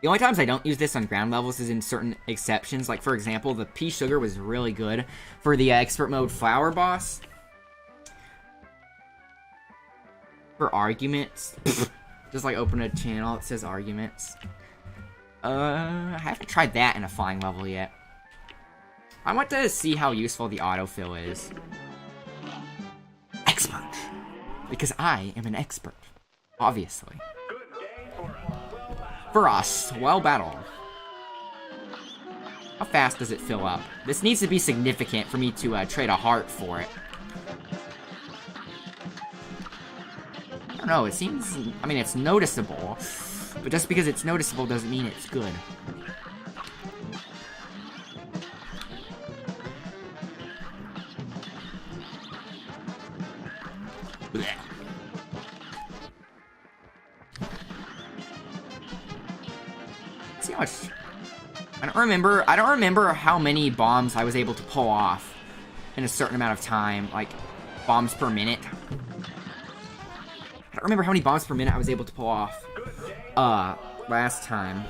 The only times I don't use this on ground levels is in certain exceptions. Like, for example, the pea sugar was really good for the expert mode flower boss. For arguments. Just, like, open a channel that says arguments. I haven't tried that in a flying level yet. I want to see how useful the autofill is. Expert. Because I am an expert. Obviously. For a swell battle. How fast does it fill up? This needs to be significant for me to trade a heart for it. I don't know, it seems... I mean, it's noticeable. But just because it's noticeable doesn't mean it's good. Blech. See how much... I don't remember how many bombs I was able to pull off in a certain amount of time, like bombs per minute. I don't remember how many bombs per minute I was able to pull off last time.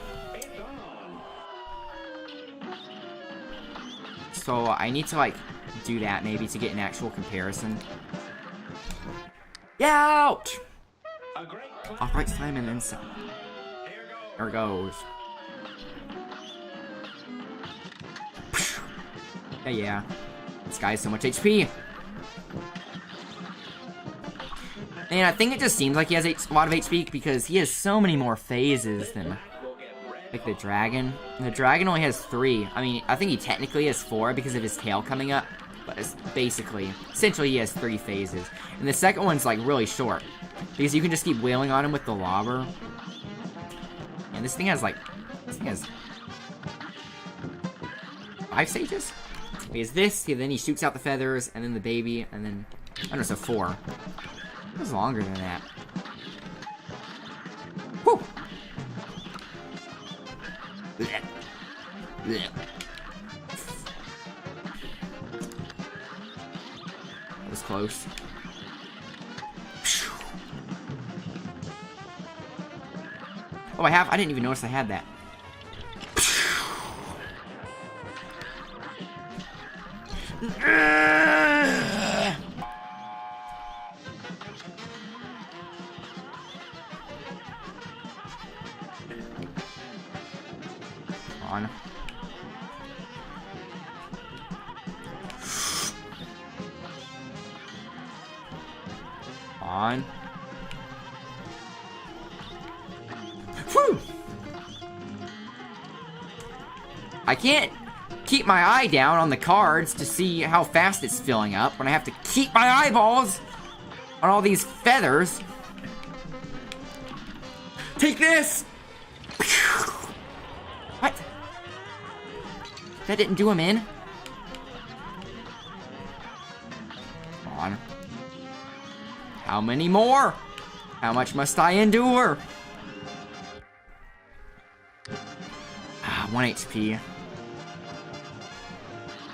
So I need to like do that maybe to get an actual comparison. Get out! Alright, time and then some. There goes. Yeah. This guy has so much HP. And I think it just seems like he has a lot of HP because he has so many more phases than, like, the dragon. And the dragon only has 3. I mean, I think he technically has 4 because of his tail coming up. But it's essentially he has 3 phases. And the second one's, like, really short. Because you can just keep wailing on him with the lobber. And this thing has 5 stages? He has this, then he shoots out the feathers, and then the baby, and then... I don't know, so 4. It was longer than that. Whew! Blech. Blech. That was close. Oh, I didn't even notice I had that. On. On. Whew! I can't keep my eye down on the cards to see how fast it's filling up when I have to keep my eyeballs on all these feathers. Take this! What? That didn't do him in? Come on. How many more? How much must I endure? 1 HP.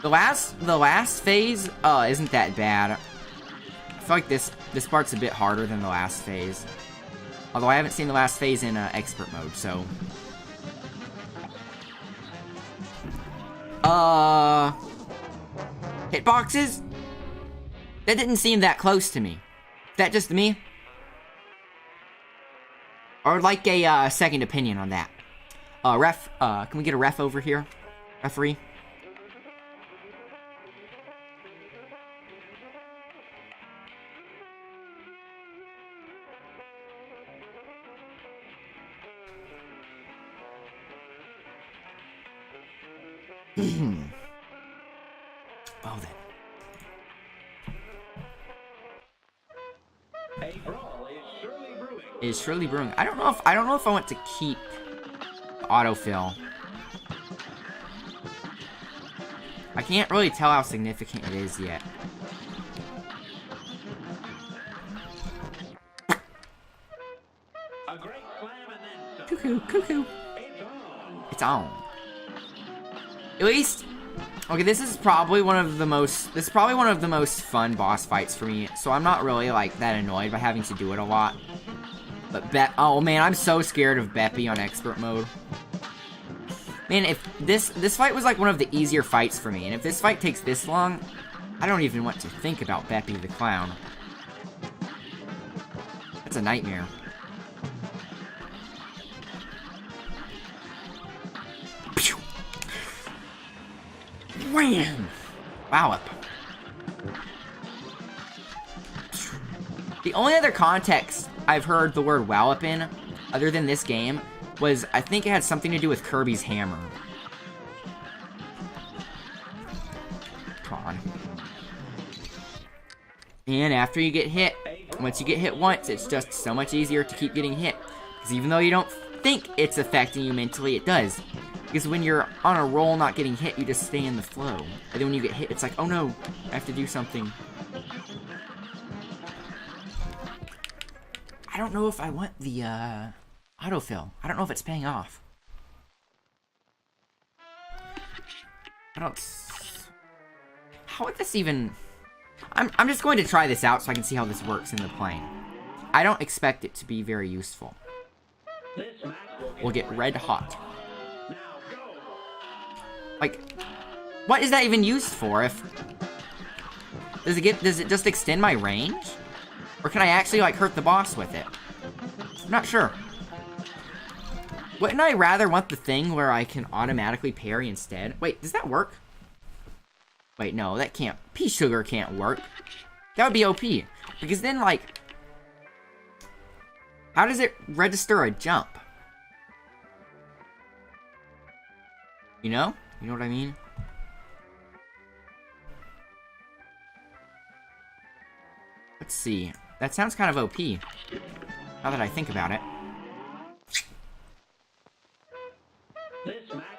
The last phase isn't that bad. I feel like this part's a bit harder than the last phase. Although I haven't seen the last phase in expert mode, so Hitboxes? That didn't seem that close to me. Is that just me? I would like a second opinion on that. Ref, can we get a ref over here? Referee? Well then. A brawl is surely brewing. Is surely brewing. I don't know if I want to keep autofill. I can't really tell how significant it is yet. A great slam and then some. Cuckoo, cuckoo. It's on. It's on. At least, okay, this is probably one of the most fun boss fights for me, so I'm not really, like, that annoyed by having to do it a lot. But oh man, I'm so scared of Beppy on expert mode. Man, if this fight was, like, one of the easier fights for me, and if this fight takes this long, I don't even want to think about Beppy the Clown. That's a nightmare. Wham! Wallop. The only other context I've heard the word wallop in, other than this game, was I think it had something to do with Kirby's hammer. Come on. And after you get hit, once you get hit once, it's just so much easier to keep getting hit. Because even though you don't think it's affecting you mentally, it does. Because when you're on a roll not getting hit, you just stay in the flow. And then when you get hit, it's like, oh no, I have to do something. I don't know if I want the, autofill. I don't know if it's paying off. I don't... How would this even... I'm just going to try this out so I can see how this works in the plane. I don't expect it to be very useful. We'll get red hot. Like, what is that even used for? If does it just extend my range? Or can I actually, like, hurt the boss with it? I'm not sure. Wouldn't I rather want the thing where I can automatically parry instead? Wait, does that work? Wait, no, that can't. Pea sugar can't work. That would be OP. Because then, like, how does it register a jump? You know? You know what I mean? Let's see. That sounds kind of OP. Now that I think about it.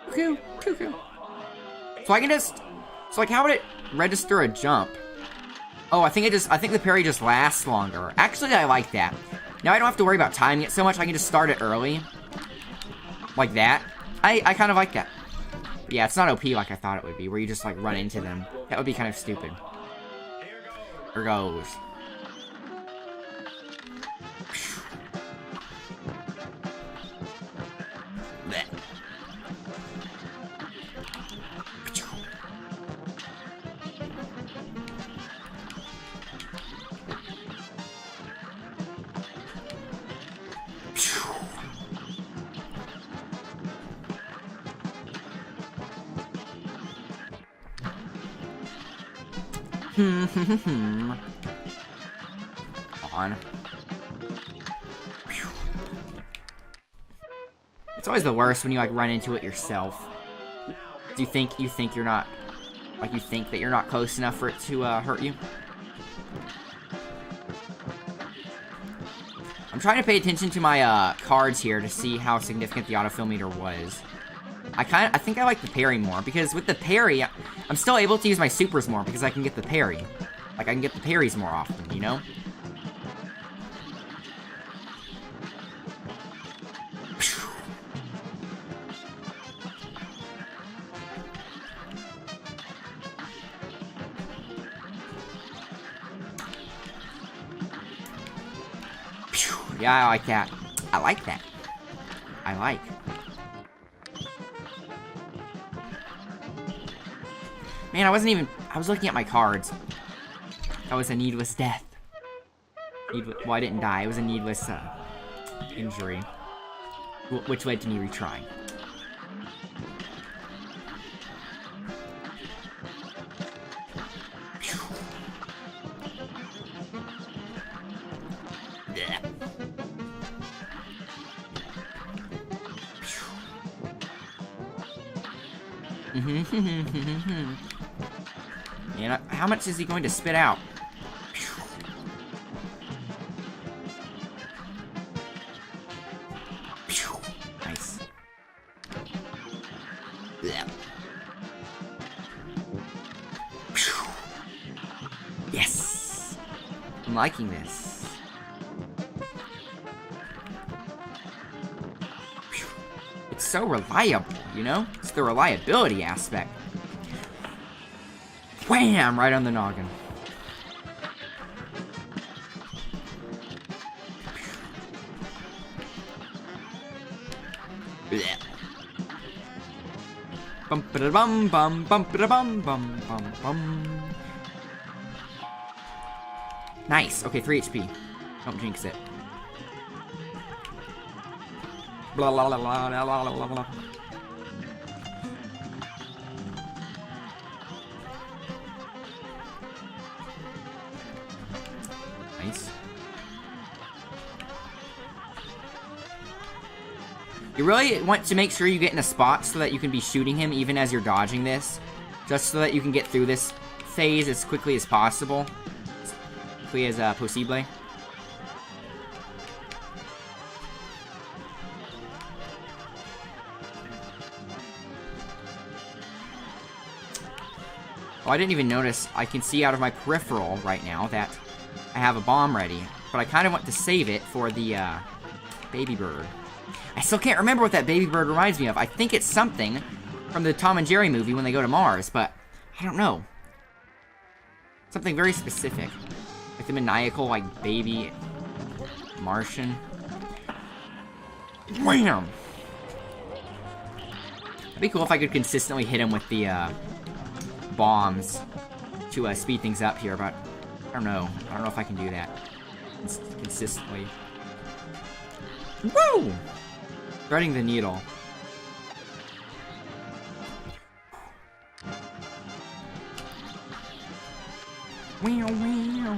Cuckoo, cuckoo. So I can just... So, like, how would it register a jump? Oh, I think the parry just lasts longer. Actually, I like that. Now I don't have to worry about timing it so much. I can just start it early. Like that. I kind of like that. But yeah, it's not OP like I thought it would be, where you just, like, run into them. That would be kind of stupid. Here goes. Blech. On. It's always the worst when you, like, run into it yourself. Do you think you're not, like, you think that you're not close enough for it to hurt you? I'm trying to pay attention to my cards here to see how significant the autofill meter was. I think I like the parry more, because with the parry, I'm still able to use my supers more because I can get the parry. Like, I can get the parries more often, you know? Yeah, I like that. I like that. I like. Man, I was looking at my cards. That was a needless death. Well, I didn't die. It was a needless, injury. Which led to me retrying. And how much is he going to spit out? Nice. Yes! I'm liking this. It's so reliable, you know? It's the reliability aspect. Wham! Right on the noggin. Bum ba da bum bum bum ba da bum bum bum bum. Nice. Okay, 3 HP. Don't jinx it. Blah blah blah blah blah blah blah. Nice. You really want to make sure you get in a spot so that you can be shooting him even as you're dodging this. Just so that you can get through this phase as quickly as possible. As quickly as possible. Oh, I didn't even notice. I can see out of my peripheral right now that I have a bomb ready. But I kind of want to save it for the, baby bird. I still can't remember what that baby bird reminds me of. I think it's something from the Tom and Jerry movie when they go to Mars, but I don't know. Something very specific. Like the maniacal, like, baby Martian. Wham! It'd be cool if I could consistently hit him with the, bombs to, speed things up here, but I don't know. I don't know if I can do that consistently. Woo! Threading the needle. Wow, wow.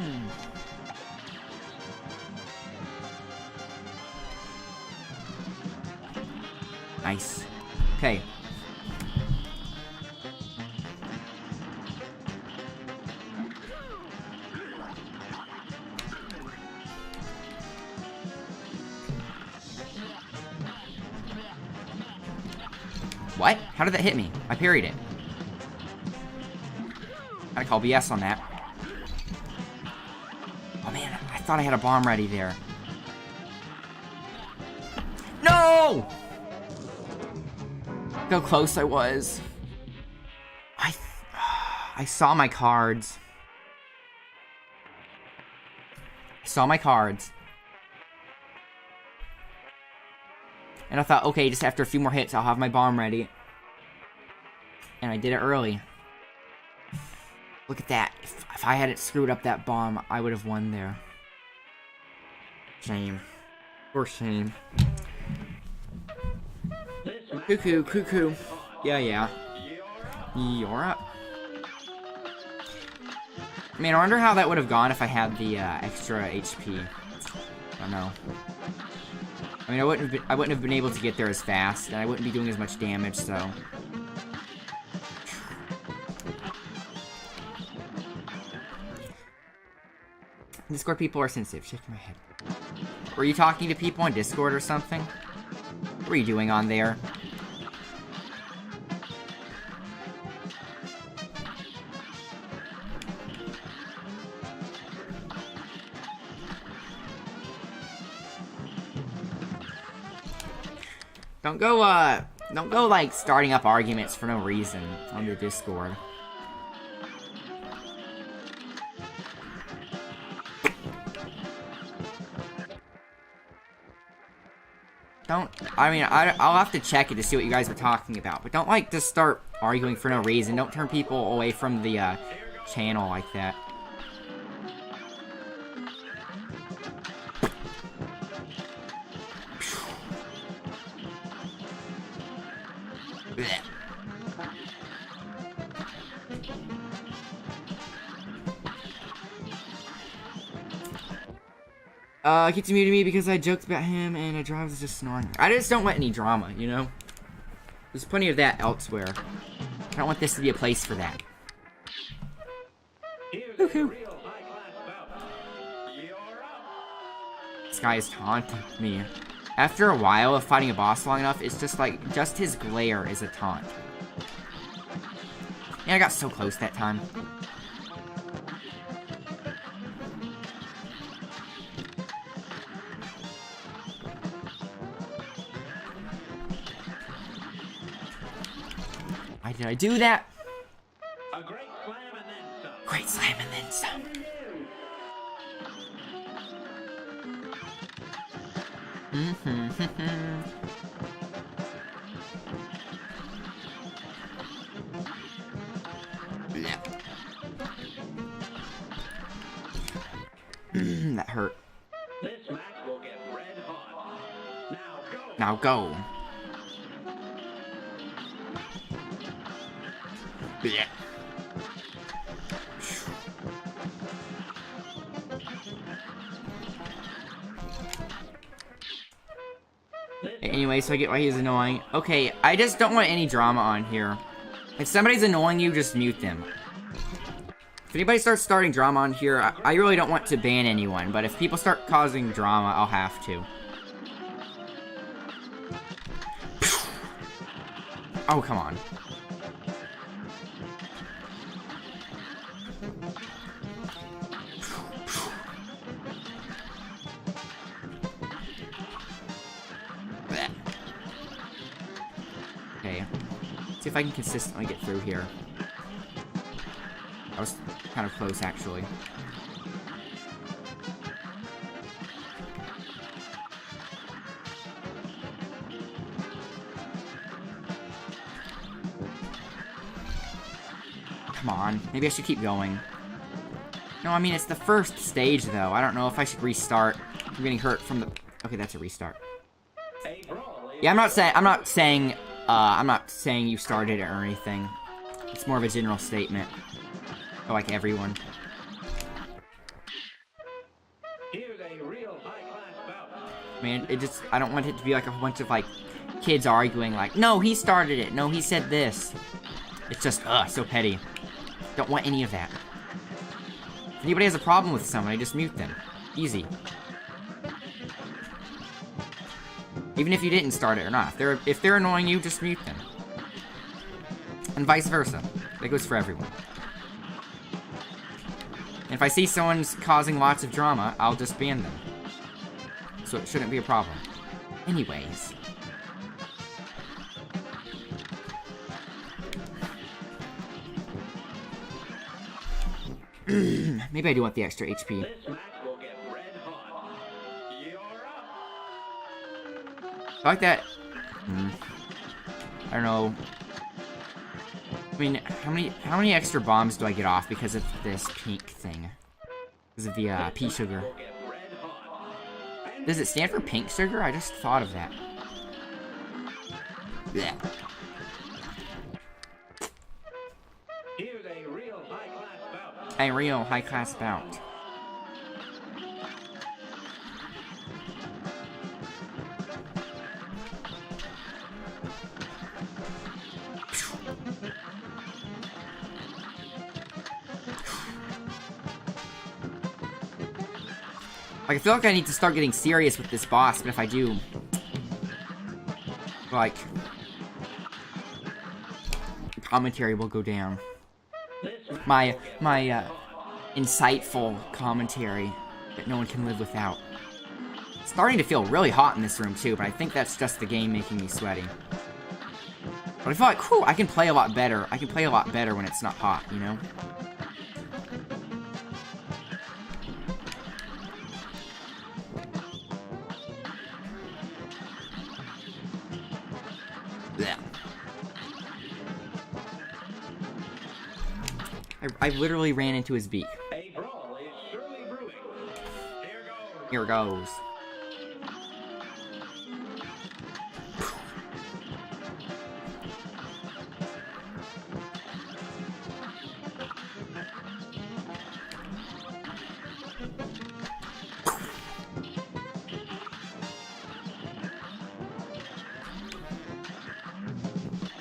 Nice. Okay. What? How did that hit me? I parried it. I call BS on that. Oh man, I thought I had a bomb ready there. No! Look how close I was. I saw my cards. I saw my cards. And I thought, okay, just after a few more hits, I'll have my bomb ready. And I did it early. Look at that. If I hadn't screwed up that bomb, I would have won there. Shame. Or shame. Cuckoo, cuckoo. Yeah, yeah. You're up. I mean, I wonder how that would have gone if I had the extra HP. I don't know. I mean, I wouldn't have been able to get there as fast, and I wouldn't be doing as much damage, so. Discord people are sensitive. Shaking my head. Were you talking to people on Discord or something? What were you doing on there? Don't go, like, starting up arguments for no reason on your Discord. don't, I mean, I'll have to check it to see what you guys were talking about, but don't, like, just start arguing for no reason. Don't turn people away from the, channel like that. Blech. Keeps muting me because I joked about him and a drive was just snoring. I just don't want any drama, you know? There's plenty of that elsewhere. I don't want this to be a place for that. Woohoo! This guy is taunting me. After a while of fighting a boss long enough, it's just like, just his glare is a taunt. Yeah, I got so close that time. Why did I do that? A great slam and then some. Great slam and then some. That hurt. This match will get red hot. Now go. Now go. Blech. Anyway, so I get why he's annoying. Okay, I just don't want any drama on here. If somebody's annoying you, just mute them. If anybody starting drama on here, I really don't want to ban anyone, but if people start causing drama, I'll have to. Oh, come on. Okay. See if I can consistently get through here. I was kind of close, actually. Come on. Maybe I should keep going. No, I mean, it's the first stage, though. I don't know if I should restart. I'm getting hurt from the... Okay, that's a restart. Yeah, I'm not saying you started it or anything. It's more of a general statement. For, like, everyone. Here's a real high-class bout. I mean, I don't want it to be like a bunch of, like, kids arguing, like, no, he started it, no, he said this. It's just, so petty. Don't want any of that. If anybody has a problem with somebody, just mute them. Easy. Even if you didn't start it or not. If they're annoying you, just mute them. And vice versa. That goes for everyone. And if I see someone's causing lots of drama, I'll just ban them. So it shouldn't be a problem. Anyways. Maybe I do want the extra HP. This match will get red hot. You're up. I like that. I don't know. I mean, how many extra bombs do I get off because of this pink thing? Because of the pea sugar. Does it stand for pink sugar? I just thought of that. Yeah. Here's a real high-class bout. A real high-class bout. Like, I feel like I need to start getting serious with this boss, but if I do... like... commentary will go down. My insightful commentary that no one can live without. It's starting to feel really hot in this room, too, but I think that's just the game making me sweaty. But I feel like, whew, I can play a lot better. I can play a lot better when it's not hot, you know? I literally ran into his beak. A brawl is surely brewing. Here goes. Here goes.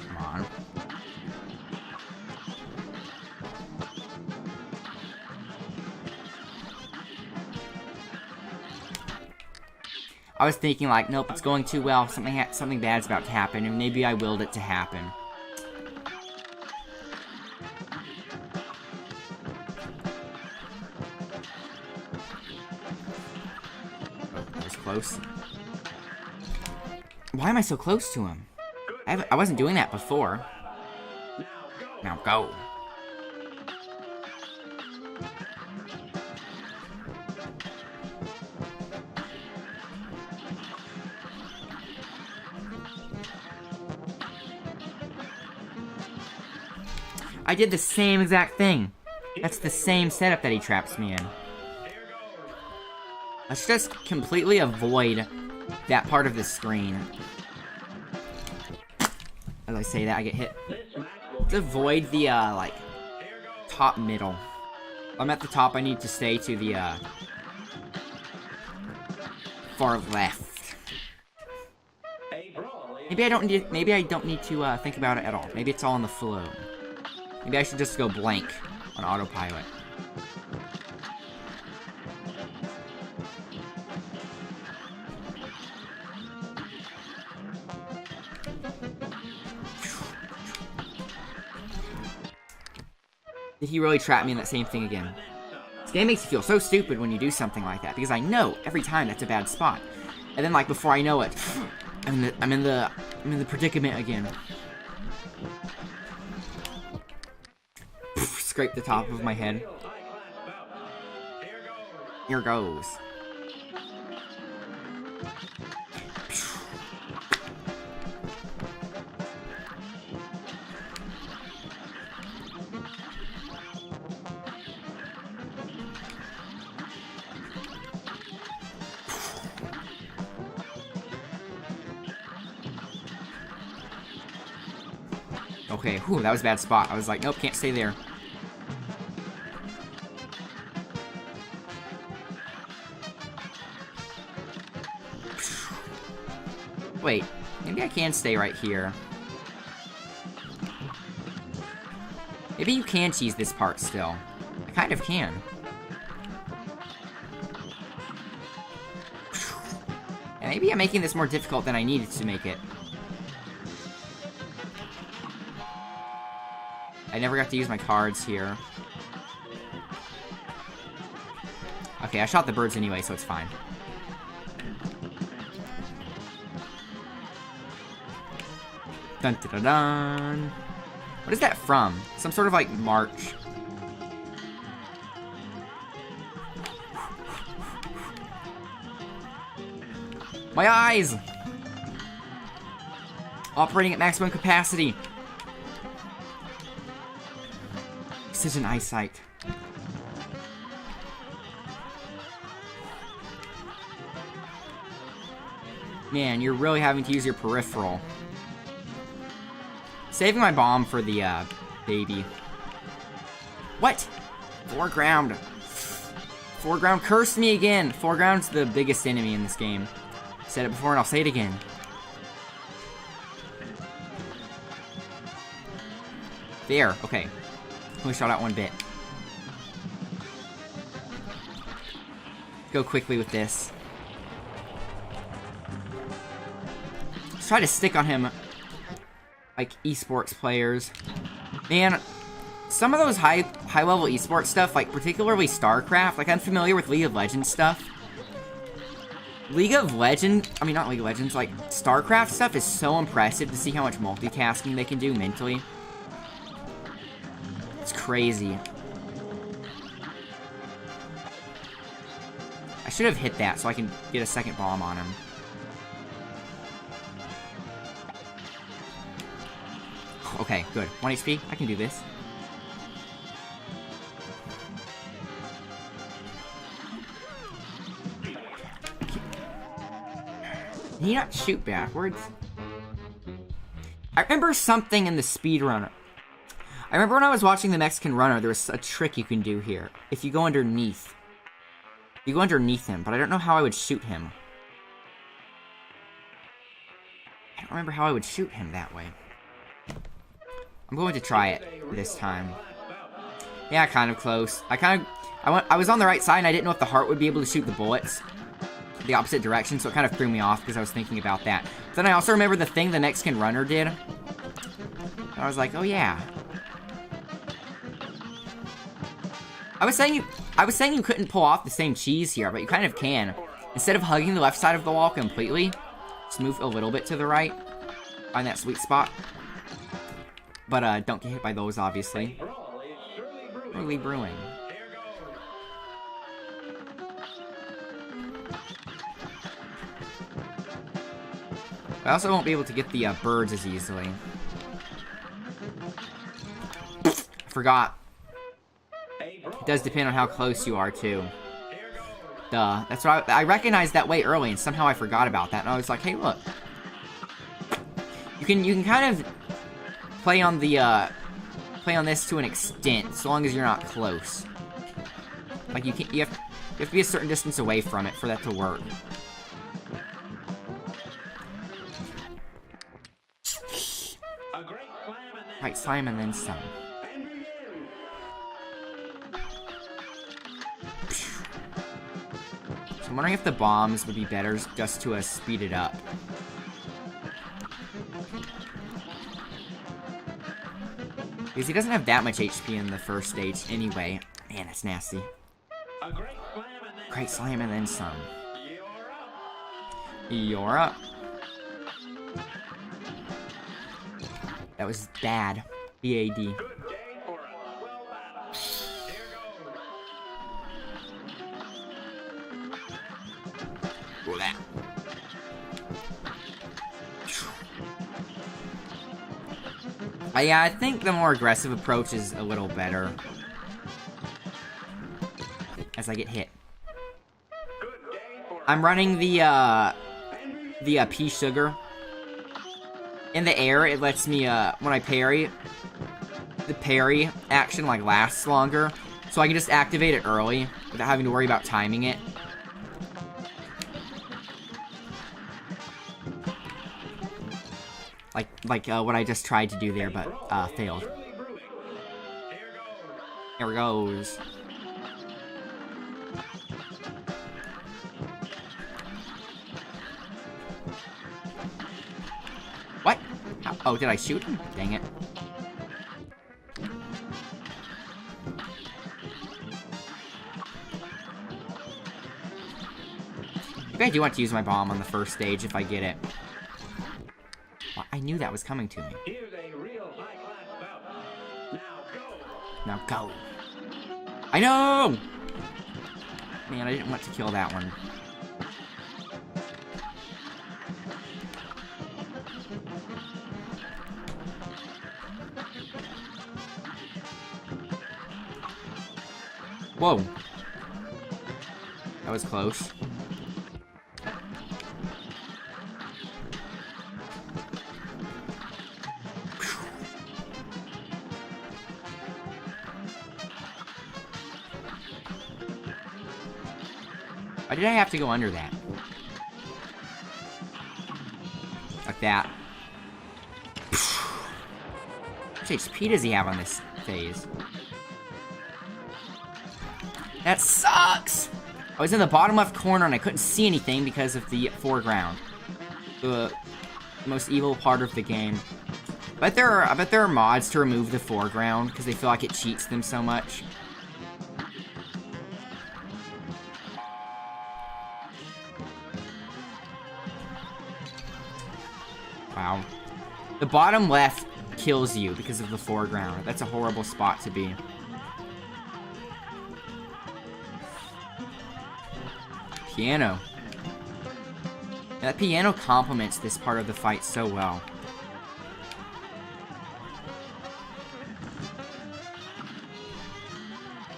Come on. I was thinking like, nope, it's going too well. Something bad's about to happen, and maybe I willed it to happen. Oh, that was close. Why am I so close to him? I wasn't doing that before. Now go. I did the same exact thing. That's the same setup that he traps me in. Let's just completely avoid that part of the screen. As I say that, I get hit. Let's avoid the, like, top middle. I'm at the top, I need to stay to the, far left. Maybe I don't need to, think about it at all. Maybe it's all in the flow. Maybe I should just go blank on autopilot. Did he really trap me in that same thing again? This game makes you feel so stupid when you do something like that, because I know every time that's a bad spot. And then, like, before I know it, I'm in the predicament again. Scrape the top of my head. Here goes. Okay, whew, that was a bad spot. I was like, nope, can't stay there. Wait, maybe I can stay right here. Maybe you can cheese this part still. I kind of can. And maybe I'm making this more difficult than I needed to make it. I never got to use my cards here. Okay, I shot the birds anyway, so it's fine. Dun dun dun dun. What is that from? Some sort of like march. My eyes! Operating at maximum capacity. Precision eyesight. Man, you're really having to use your peripheral. Saving my bomb for the, baby. What? Foreground. Foreground cursed me again. Foreground's the biggest enemy in this game. Said it before and I'll say it again. There, okay. Only shot out one bit. Go quickly with this. Let's try to stick on him like esports players. Man, some of those high level esports stuff, like particularly StarCraft, like I'm familiar with League of Legends stuff. Not League of Legends, like StarCraft stuff is so impressive to see how much multitasking they can do mentally. It's crazy. I should have hit that so I can get a second bomb on him. Okay, good. 1 HP. I can do this. Can he not shoot backwards? I remember something in the speedrunner. I remember when I was watching the Mexican runner, there was a trick you can do here. If you go underneath. You go underneath him, but I don't know how I would shoot him. I don't remember how I would shoot him that way. I'm going to try it this time. Yeah, kind of close. I was on the right side and I didn't know if the heart would be able to shoot the bullets the opposite direction, so it kind of threw me off because I was thinking about that. But then I also remember the thing the Mexican runner did. I was like, oh yeah. I was saying you couldn't pull off the same cheese here, but you kind of can. Instead of hugging the left side of the wall completely, just move a little bit to the right. Find that sweet spot. But don't get hit by those, obviously. Early brewing. I also won't be able to get the birds as easily. Forgot. It does depend on how close you are, too. Duh. That's what I recognized that way early, and somehow I forgot about that. And I was like, hey, look. You can kind of play on this to an extent, so long as you're not close. Like you have to be a certain distance away from it for that to work. Right, slam and then some. So I'm wondering if the bombs would be better just to speed it up. Because he doesn't have that much HP in the first stage anyway. Man, that's nasty. Great slam and then some. You're up. That was bad. B-A-D. Yeah, I think the more aggressive approach is a little better. As I get hit. I'm running the pea sugar. In the air, it lets me, when I parry, the parry action, like, lasts longer. So I can just activate it early, without having to worry about timing it. Like what I just tried to do there, but, failed. Here it goes. What? Oh, did I shoot him? Dang it. Maybe I do want to use my bomb on the first stage if I get it. Well, I knew that was coming to me. Now go. I know! Man, I didn't want to kill that one. Whoa. That was close. Why did I have to go under that? Like that. How much HP does he have on this phase? That sucks! I was in the bottom left corner and I couldn't see anything because of the foreground. The most evil part of the game. I bet there are mods to remove the foreground because they feel like it cheats them so much. Wow. The bottom left kills you because of the foreground. That's a horrible spot to be. Piano. That piano complements this part of the fight so well.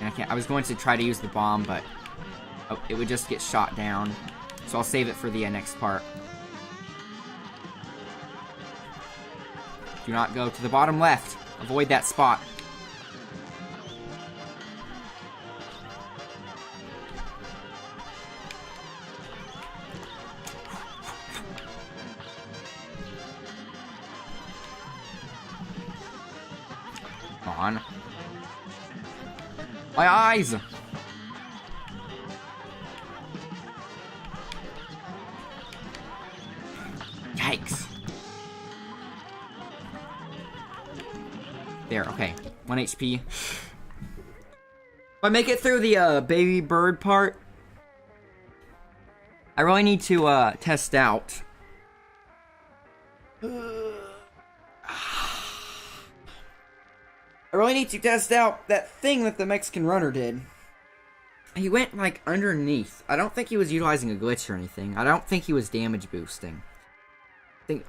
And I was going to try to use the bomb, but it would just get shot down. So I'll save it for the next part. Do not go to the bottom left. Avoid that spot. Come on. My eyes! Yikes. There, okay. 1 HP. If I make it through the baby bird part, I really need to test out. I really need to test out that thing that the Mexican runner did. He went, like, underneath. I don't think he was utilizing a glitch or anything. I don't think he was damage boosting.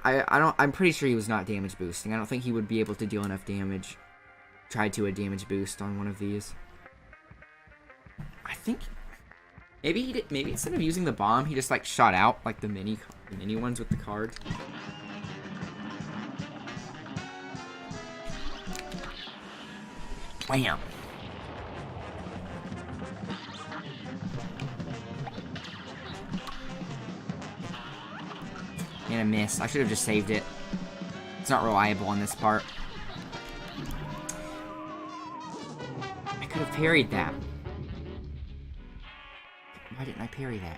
I'm pretty sure he was not damage boosting. I don't think he would be able to deal enough damage. Try to a damage boost on one of these. I think maybe he did. Maybe instead of using the bomb, he just like shot out like the mini ones with the cards. Wham! And a miss. I should have just saved it. It's not reliable on this part. I could have parried that. Why didn't I parry that?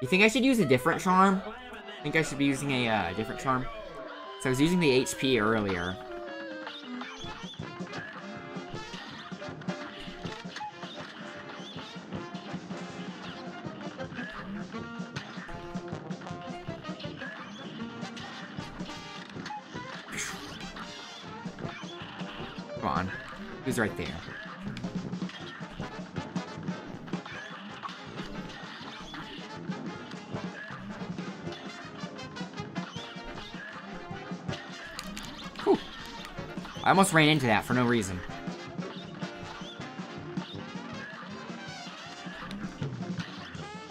You think I should use a different charm? I think I should be using a different charm. So I was using the HP earlier. Come on. Who's right there? Whew. I almost ran into that for no reason.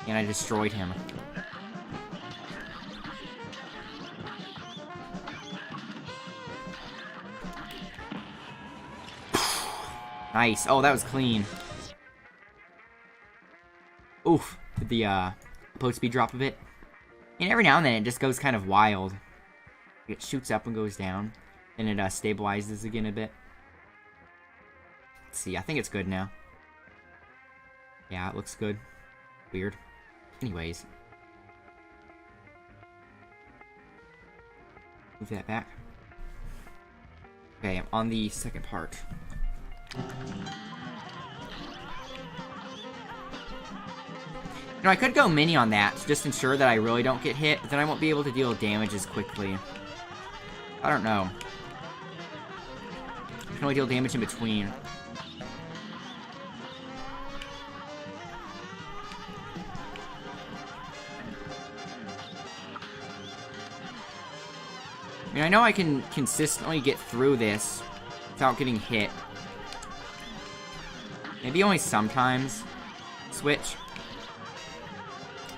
And I destroyed him. Nice. Oh, that was clean. Oof. Did the post speed drop a bit? And every now and then it just goes kind of wild. It shoots up and goes down. Then it stabilizes again a bit. Let's see. I think it's good now. Yeah, it looks good. Weird. Anyways. Move that back. Okay, I'm on the second part. You know, I could go mini on that to just ensure that I really don't get hit, but then I won't be able to deal damage as quickly. I don't know. I can only deal damage in between. I mean, I know I can consistently get through this without getting hit. Maybe only sometimes. Switch.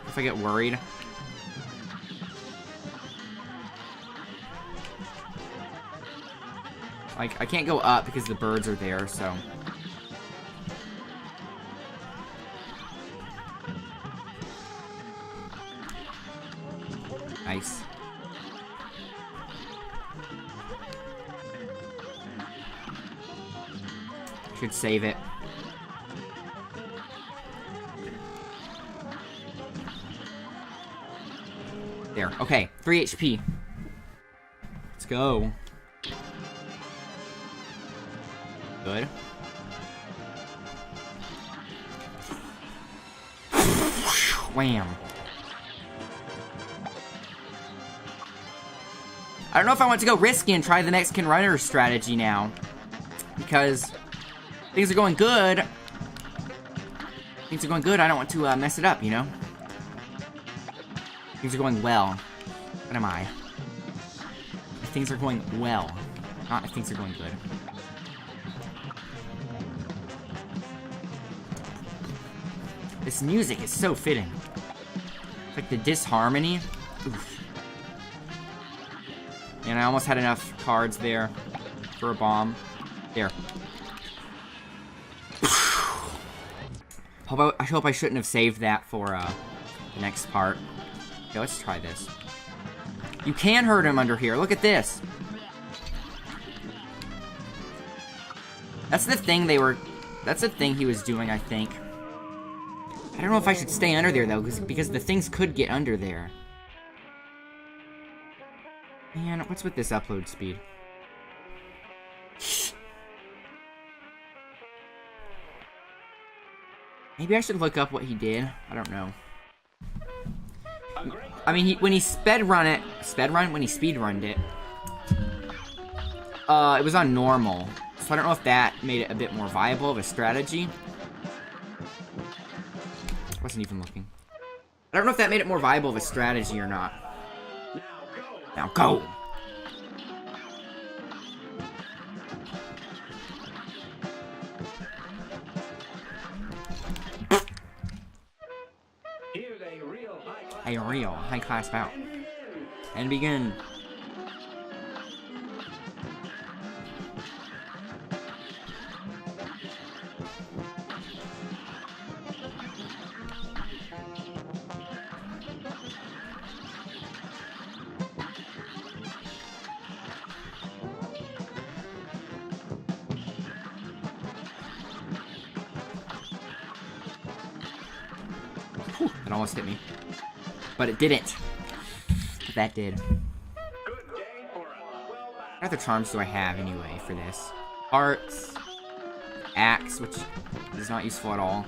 If I get worried. Like, I can't go up because the birds are there, so. Nice. Should save it. There. Okay. 3 HP. Let's go. Good. Wham. I don't know if I want to go risky and try the Mexican runner strategy now. Because things are going good. Things are going good. I don't want to mess it up, you know? Things are going well. What am I? If things are going well. Not if things are going good. This music is so fitting. It's like the disharmony. Oof. And I almost had enough cards there for a bomb. There. I hope I shouldn't have saved that for the next part. Okay, let's try this. You can hurt him under here. Look at this. That's the thing that's the thing he was doing, I think. I don't know if I should stay under there, though, because the things could get under there. Man, what's with this upload speed? Maybe I should look up what he did. I don't know. I mean, when he speedrunned it, it was on normal. So I don't know if that made it a bit more viable of a strategy. Wasn't even looking. I don't know if that made it more viable of a strategy or not. Now go! A real high-class bout. And begin. Whew, it almost hit me. But it didn't. But that did. What other charms do I have anyway for this? Hearts. Axe, which is not useful at all.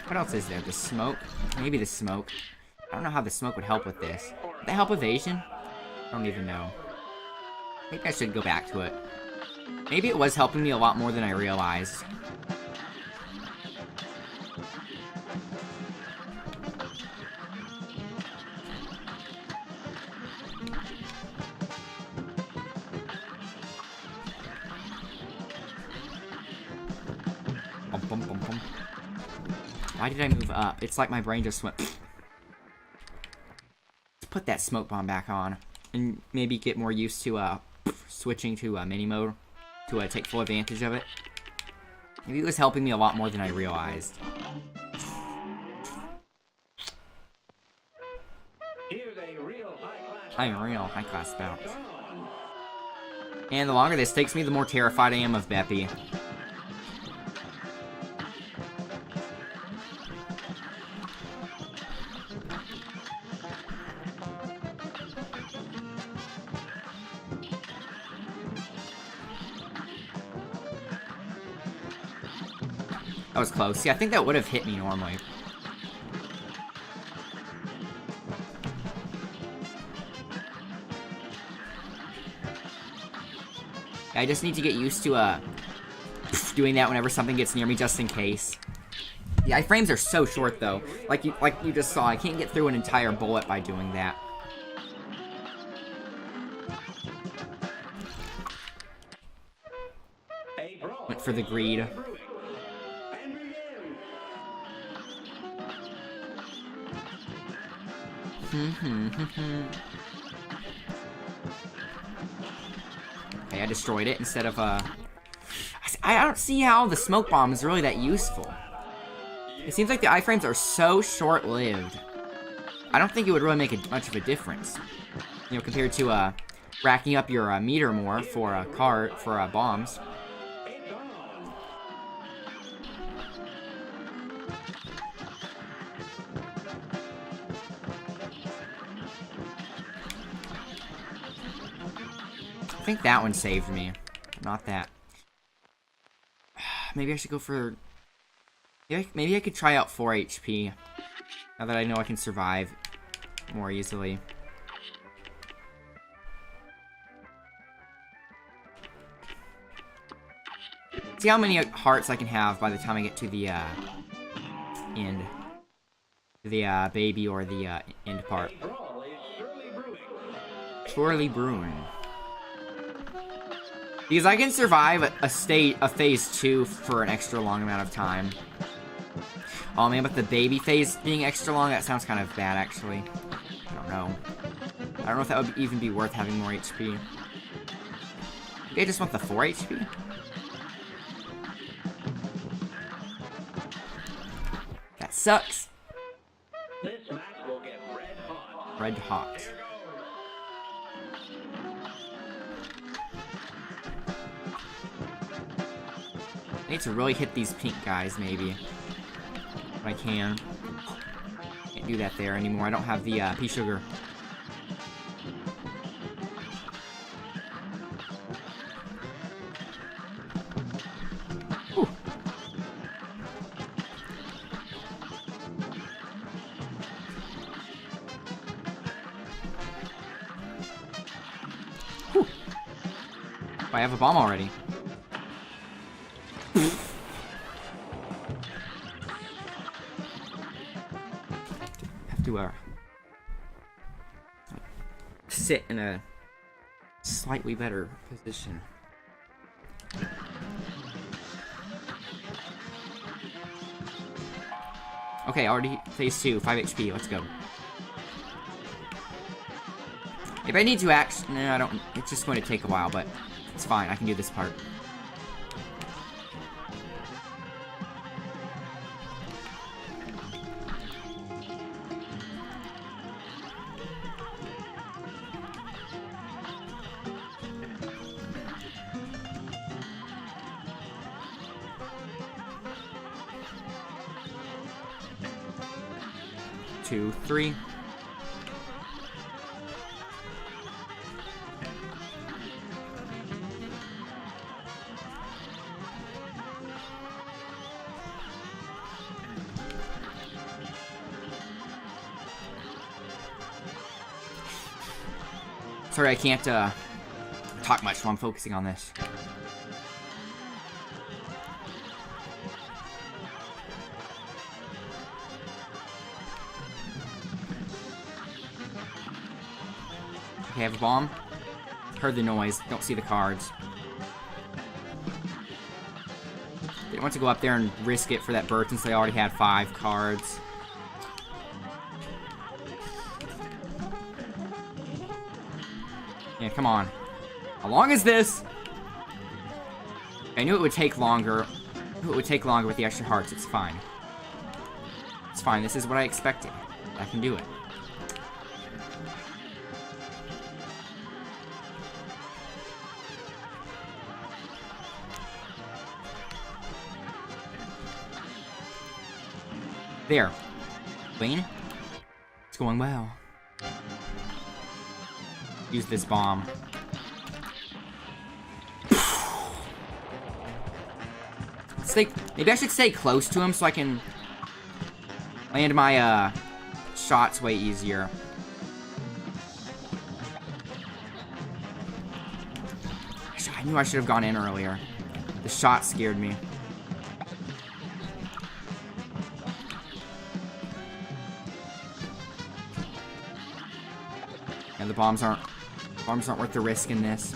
What else is there? The smoke? Maybe the smoke. I don't know how the smoke would help with this. Would that help evasion? I don't even know. Maybe I should go back to it. Maybe it was helping me a lot more than I realized. Why did I move up? It's like my brain just went... Let's put that smoke bomb back on. And maybe get more used to switching to mini mode. To take full advantage of it. Maybe it was helping me a lot more than I realized. I'm a real high-class bout. And the longer this takes me, the more terrified I am of Beppy. That was close. See, I think that would have hit me normally. I just need to get used to, doing that whenever something gets near me, just in case. The iframes are so short, though. Like you just saw, I can't get through an entire bullet by doing that. Went for the greed. Okay, I destroyed it instead of, I don't see how the smoke bomb is really that useful. It seems like the iframes are so short-lived. I don't think it would really make much of a difference. You know, compared to, racking up your, meter more for, bombs. I think that one saved me. Not that. Maybe I should go for... Maybe I could try out 4 HP. Now that I know I can survive more easily. See how many hearts I can have by the time I get to the, end. The, baby or the, end part. Surely brewing. Because I can survive a phase 2 for an extra long amount of time. Oh man, but the baby phase being extra long, that sounds kind of bad, actually. I don't don't know. I don't know if that would even be worth having more HP. Maybe I just want the 4 HP? That sucks. This match will get red hot. Red hot. Here I need to really hit these pink guys, maybe. If I can. Can't do that there anymore. I don't have the pea sugar. Whew. Whew. I have a bomb already. Have to sit in a slightly better position. Okay, already phase 2, 5 HP, let's go. If I need to act, no, I don't, it's just going to take a while, but it's fine, I can do this part. Two, 3. Sorry, I can't talk much while I'm focusing on this. Okay, I have a bomb. Heard the noise. Don't see the cards. Didn't want to go up there and risk it for that bird since they already had 5 cards. Yeah, come on. How long is this? I knew it would take longer. I knew it would take longer with the extra hearts. It's fine. It's fine. This is what I expected. I can do it. There. Wayne? It's going well. Use this bomb. Maybe I should stay close to him so I can land my shots way easier. I knew I should have gone in earlier. The shot scared me. And the bombs aren't worth the risk in this.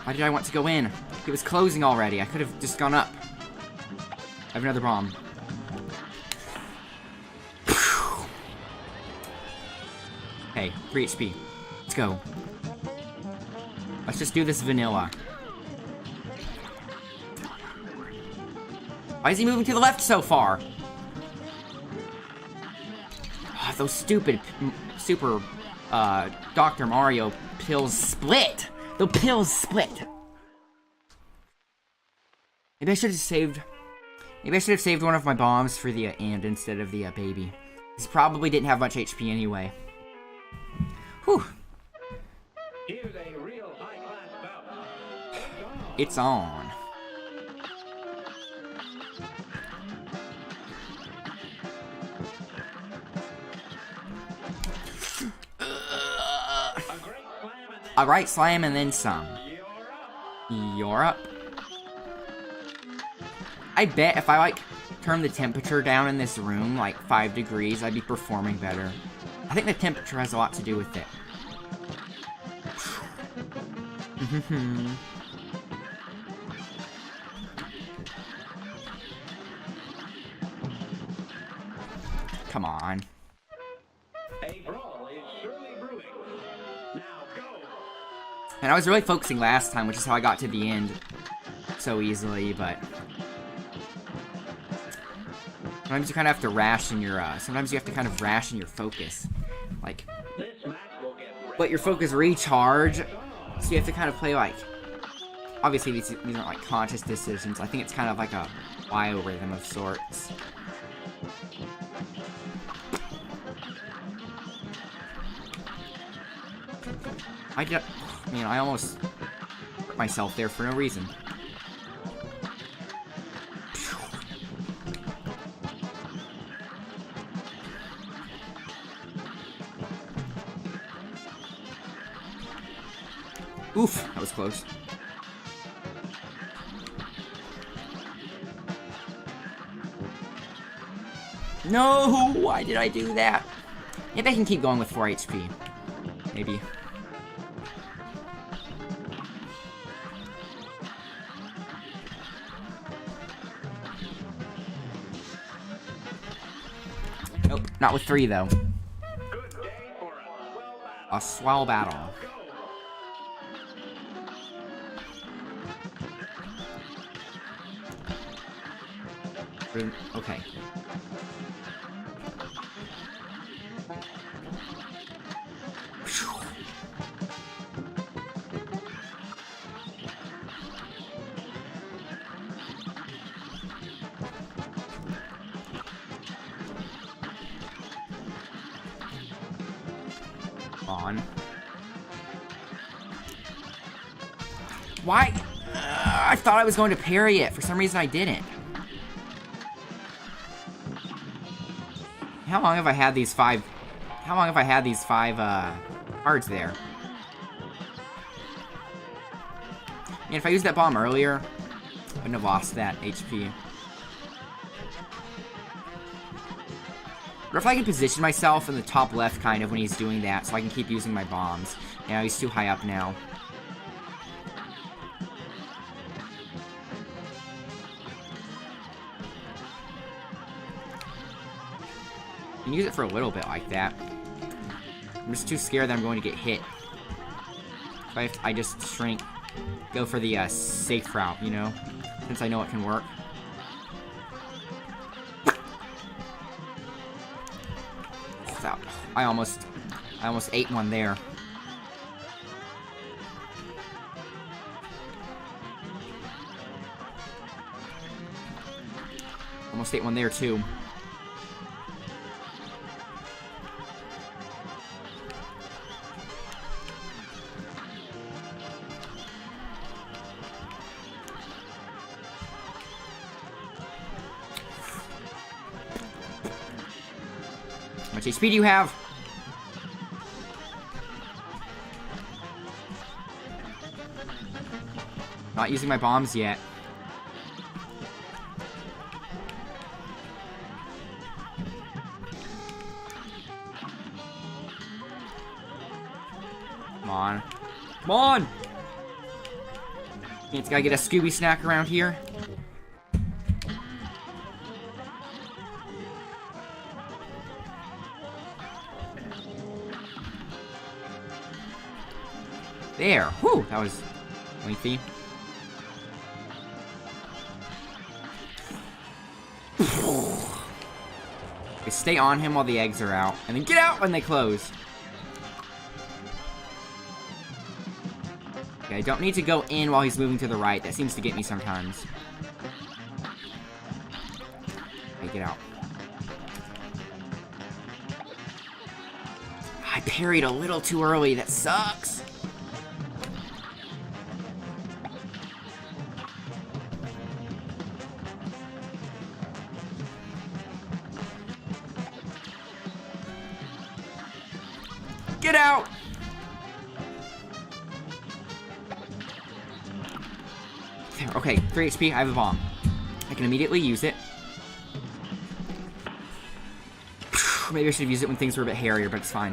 Why did I want to go in? It was closing already. I could have just gone up. I have another bomb. Okay, 3 HP. Let's go. Let's just do this vanilla. Why is he moving to the left so far? Oh, those stupid super Dr. Mario pills split. The pills split. Maybe I should have saved. Maybe I should have saved one of my bombs for the and instead of the baby. He probably didn't have much HP anyway. Whew. Here's a real high-class bout. It's on. Alright, slam and then some. You're up. I bet if I, like, turn the temperature down in this room, like, 5 degrees, I'd be performing better. I think the temperature has a lot to do with it. come on. A brawl is surely brewing. Now go. And I was really focusing last time, which is how I got to the end so easily, but... Sometimes you kind of have to ration your, sometimes you have to kind of ration your focus. Like, This match will get let your focus recharge, so you have to kind of play, like... Obviously, these aren't, like, conscious decisions. I think it's kind of like a biorhythm of sorts. I almost hurt myself there for no reason. Oof, that was close. No! Why did I do that? Maybe I can keep going with 4 HP. Maybe. Nope, not with 3 though. good day for a swell battle. A swell battle. Okay. On. Why? I thought I was going to parry it. For some reason, I didn't. How long have I had these 5? How long have I had these 5 cards there? And if I used that bomb earlier, I wouldn't have lost that HP. Or if I can position myself in the top left, kind of, when he's doing that, so I can keep using my bombs. Yeah, he's too high up now. I can use it for a little bit like that. I'm just too scared that I'm going to get hit. So I just shrink. Go for the safe route, you know? Since I know it can work. I almost ate one there. Almost ate one there too. How much HP do you have? Not using my bombs yet. Come on. Come on! It's gotta get a Scooby snack around here. There. Whew, that was lengthy. Okay, stay on him while the eggs are out, and then get out when they close. Okay, I don't need to go in while he's moving to the right. That seems to get me sometimes. Okay, get out. I parried a little too early. That sucks. Get out! There, okay, 3 HP, I have a bomb. I can immediately use it. Maybe I should have used it when things were a bit hairier, but it's fine.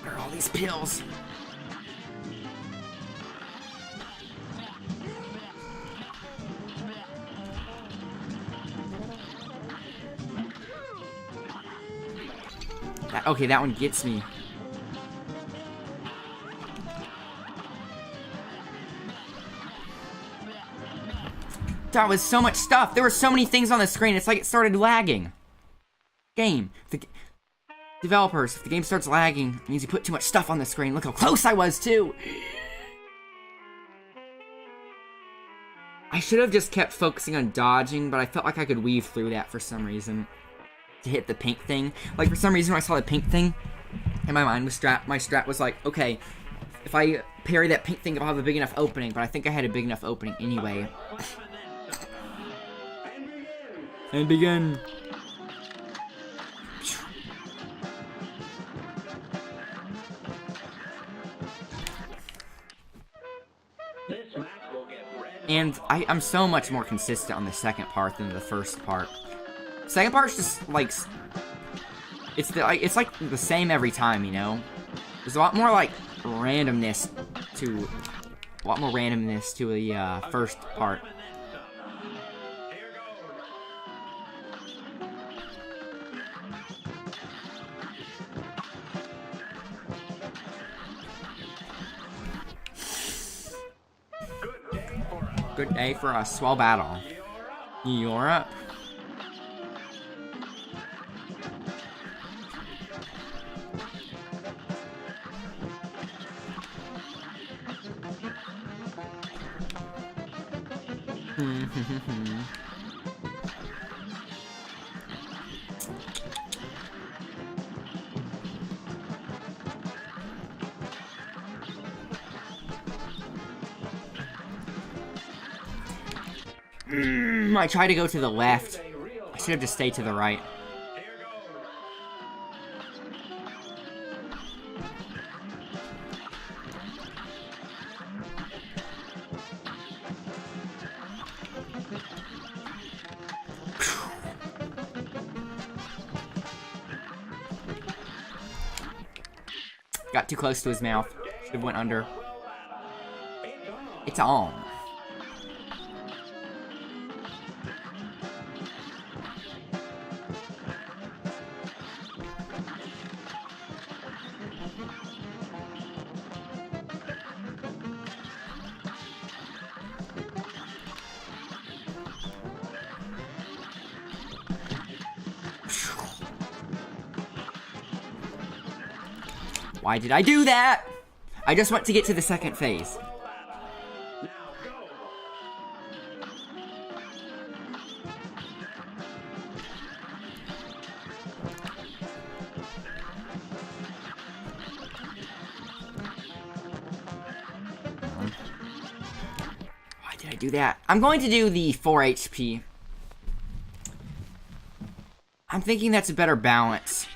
Where are all these pills? Okay, that one gets me. That was so much stuff. There were so many things on the screen. It's like it started lagging. Game. Developers, if the game starts lagging, it means you put too much stuff on the screen. Look how close I was, too. I should have just kept focusing on dodging, but I felt like I could weave through that for some reason. To hit the pink thing. Like, for some reason, when I saw the pink thing, and my strat was like, okay, if I parry that pink thing, I'll have a big enough opening, but I think I had a big enough opening anyway. And begin. And I'm so much more consistent on the second part than the first part. Second part's just like it's like the same every time, you know. There's a lot more like randomness to the first part. Good day for a swell battle. You're up. I tried to go to the left. I should have just stayed to the right. Got too close to his mouth. Should have went under. It's on. Why did I do that? I just want to get to the second phase. Why did I do that? I'm going to do the 4 HP. I'm thinking that's a better balance.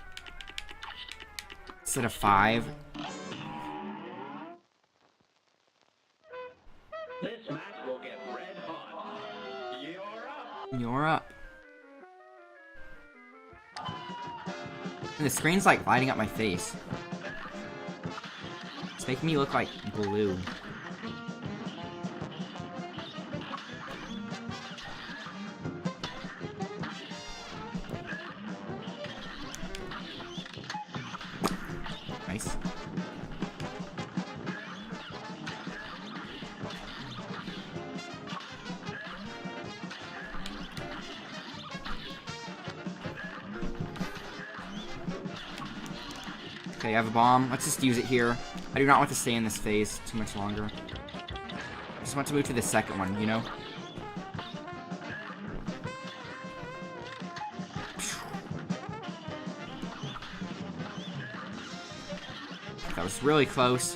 Instead of 5. This match will get red hot. You're up. And the screen's like lighting up my face. It's making me look like blue. Nice. Okay, I have a bomb. Let's just use it here. I do not want to stay in this phase too much longer. I just want to move to the second one, you know? That was really close.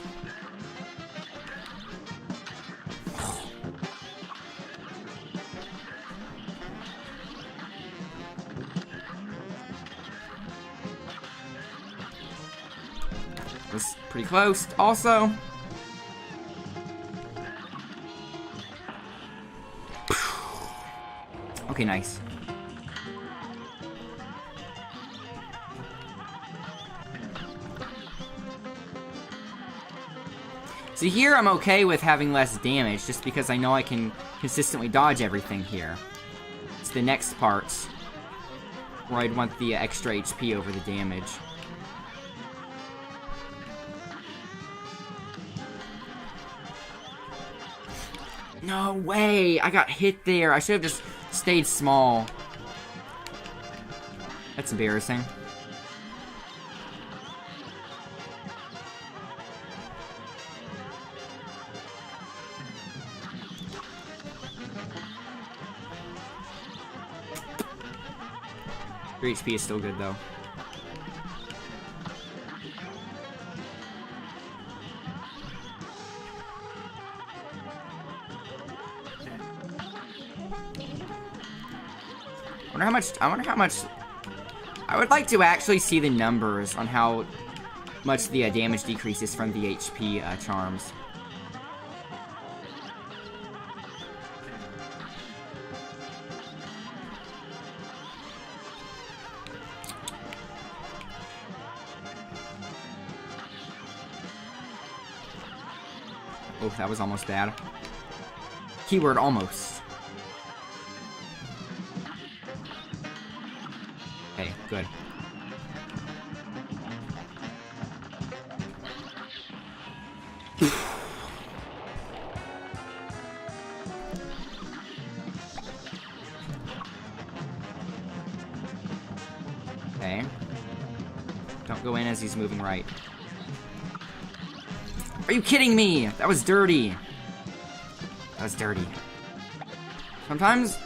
Was pretty close also. Okay, nice. See, here I'm okay with having less damage, just because I know I can consistently dodge everything here. It's the next parts where I'd want the extra HP over the damage. No way! I got hit there. I should have just stayed small. That's embarrassing. Your HP is still good, though. I wonder how much... I would like to actually see the numbers on how much the damage decreases from the HP charms. Oh, that was almost bad. Keyword almost. Okay, good. Okay. Don't go in as he's moving right. Are you kidding me? That was dirty. That was dirty. Sometimes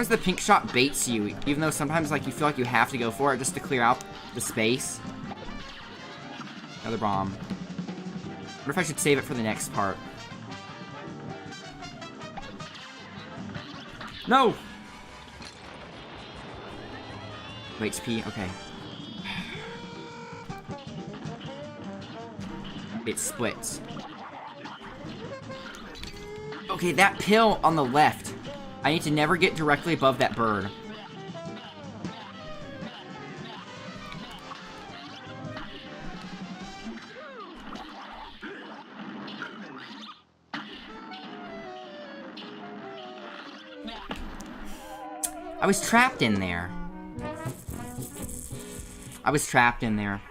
the pink shot baits you, even though sometimes, like, you feel like you have to go for it just to clear out the space. Another bomb. What if I should save it for the next part? No! HP, okay. It splits. Okay, that pill on the left. I need to never get directly above that bird. I was trapped in there. I was trapped in there.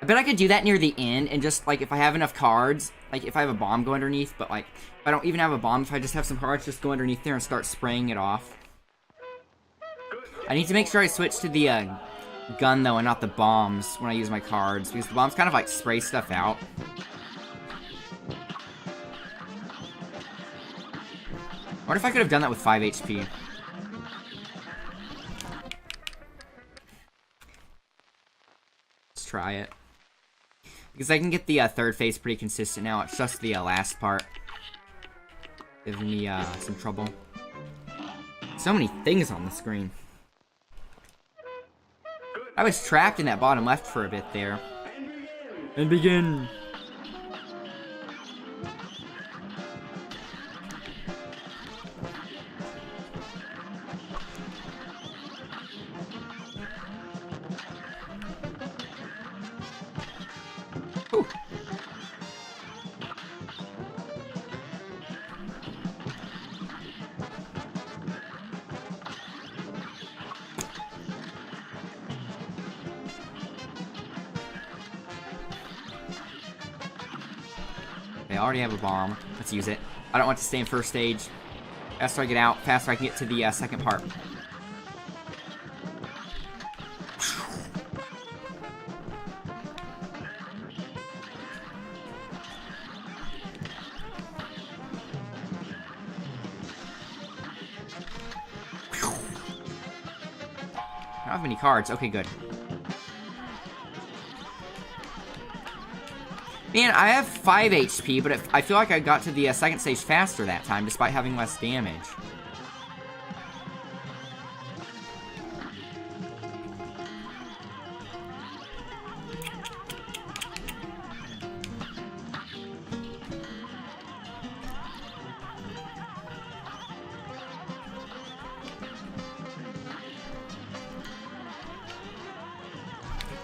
I bet I could do that near the end, and just, like, if I have enough cards, like, if I have a bomb go underneath, but, like, if I don't even have a bomb, if I just have some cards, just go underneath there and start spraying it off. I need to make sure I switch to the, gun, though, and not the bombs when I use my cards, because the bombs kind of, like, spray stuff out. I wonder if I could have done that with 5 HP. Let's try it. Because I can get the third phase pretty consistent now. It's just the last part giving me some trouble. So many things on the screen. I was trapped in that bottom left for a bit there. And begin. Ooh. Okay, I already have a bomb. Let's use it. I don't want to stay in first stage. Faster I get out, faster I can get to the second part. I don't have many cards. Okay, good. Man, I have 5 HP, but I feel like I got to the second stage faster that time, despite having less damage.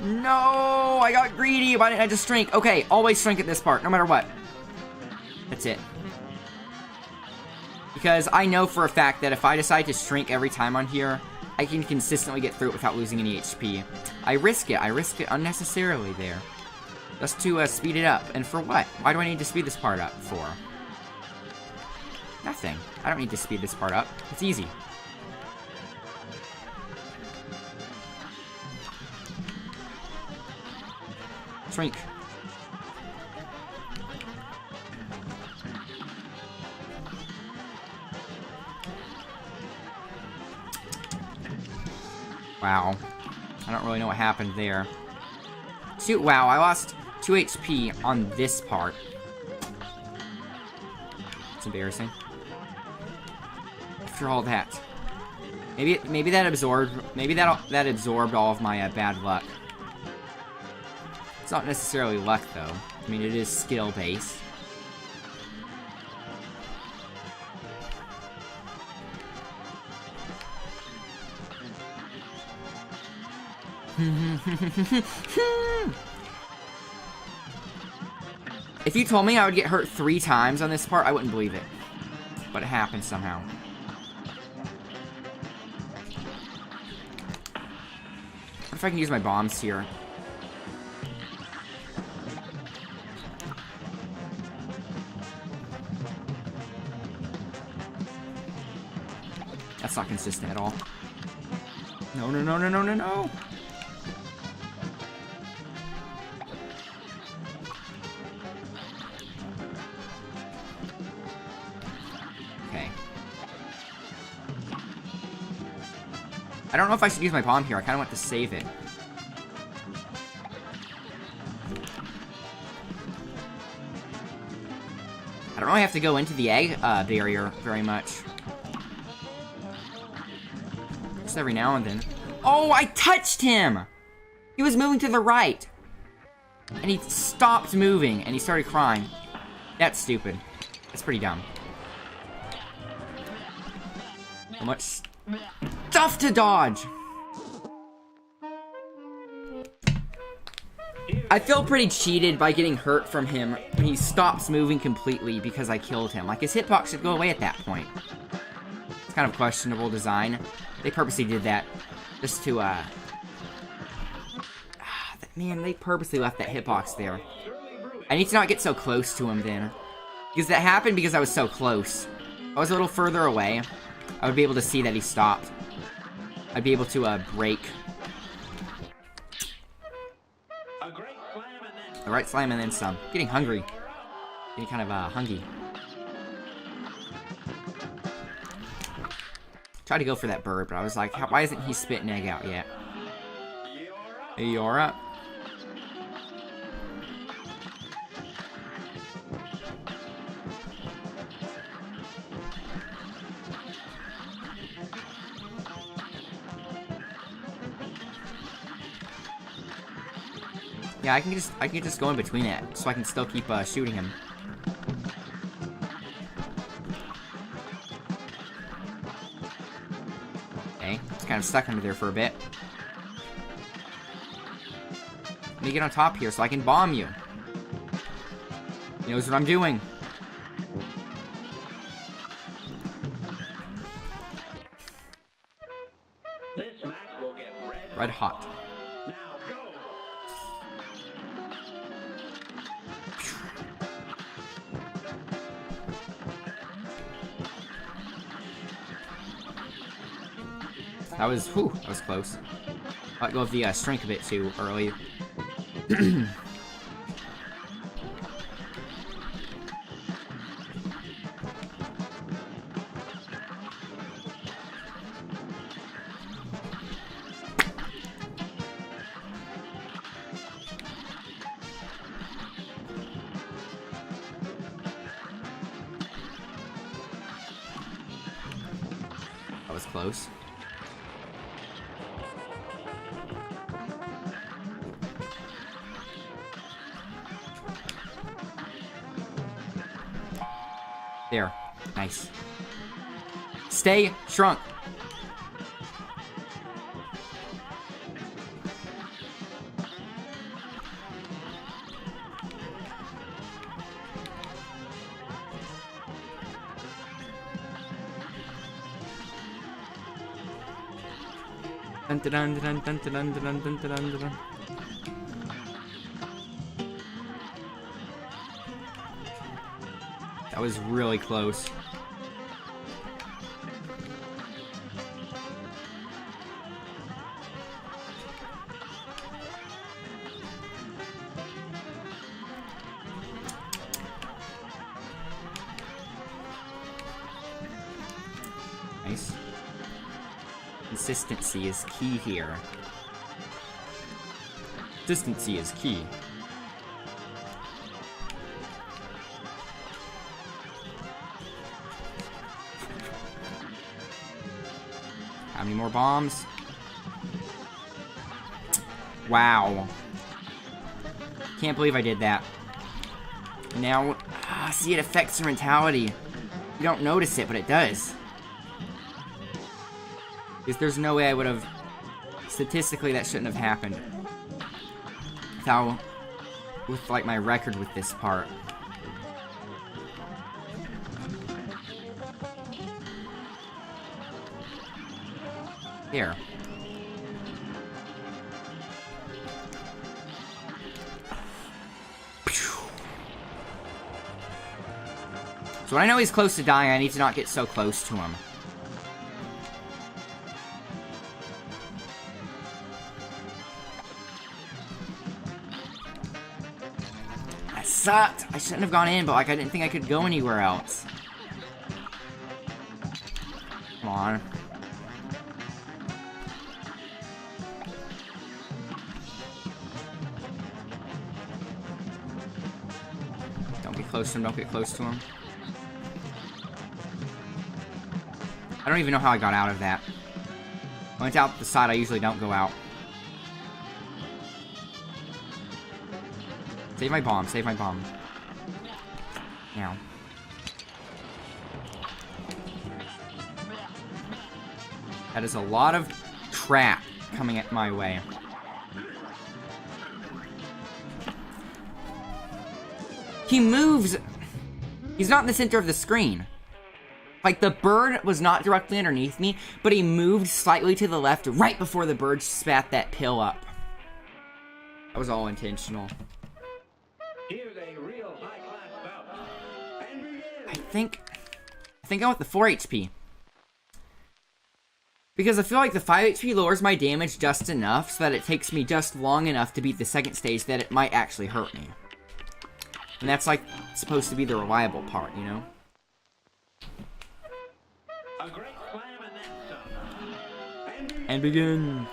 No, I got greedy. Why didn't I just shrink? Okay, always shrink at this part, no matter what. That's it. Because I know for a fact that if I decide to shrink every time on here, I can consistently get through it without losing any HP. I risk it unnecessarily there. Just to speed it up. And for what? Why do I need to speed this part up for? Nothing. I don't need to speed this part up. It's easy. Shrink. Wow. I don't really know what happened there. Wow, I lost 2 HP on this part. It's embarrassing. After all that. Maybe that absorbed that absorbed all of my bad luck. It's not necessarily luck though. I mean, it is skill based. If you told me I would get hurt 3 times on this part, I wouldn't believe it. But it happened somehow. What if I can use my bombs here? That's not consistent at all. No, no, no, no, no, no, no! Okay. I don't know if I should use my bomb here. I kind of want to save it. I don't really have to go into the egg barrier very much. Just every now and then. Oh, I touched him! He was moving to the right. And he stopped moving, and he started crying. That's stupid. That's pretty dumb. So much stuff to dodge! I feel pretty cheated by getting hurt from him when he stops moving completely because I killed him. Like, his hitbox should go away at that point. It's kind of questionable design. They purposely did that just to, man, they purposely left that hitbox there. I need to not get so close to him then. Because that happened because I was so close. If I was a little further away, I would be able to see that he stopped. I'd be able to, break. The right slam and then some. Getting hungry. Getting kind of, hungry. Tried to go for that bird, but I was like, why isn't he spitting egg out yet? Hey, you alright? Yeah, I can just go in between it, so I can still keep shooting him. Okay, it's kind of stuck under there for a bit. Let me get on top here so I can bomb you. He knows what I'm doing. Red hot. That was, whew, that was close. I let go of the strength a bit too early. That was close. There. Nice. Stay shrunk. Dun dun dun dun dun dun dun dun dun dun. That was really close. Nice. Consistency is key here. Consistency is key. How many more bombs? Wow. Can't believe I did that. Now, see, it affects your mentality. You don't notice it, but it does. Because there's no way I would have... Statistically, that shouldn't have happened. With, like, my record with this part. Here. So when I know he's close to dying, I need to not get so close to him. That sucked! I shouldn't have gone in, but like I didn't think I could go anywhere else. Come on. Don't get close to him, don't get close to him. I don't even know how I got out of that. I went out the side I usually don't go out. Save my bomb, save my bomb. Now. That is a lot of crap coming at my way. He moves! He's not in the center of the screen. Like, the bird was not directly underneath me, but he moved slightly to the left right before the bird spat that pill up. That was all intentional. Here's a real high-class bout. And begin. I think I want the 4 HP. Because I feel like the 5 HP lowers my damage just enough so that it takes me just long enough to beat the second stage that it might actually hurt me. And that's, like, supposed to be the reliable part, you know? A great slam and then some. And begin.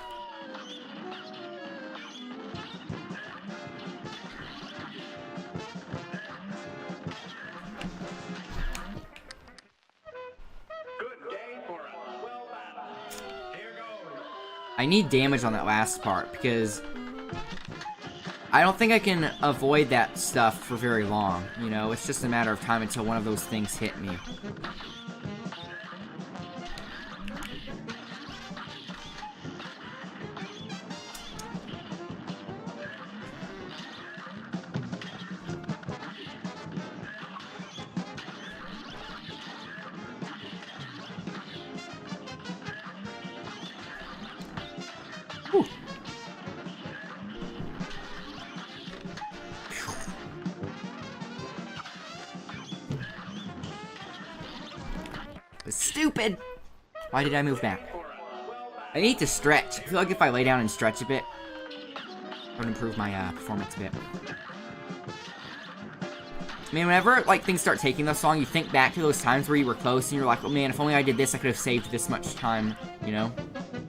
Good game for us. Well battled. Here goes. I need damage on that last part because I don't think I can avoid that stuff for very long, you know? It's just a matter of time until one of those things hit me. Whew. Stupid! Why did I move back? I need to stretch. I feel like if I lay down and stretch a bit, it would improve my performance a bit. I mean, whenever like things start taking this long, you think back to those times where you were close and you're like, oh man, if only I did this, I could have saved this much time, you know?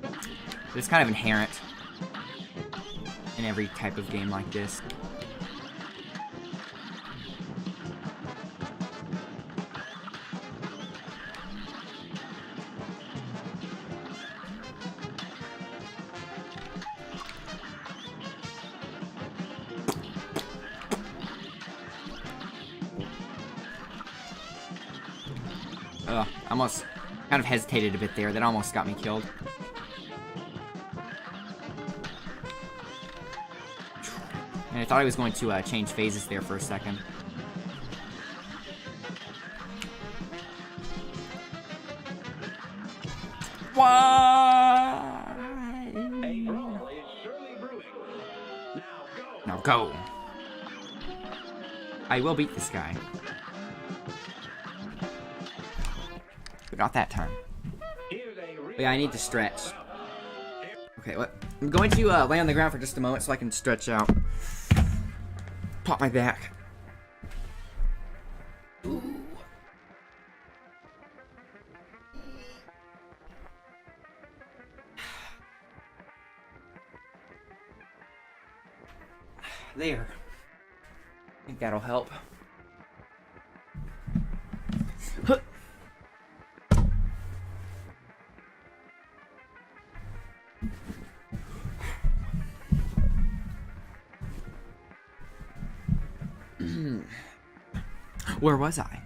But it's kind of inherent in every type of game like this. Almost kind of hesitated a bit there. That almost got me killed. And I thought I was going to change phases there for a second. Why? A brawl is surely brewing. Now go. Now go. I will beat this guy. But not that time. But yeah, I need to stretch. Okay, I'm going to lay on the ground for just a moment so I can stretch out. Pop my back. Ooh. There. I think that'll help. Huh. Where was I?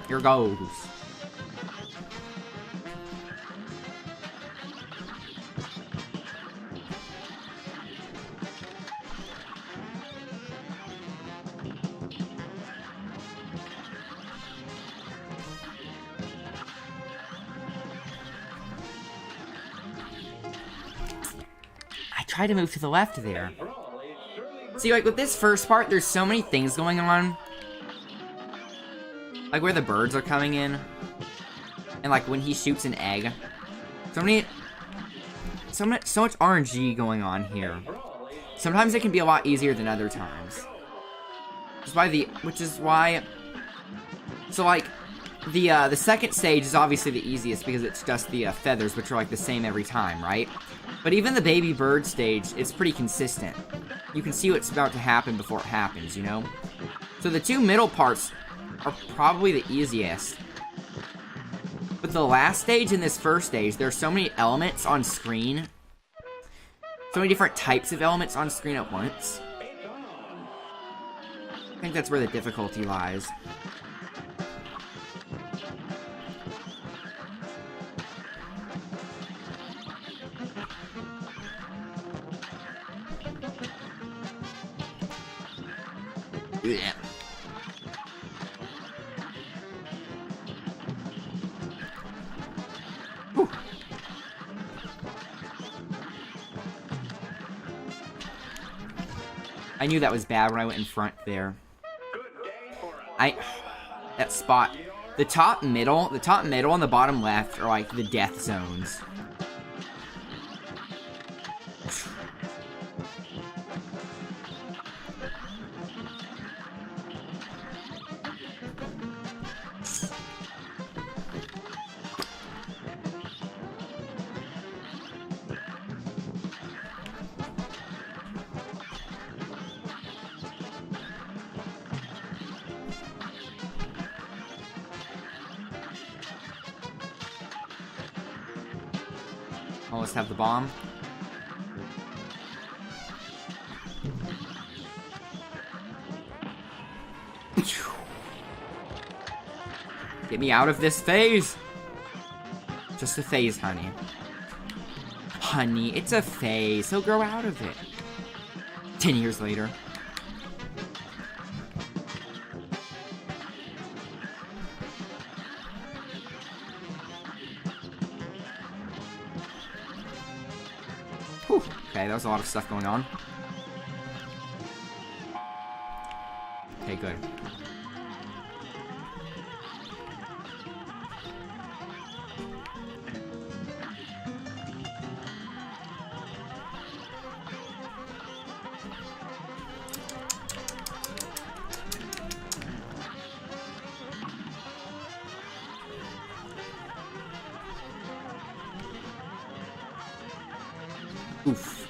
Here goes. I tried to move to the left there. See, like, with this first part, there's so many things going on. Like, where the birds are coming in. And, like, when he shoots an egg. So much RNG going on here. Sometimes it can be a lot easier than other times. Which is why... So, like, the second stage is obviously the easiest because it's just the feathers, which are, like, the same every time, right? But even the baby bird stage, it's pretty consistent. You can see what's about to happen before it happens, you know? So the two middle parts are probably the easiest. But the last stage and this first stage, there are so many elements on screen. So many different types of elements on screen at once. I think that's where the difficulty lies. Yeah. Whew. I knew that was bad when I went in front there. That spot. The top middle and the bottom left are like the death zones. Almost have the bomb. Get me out of this phase! Just a phase, honey. Honey, it's a phase. He'll grow out of it. 10 years later. Whew. Okay, that was a lot of stuff going on. Okay, good. Oof.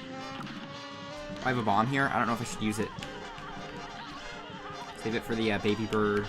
I have a bomb here. I don't know if I should use it. Save it for the baby bird.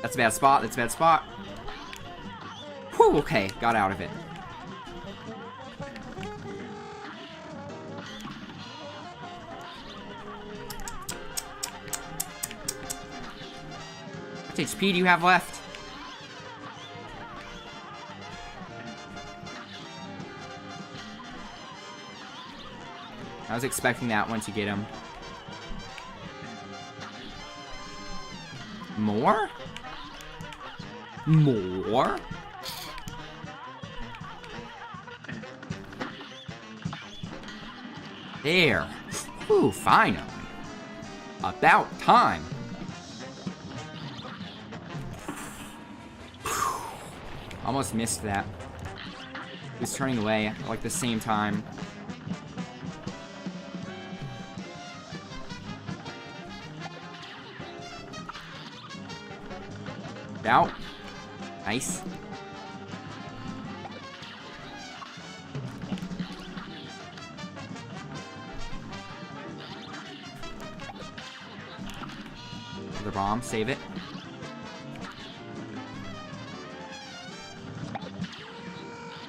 That's a bad spot. That's a bad spot. Whew, okay. Got out of it. How much HP do you have left? I was expecting that one to get him. More? More? There. Ooh, finally. About time. Almost missed that. He was turning away at like the same time. Out. Nice. Another bomb, save it.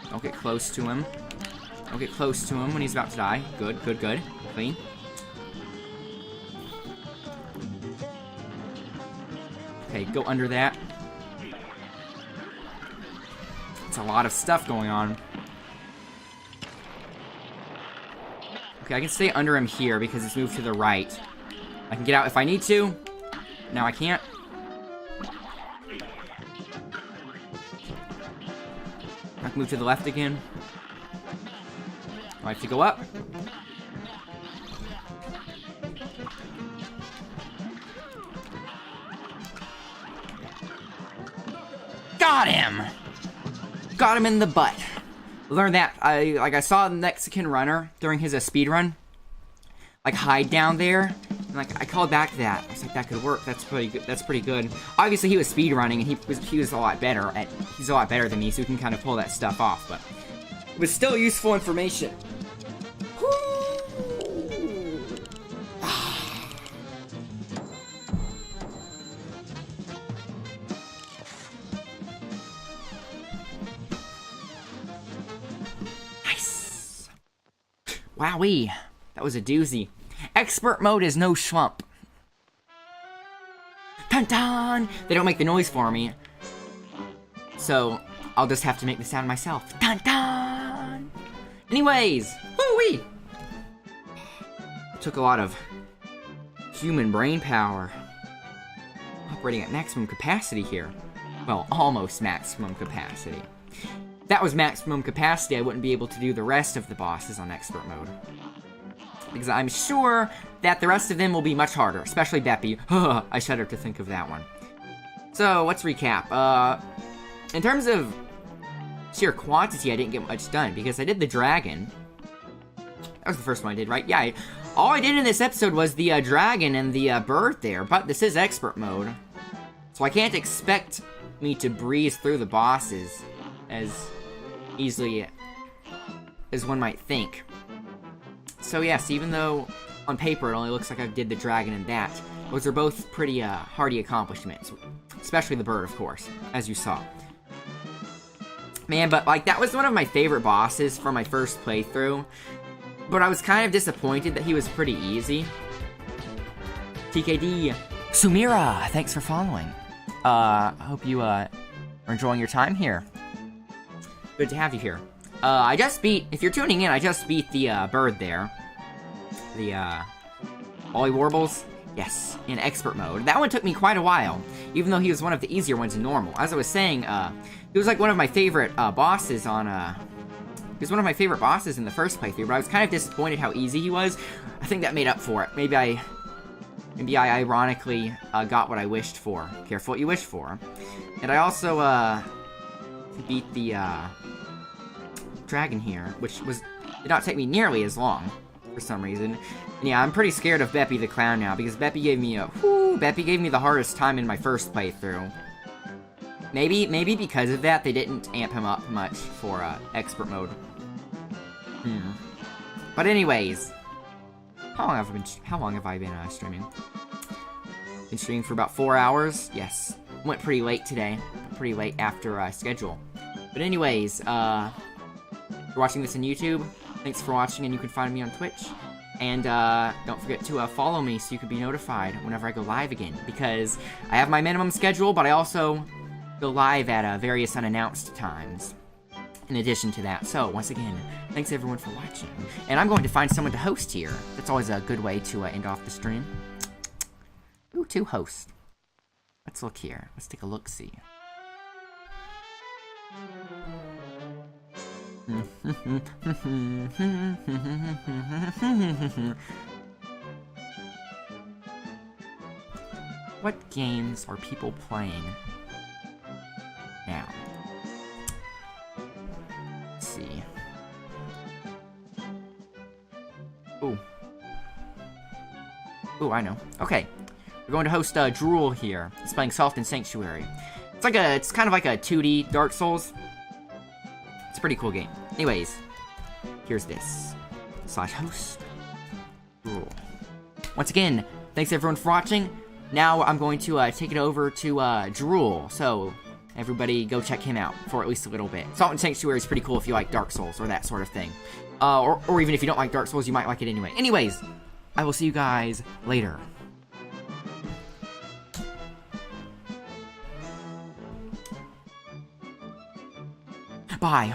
Don't get close to him. Don't get close to him when he's about to die. Good, good, good. Clean. Okay, go under that. It's a lot of stuff going on. Okay, I can stay under him here because he's moved to the right. I can get out if I need to. Now I can't. I can move to the left again. I have to go up. Got him! Got him in the butt. Learned that. I saw the Mexican runner during his speed run. Like, hide down there. And, like, I called back to that. I was like, that could work. That's pretty good. That's pretty good. Obviously, he was speed running, and he was a lot better at. He's a lot better than me, so he can kind of pull that stuff off. But it was still useful information. Nice. Wowee, that was a doozy. Expert mode is no schlump. Dun dun! They don't make the noise for me. So, I'll just have to make the sound myself. Dun dun! Anyways, woo-wee! Took a lot of human brain power. Operating at maximum capacity here. Well, almost maximum capacity. If that was maximum capacity, I wouldn't be able to do the rest of the bosses on expert mode. Because I'm sure that the rest of them will be much harder, especially Beppy. I shudder to think of that one. So, let's recap. In terms of sheer quantity, I didn't get much done, because I did the dragon. That was the first one I did, right? Yeah, all I did in this episode was the dragon and the bird there, but this is expert mode. So I can't expect me to breeze through the bosses as easily as one might think. So yes, even though on paper it only looks like I did the dragon and that, those are both pretty hardy accomplishments. Especially the bird, of course, as you saw. Man, but like that was one of my favorite bosses from my first playthrough. But I was kind of disappointed that he was pretty easy. TKD. Sumira, thanks for following. I hope you are enjoying your time here. Good to have you here. I just beat, if you're tuning in, I just beat the bird there. The Ollie Warbles. Yes, in expert mode. That one took me quite a while, even though he was one of the easier ones in normal. As I was saying, he was like one of my favorite bosses on he was one of my favorite bosses in the first playthrough, but I was kind of disappointed how easy he was. I think that made up for it. Maybe I ironically got what I wished for. Careful what you wish for. And I also beat the dragon here, which did not take me nearly as long for some reason. And yeah, I'm pretty scared of Beppy the Clown now, because Beppy gave me the hardest time in my first playthrough. Maybe because of that, they didn't amp him up much for expert mode. But anyways, how long have I been streaming? Been streaming for about 4 hours. Yes, went pretty late today, pretty late after schedule. But anyways, if you're watching this on YouTube, thanks for watching, and you can find me on Twitch. And don't forget to follow me so you can be notified whenever I go live again, because I have my minimum schedule, but I also go live at various unannounced times in addition to that. So, once again, thanks everyone for watching. And I'm going to find someone to host here. That's always a good way to end off the stream. Ooh, to host. Let's look here. Let's take a look-see. What games are people playing now? Let's see. Ooh. Ooh, I know. Okay. We're going to host Drool here. He's playing Soft and Sanctuary. It's kind of like a 2D Dark Souls. It's a pretty cool game. Anyways, here's this. /host. Drool. Once again, thanks everyone for watching. Now I'm going to take it over to Drool. So everybody go check him out for at least a little bit. Salt and Sanctuary is pretty cool if you like Dark Souls or that sort of thing. Or even if you don't like Dark Souls, you might like it anyway. Anyways, I will see you guys later. Bye.